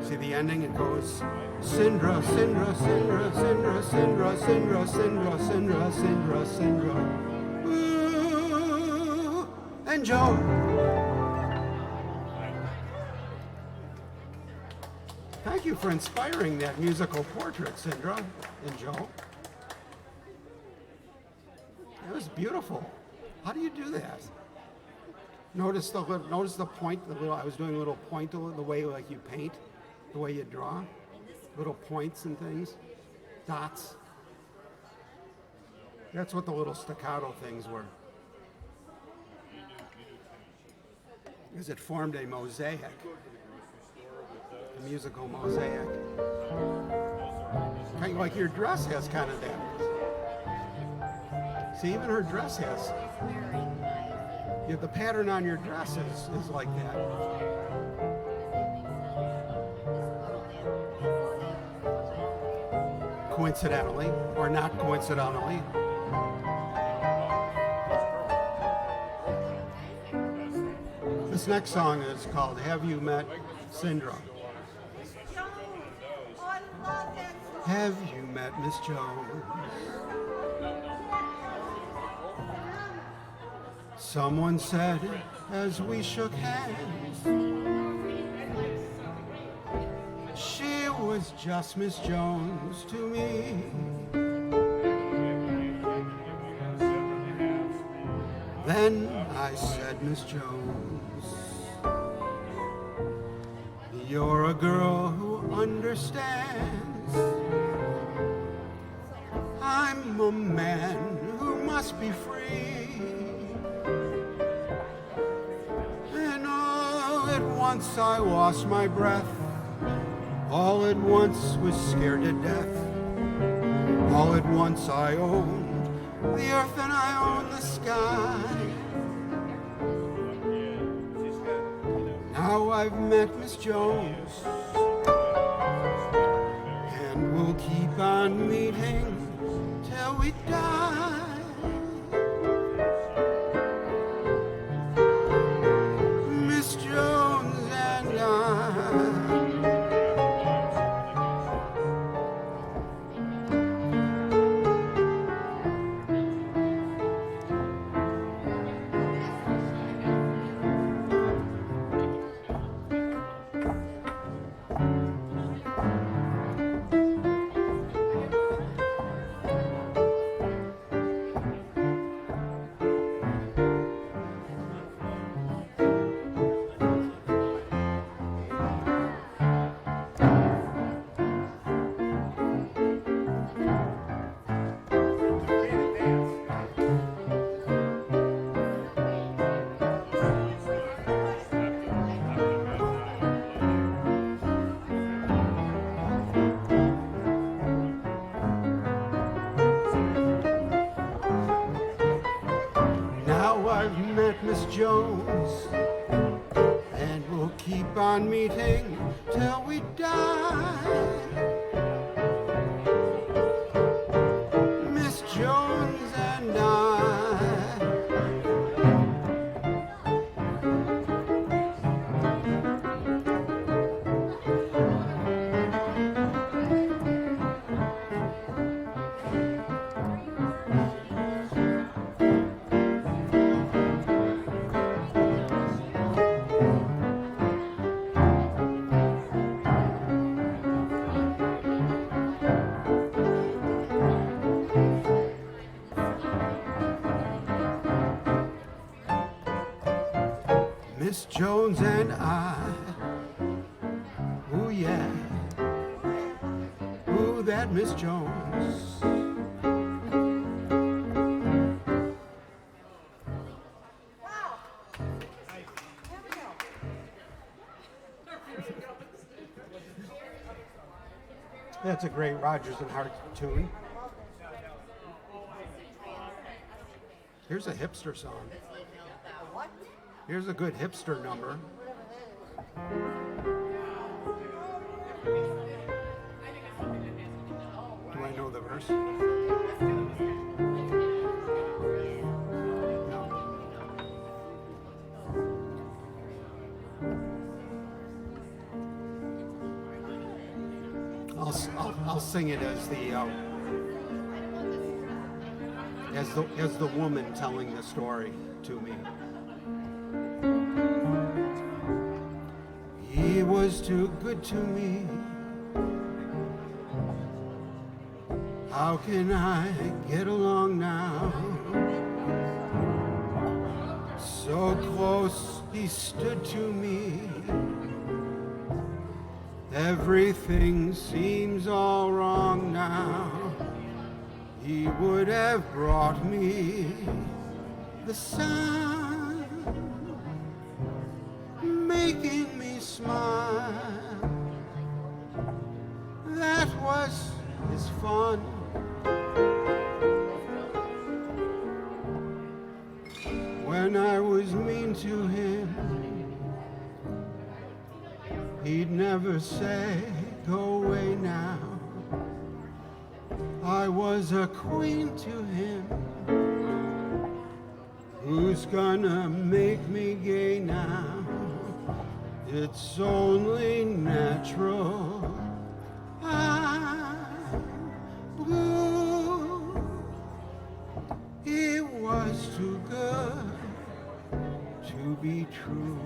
See the ending? It goes Syndra, Syndra, Syndra, Syndra, Syndra, Syndra, Syndra, Syndra, Syndra, Syndra. Ooh, and Joe. Thank you for inspiring that musical portrait, Syndra and Joe. beautiful. How do you do that? Notice the point. I was doing a little point, the way like you paint, the way you draw, little points and things, dots. That's what the little staccato things were. Because it formed a mosaic, a musical mosaic. Kind of like your dress has kind of that. See, even her dress has. Yeah, the pattern on your dress is like that. Coincidentally, or not coincidentally. This next song is called Have You Met Syndrome? Have you met Miss Jones? Someone said as we shook hands, she was just Miss Jones to me. Then I said, Miss Jones, you're a girl who understands. I'm a man who must be free. And all at once I lost my breath. All at once was scared to death. All at once I owned the earth and I owned the sky. Now I've met Miss Jones, and we'll keep on meeting till we die. Miss Jones and I. Miss Jones, and we'll keep on meeting till we die. Miss Jones and I. Miss Jones and I, ooh yeah, ooh that Miss Jones. That's a great Rodgers and Hart tune. Here's a hipster song. Here's a good hipster number. Do I know the verse? I'll sing it as the woman telling the story to me. He was too good to me. How can I get along now? So close he stood to me. Everything seems all wrong now. He would have brought me the sun, making me smile. That was his fun. When I was mean to him, he'd never say, go away now. I was a queen to him. Who's gonna make me gay now? It's only natural. I'm blue. It was too good to be true.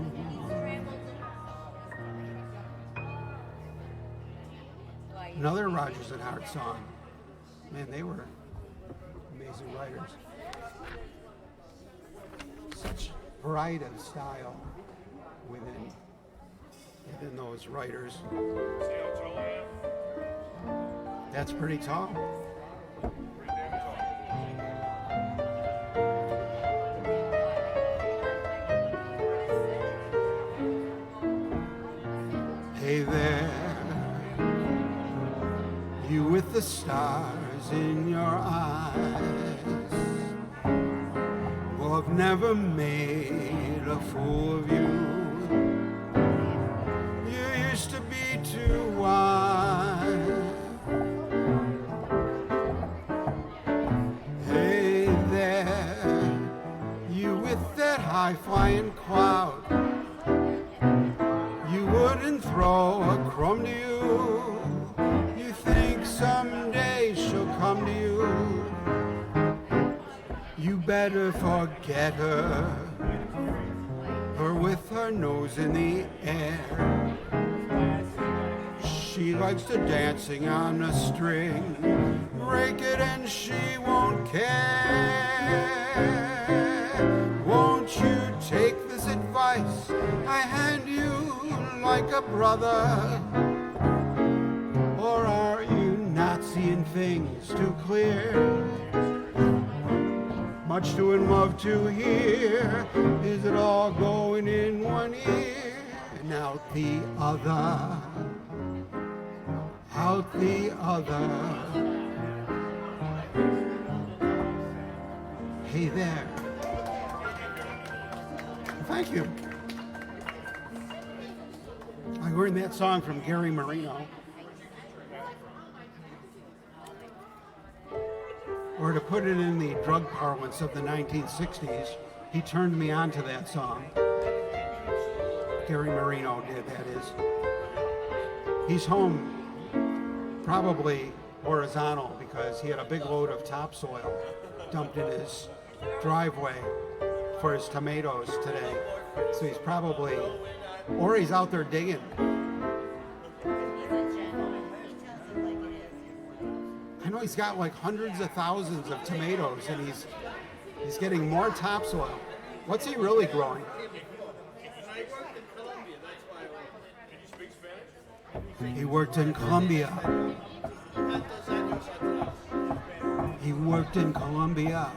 Another Rodgers and Hart song. Man, they were amazing writers. Such variety of style within those writers. See how tall I am? That's pretty tall. Pretty damn tall. Hey there, you with the stars in your eyes. Well, I've never made a fool of you. You used to be too wise. Hey there, you with that high-flying cloud. You wouldn't throw a crumb to you. You think someday she'll come to you. You better forget her, her with her nose in the air. She likes to dancing on a string. Break it and she won't care. Won't you take this advice I hand you like a brother? Or are you not seeing things too clear? Much too in love to hear. Is it all going in one ear and out the other? Out the other. Hey there. Thank you. I learned that song from Gary Marino. Or to put it in the drug parlance of the 1960s, he turned me on to that song. Gary Marino did, that is. He's home probably horizontal because he had a big load of topsoil dumped in his driveway for his tomatoes today. So he's probably, or he's out there digging. I know he's got like hundreds of thousands of tomatoes and he's getting more topsoil. What's he really growing? He worked in Colombia. He worked in Colombia.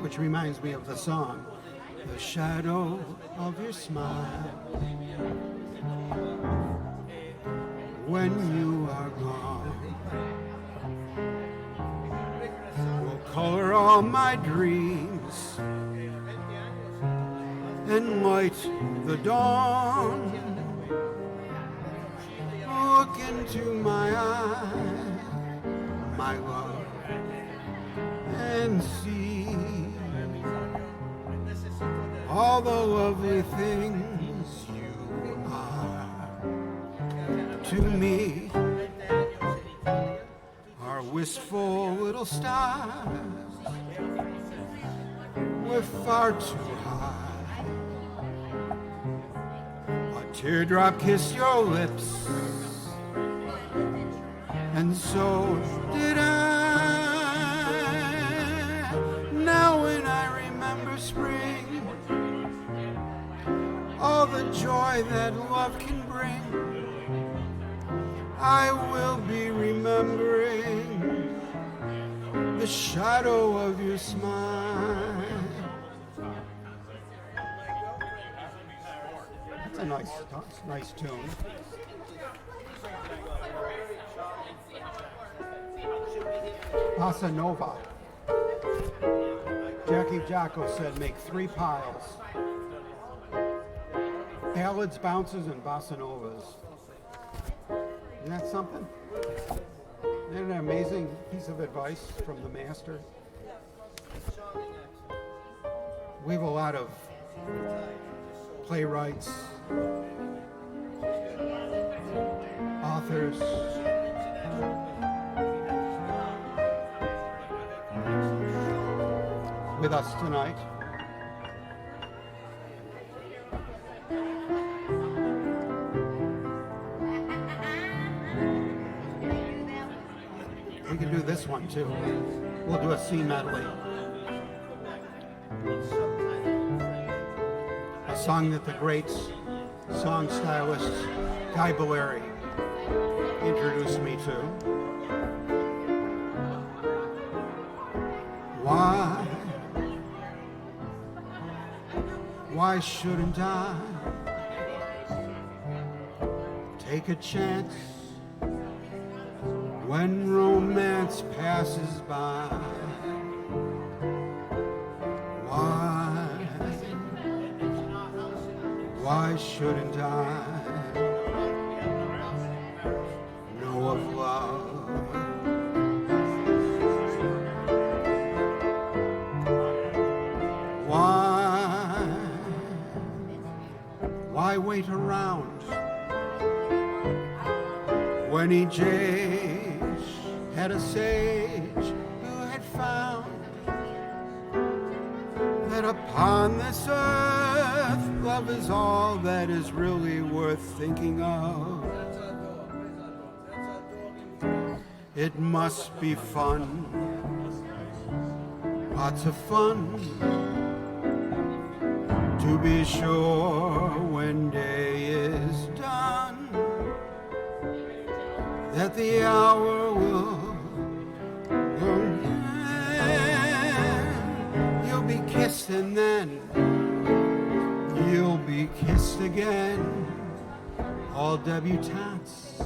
Which reminds me of the song, The Shadow of Your Smile. When you are gone, will color all my dreams and light the dawn. Look into my eyes, my love, and see all the lovely things you are to me. wistful little stars were far too high. A teardrop kissed your lips, and so did I. Now when I remember spring, all the joy that love can bring, I will be remembering the shadow of your smile. That's a nice tune. Bossa Nova. Jackie Jocko said make 3 piles. Ballads, bounces, and bossa novas. Isn't that something? Isn't that an amazing piece of advice from the master? We have a lot of playwrights, authors, with us tonight. We can do this one too. We'll do a C medley. A song that the great song stylist Guy Balleri introduced me to. Why shouldn't I take a chance when romance passes by? Why shouldn't I know of love? Why wait around when each age had a sage who had found that upon this earth love is all that is really worth thinking of? It must be fun, lots of fun, to be sure when day is done, that the hour will end. You'll be kissed and then you'll be kissed again. All debutantes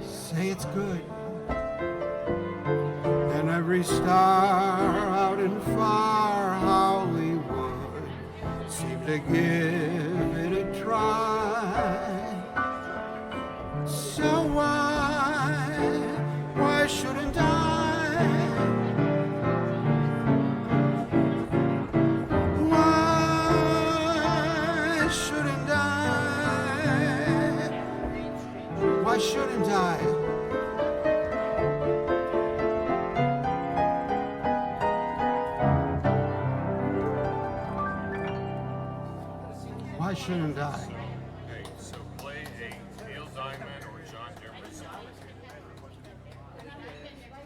say it's good, and every star out in far Hollywood seem to give it a try. So why shouldn't I? Why shouldn't I? Why shouldn't I? Why shouldn't I? Okay, so play a Neil Diamond or John Denver song.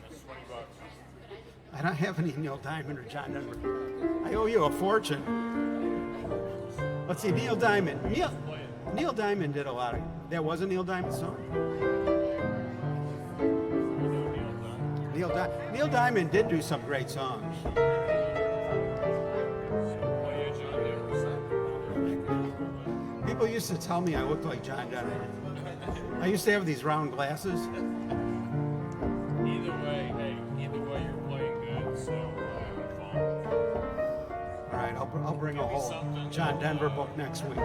That's $20. I don't have any Neil Diamond or John Denver. I owe you a fortune. Let's see, Neil Diamond. Neil Diamond did a lot of. That was a Neil Diamond song. Neil Diamond did do some great songs. People used to tell me I looked like John Denver. I used to have these round glasses. Either way, you're playing good, so fun. All right, I'll bring a whole John Denver book next week.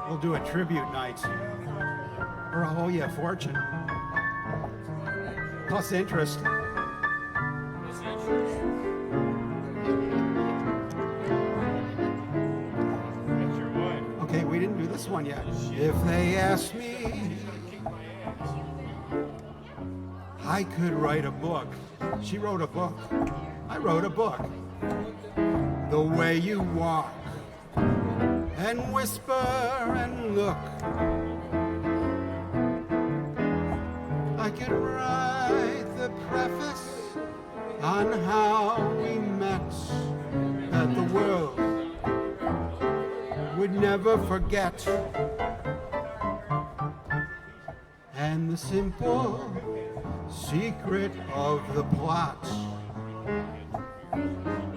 We'll do a tribute night, or I'll owe you a fortune. Plus interest. Okay, we didn't do this one yet. If they ask me I could write a book. She wrote a book. I wrote a book. The way you walk and whisper and look. I could write the preface on how we met, that the world would never forget. And the simple secret of the plot,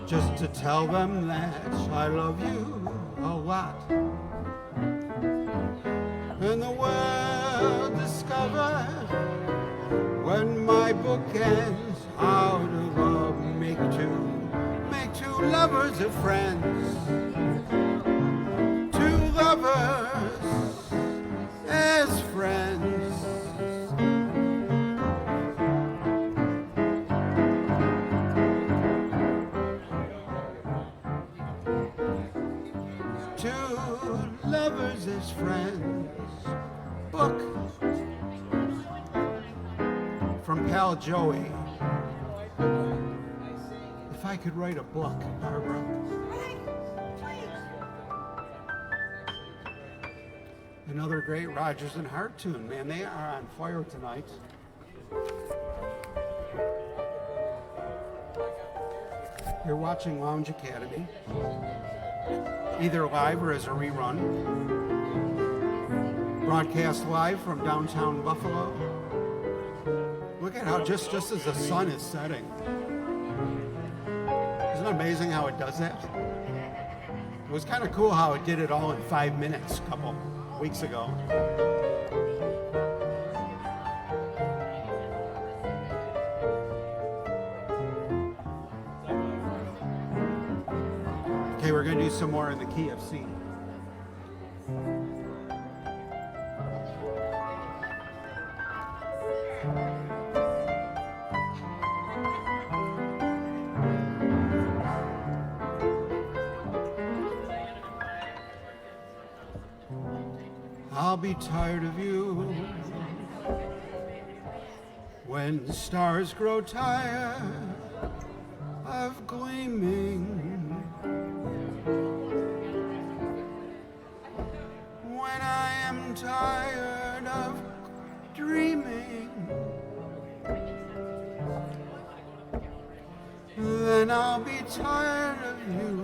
just to tell them that I love you a lot. And the world discovered when my book ends how to make two lovers of friends, two lovers as friends. Lovers as friends. Book from pal Joey. If I could write a book, Barbara. Another great Rodgers and Hart tune, man. They are on fire tonight. You're watching Lounge Academy, either live or as a rerun. Broadcast live from downtown Buffalo. Look at how just as the sun is setting. Isn't it amazing how it does that? It was kind of cool how it did it all in 5 minutes a couple weeks ago. Okay, we're going to do some more in the key of C. I'll be tired of you when the stars grow tired of gleaming, when I am tired of dreaming, then I'll be tired of you.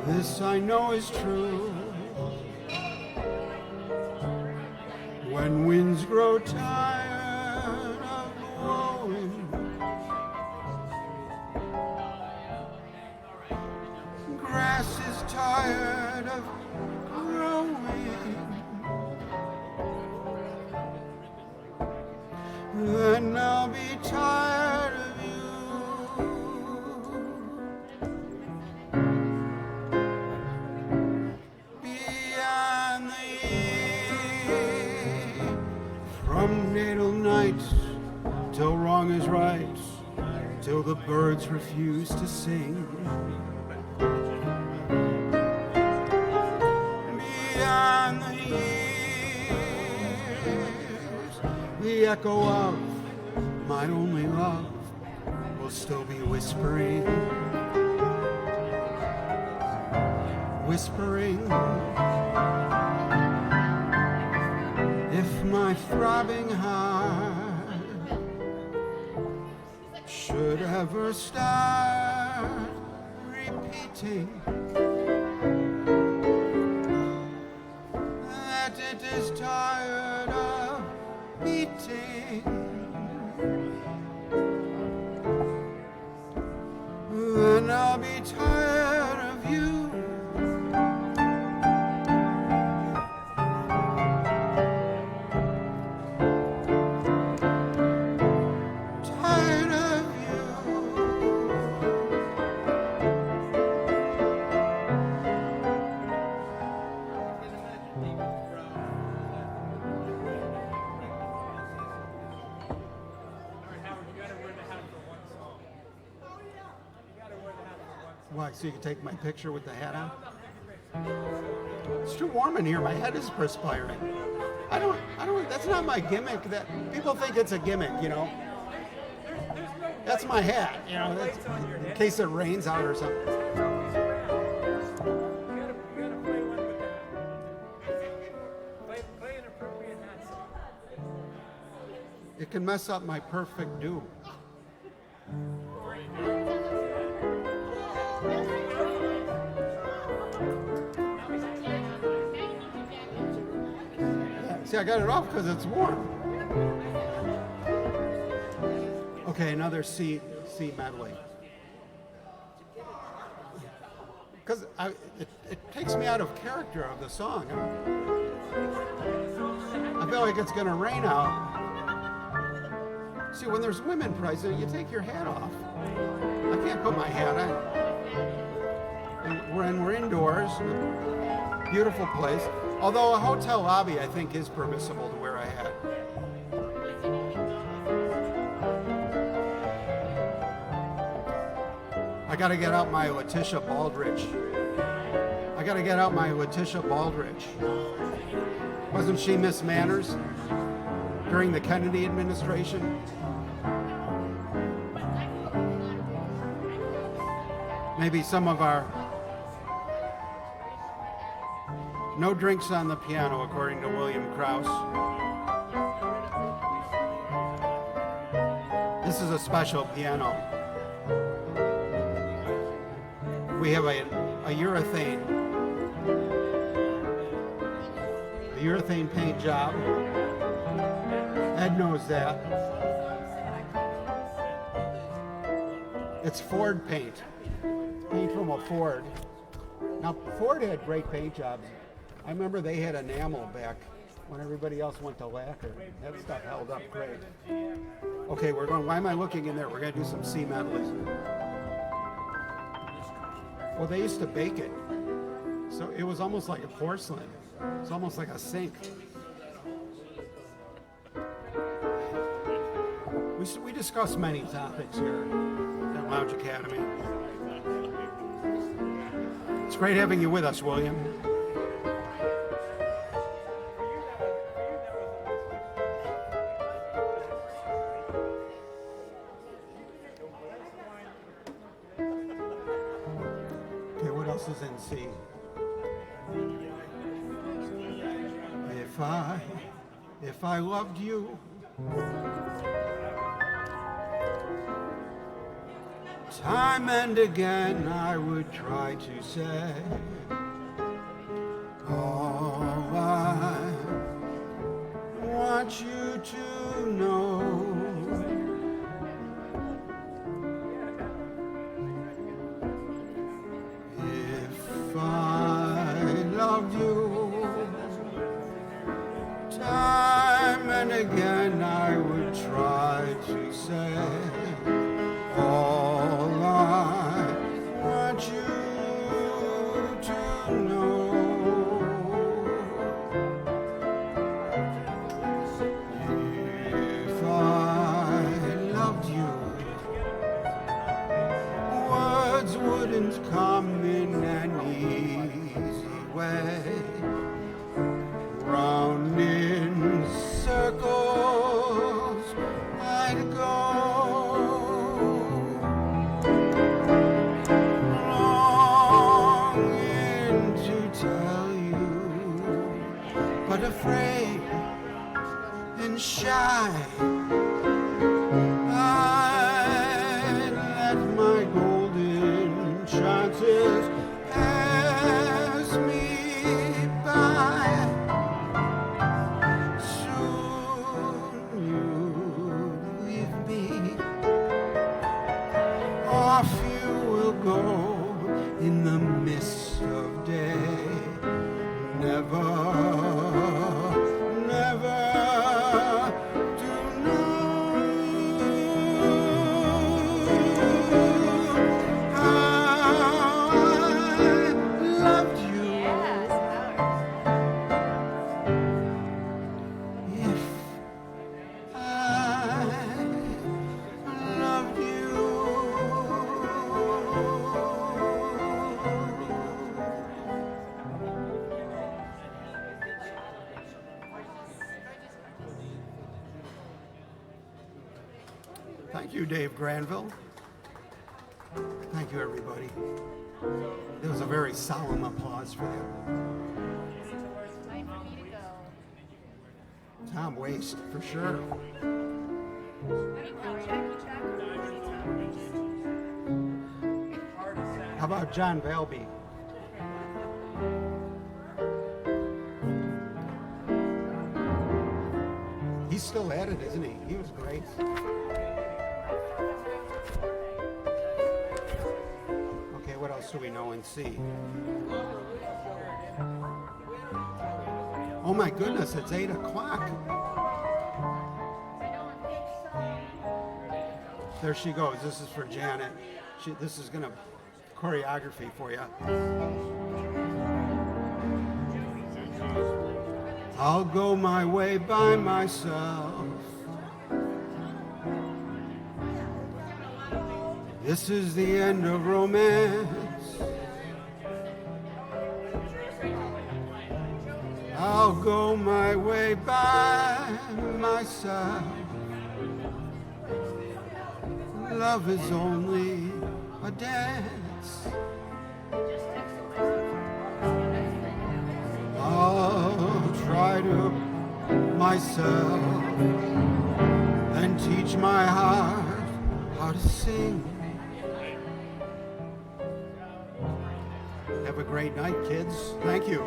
This I know is true. When winds grow tired of blowing, grass is tired of growing, then I'll be tired of you. From natal night till wrong is right, till the birds refuse to sing. Beyond the years, the echo of my only love will still be whispering, whispering. If my throbbing heart should ever start repeating that it is tired of beating, then I'll be tired of you. Why? So you can take my picture with the hat on? It's too warm in here. My head is perspiring. I don't, that's not my gimmick. That people think it's a gimmick, you know. That's my hat, you know, that's, in case it rains out or something. You gotta play one with that. Play an appropriate hat song. It can mess up my perfect do. See, I got it off because it's warm. Okay, another C medley. Because it takes me out of character of the song. I feel like it's going to rain out. See, when there's women present, you take your hat off. I can't put my hat on. And we're indoors. Beautiful place. Although a hotel lobby, I think, is permissible to wear a hat. I got to get out my Letitia Baldridge. Wasn't she Miss Manners during the Kennedy administration? Maybe some of our no drinks on the piano, according to William Krauss. This is a special piano. We have a urethane paint job. Ed knows that. It's Ford paint from a Ford. Now, Ford had great paint jobs. I remember they had enamel back when everybody else went to lacquer. That stuff held up great. Okay, why am I looking in there? We're going to do some C medleys. Well, they used to bake it. So it was almost like a porcelain. It's almost like a sink. We discuss many topics here at Lounge Academy. It's great having you with us, William. Okay, what else is in C? If I loved you, time and again I would try to say, all I want you to know if I loved you, time and again I would try to say, all I want you to know, if I loved you, words wouldn't come in an easy way. Round in circles I'd go, longing to tell you, but afraid and shy. I'd let my golden chances pass me by. Off you will go in the mist of day. Never, never to know how I loved you. If I loved you. Thank you, Dave Granville. Thank you, everybody. It was a very solemn applause for him. Time for me to go. Tom Waste, for sure. How about John Valby? He's still at it, isn't he? He was great. Okay, what else do we know and see? Oh my goodness, it's 8 o'clock. There she goes. This is for Janet. This is gonna choreography for you. I'll go my way by myself. This is the end of romance. I'll go my way by myself. Love is only a dance. I'll try to myself and teach my heart how to sing. Have a great night, kids. Thank you.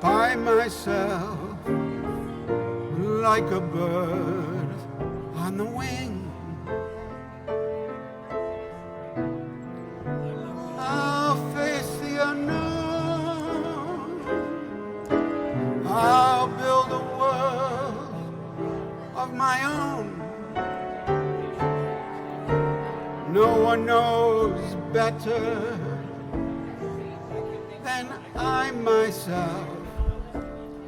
By myself, like a bird on the wing. I'll face the unknown. I'll build a world of my own. No one knows better than I myself.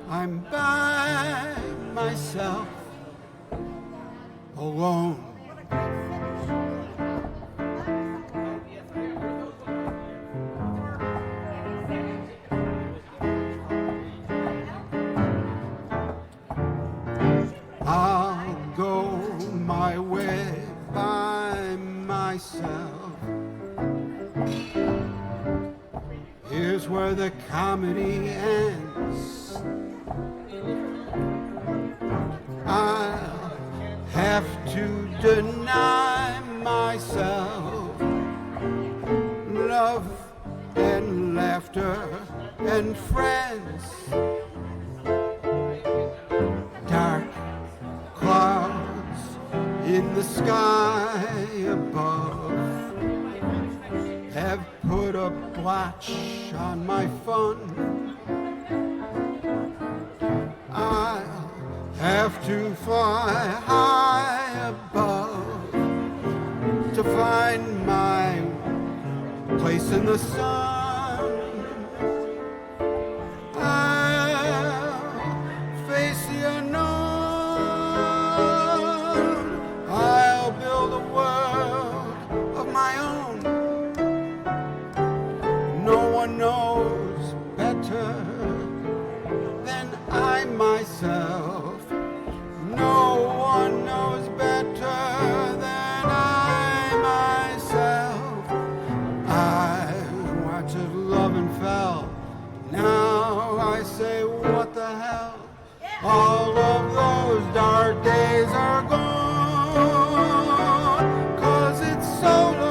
I'm by myself, alone. I'll go my way by myself. Here's where the comedy ends. I'll have to deny myself love and laughter and friends. Dark clouds in the sky above have put a blotch on my fun. I'll have to fly high above to find my place in the sun. I'll face the unknown. I'll build a world of my own. No one knows better than I myself. No one knows better than I myself. I watched love and fell. Now I say, what the hell? All of those dark days are gone. 'Cause it's solo,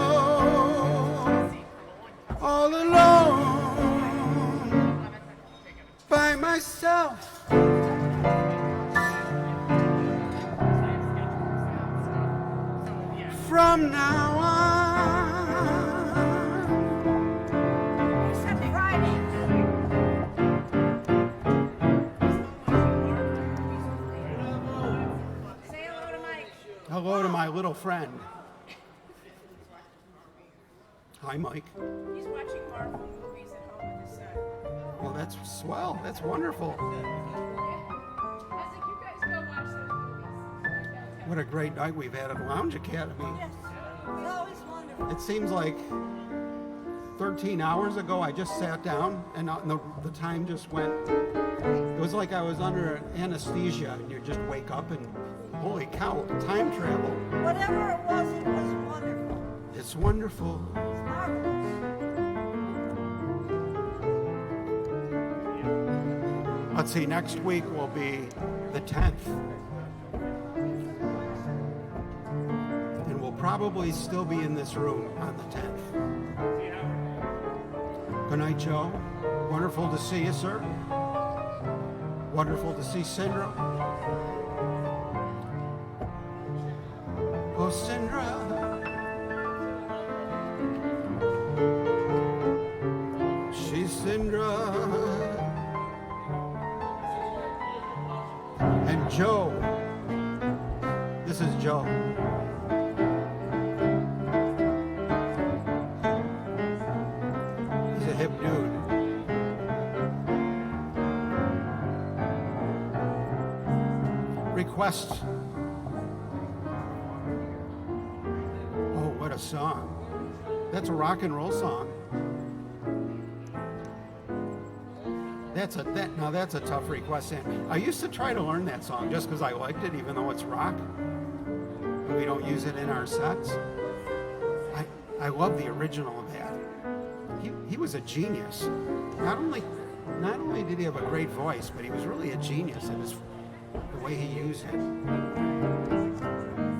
all alone, by myself. From now on. Except Friday. Say hello to Mike. Hello to my little friend. Hi, Mike. He's watching Marvel movies at home with his son. Well, that's swell. That's wonderful. I was like, you guys go watch those movies. What a great night we've had at Lounge Academy. Yes. It's always wonderful. It seems like 13 hours ago I just sat down and the time just went. It was like I was under anesthesia and you just wake up and Holy cow, time travel. Whatever it was wonderful. It's wonderful. It's marvelous. Let's see, next week will be the 10th. And we'll probably still be in this room on the 10th. Good night, Joe. Wonderful to see you, sir. Wonderful to see Sindra. Oh, Sindra. She's Sindra. And Joe. This is Joe. He's a hip dude. Request. Oh, what a song. That's a rock and roll song. Now that's a tough request. And I used to try to learn that song just because I liked it, even though it's rock. We don't use it in our sets. I love the original of that. He was a genius. Not only did he have a great voice, but he was really a genius in the way he used it.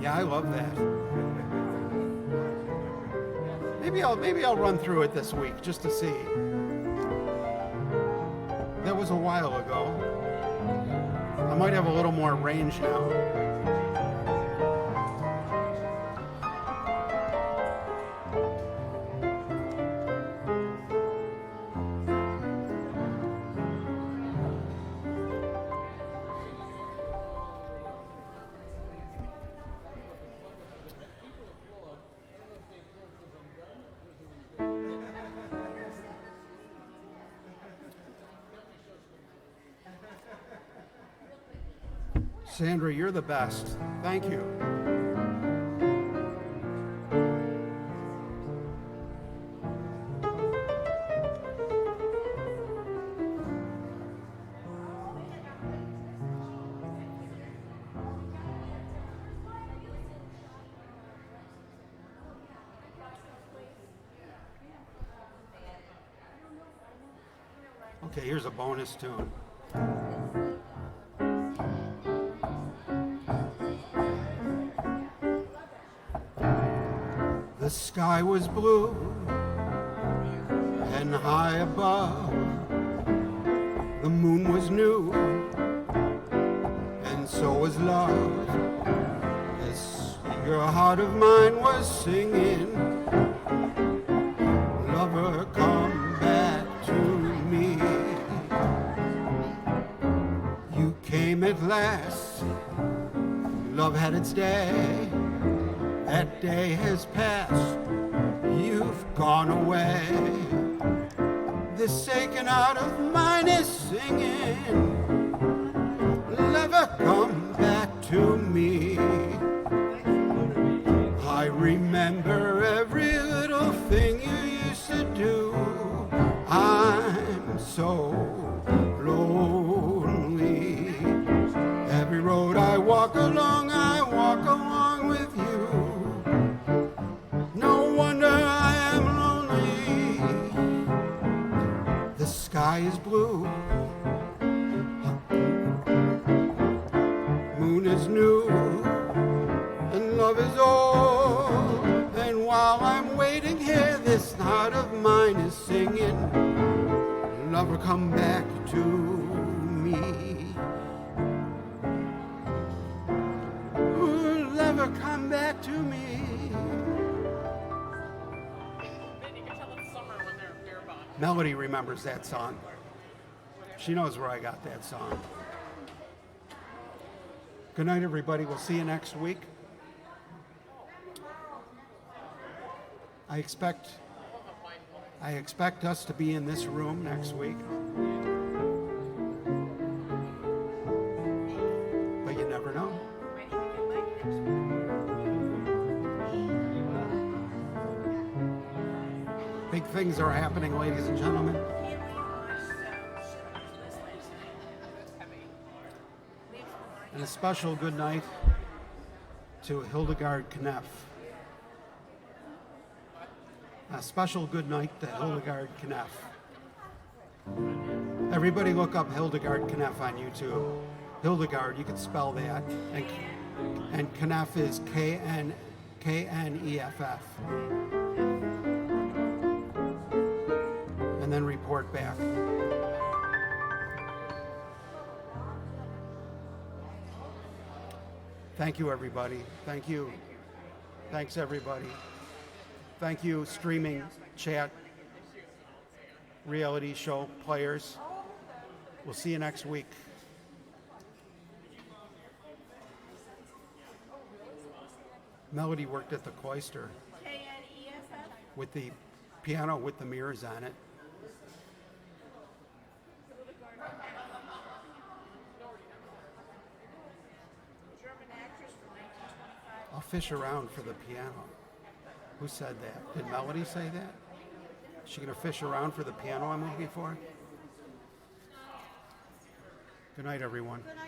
Yeah, I love that. Maybe I'll run through it this week just to see. That was a while ago. I might have a little more range now. Sandra, you're the best. Thank you. Okay, here's a bonus tune. The sky was blue and high above. The moon was new and so was love. As your heart of mine was singing, lover, come back to me. You came at last, love had its day. That day has passed, you've gone away. This aching heart of mine is singing, lover, come back to me. I remember every little thing you used to do. I'm so lonely. Every road I walk along with you. The sky is blue, moon is new, and love is old. And while I'm waiting here, this heart of mine is singing, lover, come back to me. Ooh, lover, come back to me. Melody remembers that song. She knows where I got that song. Good night, everybody. We'll see you next week. I expect us to be in this room next week. But you never know. Big things are happening, ladies and gentlemen. And a special good night to Hildegard Kneff. A special good night to Hildegard Kneff. Everybody look up Hildegard Kneff on YouTube. Hildegard, you can spell that. And Kneff is K-N-E-F-F. And then report back. Thank you, everybody. Thank you. Thanks, everybody. Thank you, streaming, chat, reality show players. We'll see you next week. Melody worked at the Cloister K-N-E-F-F? with the piano with the mirrors on it. German actress from 1925. I'll fish around for the piano. Who said that? Did Melody say that? Is she gonna fish around for the piano I'm looking for? Good night, everyone. Good night.